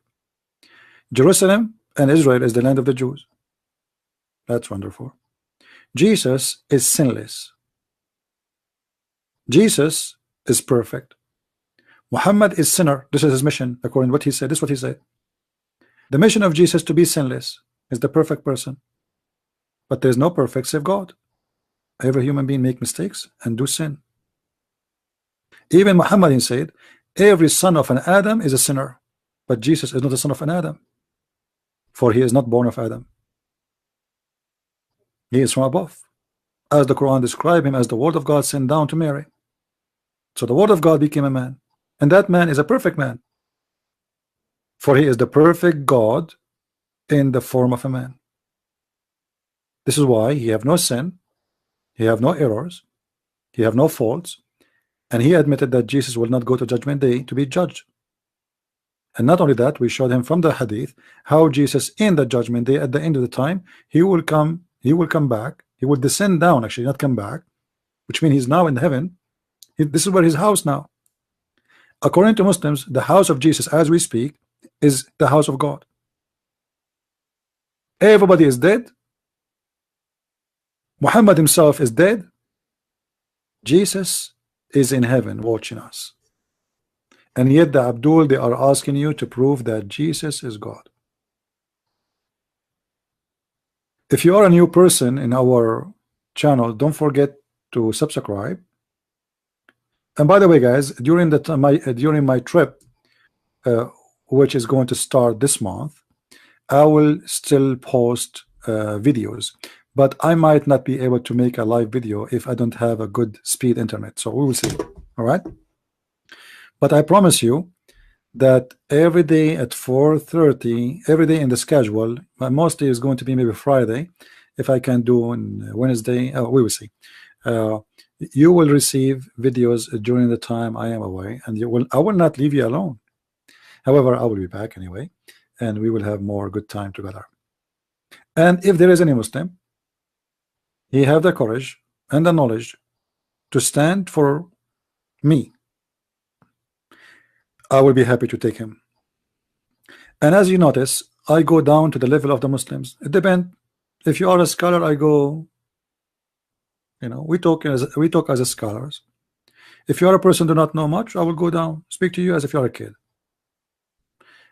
Speaker 1: Jerusalem and Israel is the land of the Jews. That's wonderful. Jesus is sinless. Jesus is perfect. Muhammad is sinner. This is his mission, according to what he said. This is what he said. The mission of Jesus to be sinless is the perfect person. But there is no perfect save God. Every human being make mistakes and do sin. Even Muhammad said, every son of an Adam is a sinner. But Jesus is not a son of an Adam. For he is not born of Adam. He is from above. As the Quran describes him as the word of God sent down to Mary. So the word of God became a man. And that man is a perfect man. For he is the perfect God in the form of a man. This is why he have no sin, he have no errors, he have no faults, and he admitted that Jesus will not go to judgment day to be judged. And not only that, we showed him from the hadith how Jesus in the judgment day at the end of the time, he will come back, he will descend down, actually not come back, which means he's now in heaven. This is where his house now. According to Muslims, the house of Jesus as we speak is the house of God. Everybody is dead. Muhammad himself is dead. Jesus is in heaven watching us. And yet the Abdul, they are asking you to prove that Jesus is God. If you are a new person in our channel, don't forget to subscribe. And by the way, guys, during my trip, which is going to start this month, I will still post videos, but I might not be able to make a live video if I don't have a good speed internet. So we will see. All right. But I promise you that every day at 4:30, every day in the schedule, mostly is going to be maybe Friday. If I can do on Wednesday, we will see. You will receive videos during the time I am away, and I will not leave you alone. However, I will be back anyway, and we will have more good time together. And if there is any Muslim, he have the courage and the knowledge to stand for me, I will be happy to take him. And as you notice, I go down to the level of the Muslims. It depends. If you are a scholar, I go, we talk as a scholars. If you are a person who do not know much, I will go down, speak to you as if you are a kid.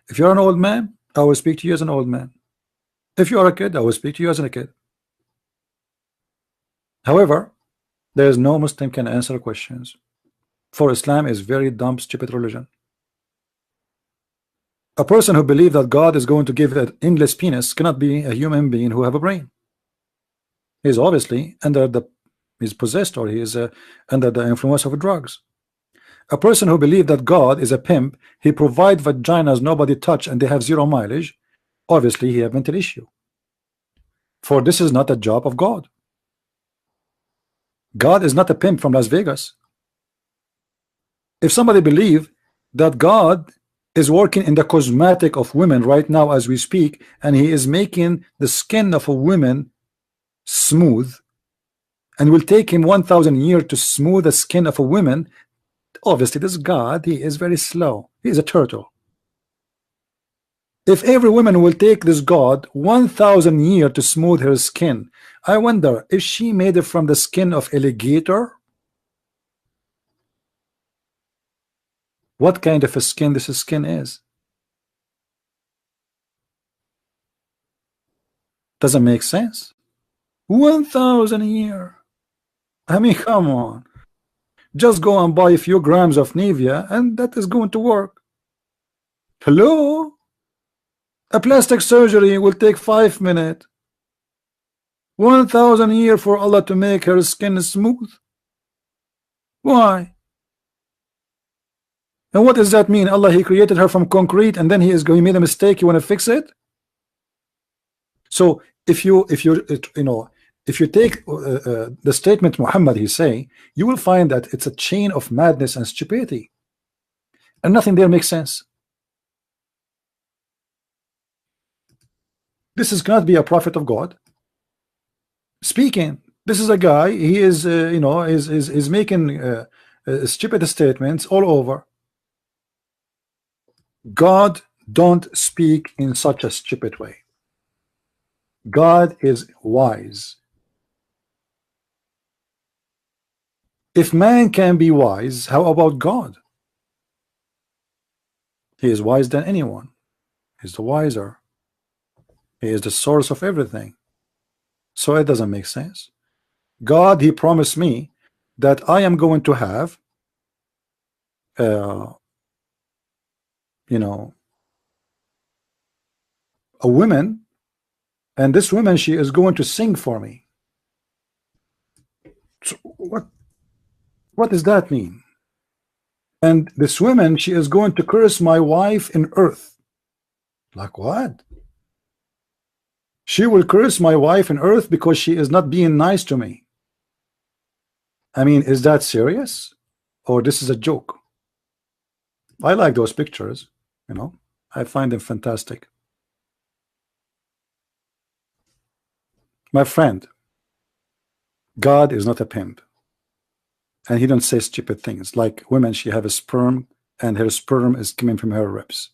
Speaker 1: If you are an old man, I will speak to you as an old man. If you are a kid, I will speak to you as a kid. However, there is no Muslim can answer questions, for Islam is very dumb, stupid religion. A person who believes that God is going to give an endless penis cannot be a human being who have a brain. He is obviously he's possessed, or he is under the influence of drugs. A person who believes that God is a pimp, he provides vaginas nobody touch and they have 0 mileage, obviously he have mental issue. For this is not a job of God. God is not a pimp from Las Vegas. If somebody believe that God is working in the cosmetic of women right now as we speak, and he is making the skin of a woman smooth, and will take him 1,000 years to smooth the skin of a woman, obviously this God, he is very slow. He is a turtle. If every woman will take this God 1,000 years to smooth her skin, I wonder if she made it from the skin of alligator. What kind of a skin this skin is? Doesn't make sense. 1,000 a year. I mean, come on. Just go and buy a few grams of Nivea and that is going to work. Hello? A plastic surgery will take 5 minutes. 1,000 a year for Allah to make her skin smooth. Why? And what does that mean? Allah, he created her from concrete and then he made a mistake, you want to fix it? So if you take the statement Muhammad he say, you will find that it's a chain of madness and stupidity, and nothing there makes sense. This cannot be a prophet of God speaking. This is a guy, he is is making stupid statements all over. God don't speak in such a stupid way. God is wise. If man can be wise, how about God? He is wise than anyone. He's the wiser. He is the source of everything. So it doesn't make sense. God, he promised me that I am going to have a woman, and this woman, she is going to sing for me. So what does that mean? And this woman, she is going to curse my wife in earth. Like what? She will curse my wife in earth because she is not being nice to me. I mean, is that serious? Or this is a joke? I like those pictures, I find them fantastic. My friend, God is not a pimp, and he don't say stupid things like women, she have a sperm and her sperm is coming from her ribs.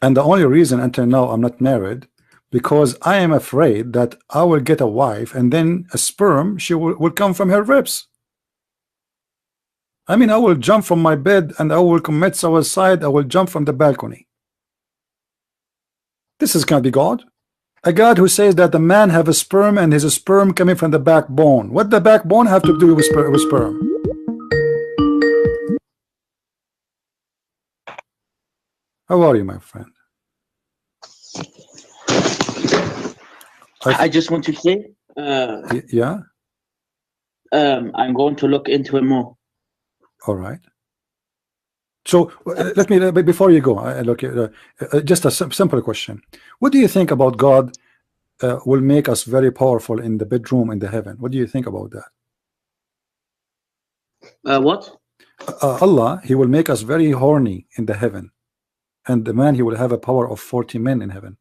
Speaker 1: And the only reason until now I'm not married, because I am afraid that I will get a wife and then a sperm she will come from her ribs. I mean, I will jump from my bed and I will commit suicide. I will jump from the balcony. This can't be God. A God who says that the man have a sperm and his sperm coming from the backbone. What the backbone have to do with sperm? How are you, my friend?
Speaker 2: I just want to say,
Speaker 1: yeah.
Speaker 2: I'm going to look into it more.
Speaker 1: All right. So let me before you go, just a simple question. What do you think about God will make us very powerful in the bedroom in the heaven? What do you think about that?
Speaker 2: What?
Speaker 1: Allah, he will make us very horny in the heaven, and the man, he will have a power of 40 men in heaven.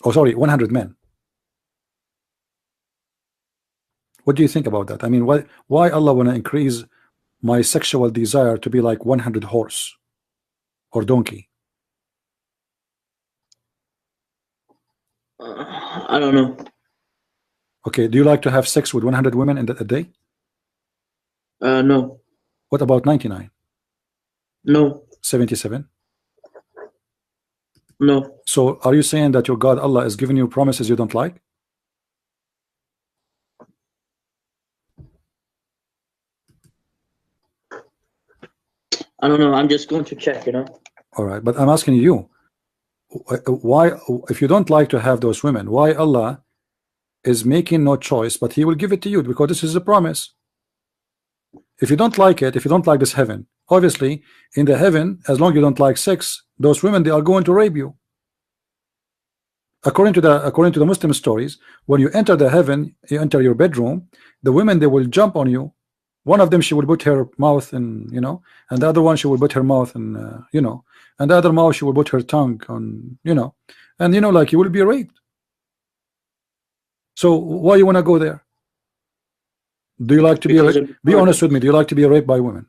Speaker 1: Oh, sorry, 100 men. What do you think about that? I mean, why Allah want to increase my sexual desire to be like 100 horse or donkey?
Speaker 2: I don't know.
Speaker 1: Okay, do you like to have sex with 100 women in a day?
Speaker 2: No.
Speaker 1: What about 99?
Speaker 2: No.
Speaker 1: 77?
Speaker 2: No.
Speaker 1: So are you saying that your God Allah is giving you promises you don't like?
Speaker 2: I don't know. I'm just going to check,
Speaker 1: All right, but I'm asking you, why, if you don't like to have those women, why Allah is making no choice, but he will give it to you because this is a promise. If you don't like it, if you don't like this heaven, obviously in the heaven, as long as you don't like sex, those women, they are going to rape you. According to the Muslim stories, when you enter the heaven, you enter your bedroom, the women, they will jump on you. One of them, she will put her mouth in, you know, and the other one, she will put her mouth in, you know, and the other mouth, she will put her tongue on, you know, and you know, like you will be raped. So why you want to go there? Do you like to be raped? Be honest with me. Do you like to be raped by women?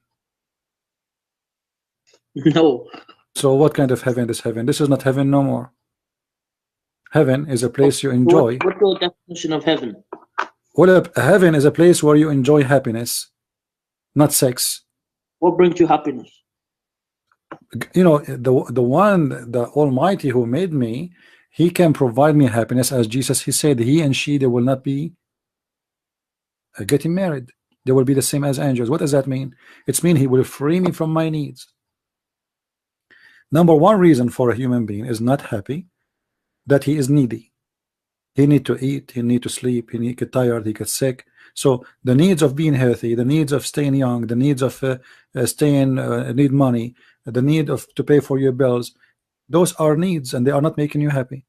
Speaker 2: No.
Speaker 1: So what kind of heaven is heaven? This is not heaven no more. Heaven is a place you enjoy.
Speaker 2: What's your definition of heaven?
Speaker 1: Well, heaven is a place where you enjoy happiness, not sex.
Speaker 2: What brings you happiness?
Speaker 1: You know, the Almighty who made me, He can provide me happiness. As Jesus, He said, he and she, they will not be getting married. They will be the same as angels. What does that mean? It's mean He will free me from my needs. Number one reason for a human being is not happy, that he is needy. He need to eat, he need to sleep, he get tired, he gets sick. So the needs of being healthy, the needs of staying young, the needs of need money, the need of to pay for your bills, those are needs, and they are not making you happy.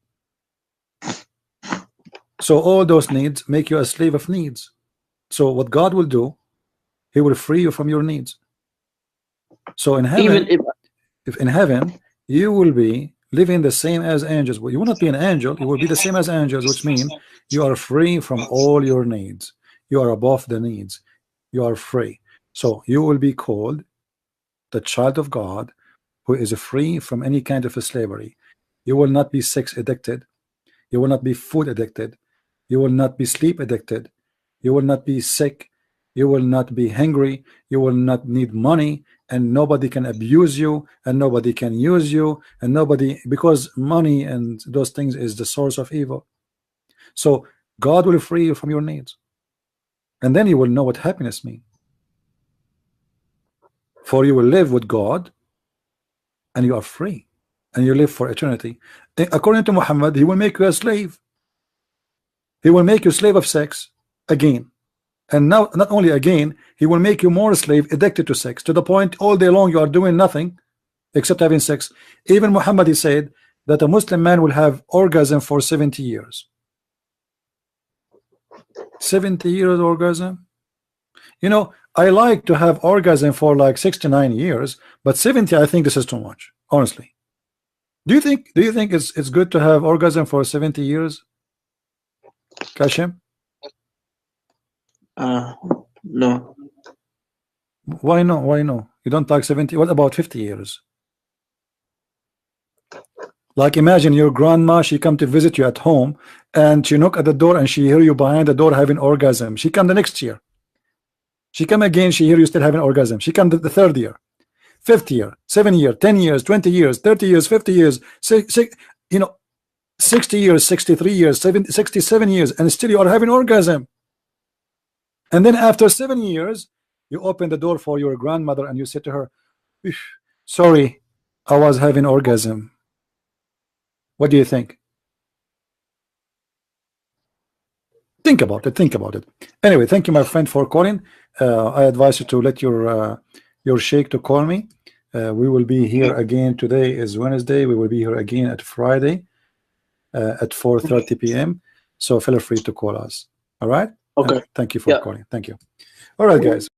Speaker 1: So all those needs make you a slave of needs. So what God will do, He will free you from your needs. So in heaven, if in heaven you will be living the same as angels, well, you will not be an angel, you will be the same as angels, which means you are free from all your needs. You are above the needs. You are free. So you will be called the child of God who is free from any kind of slavery. You will not be sex addicted. You will not be food addicted. You will not be sleep addicted. You will not be sick. You will not be hungry. You will not need money, and nobody can abuse you, and nobody can use you, and nobody, because money and those things is the source of evil. So God will free you from your needs, and then you will know what happiness means. For you will live with God, and you are free, and you live for eternity. According to Muhammad, he will make you a slave. He will make you slave of sex again. And now, not only again, he will make you more slave, addicted to sex, to the point all day long you are doing nothing except having sex. Even Muhammad, he said that a Muslim man will have orgasm for 70 years. 70 years orgasm. You know, I like to have orgasm for like 69 years, but 70, I think this is too much, honestly. Do you think it's good to have orgasm for 70 years, Kashim?
Speaker 2: No.
Speaker 1: Why no? Why no? You don't like 70? What about 50 years? Like imagine your grandma, she come to visit you at home, and she knock at the door, and she hear you behind the door having orgasm. She come the next year. She come again, she hear you still having orgasm. She come the third year, fifth year, 7 year, 10 years, 20 years, 30 years, 50 years, you know, 60 years, 63 years, 67 years, and still you are having orgasm. And then after 7 years, you open the door for your grandmother and you say to her, sorry, I was having orgasm. What do you think? Think about it. Think about it. Anyway, thank you, my friend, for calling. I advise you to let your sheikh to call me. We will be here again. Today is Wednesday. We will be here again at Friday at 4:30 p.m. So feel free to call us. All right.
Speaker 2: Okay.
Speaker 1: And thank you for calling. Thank you. All right, guys.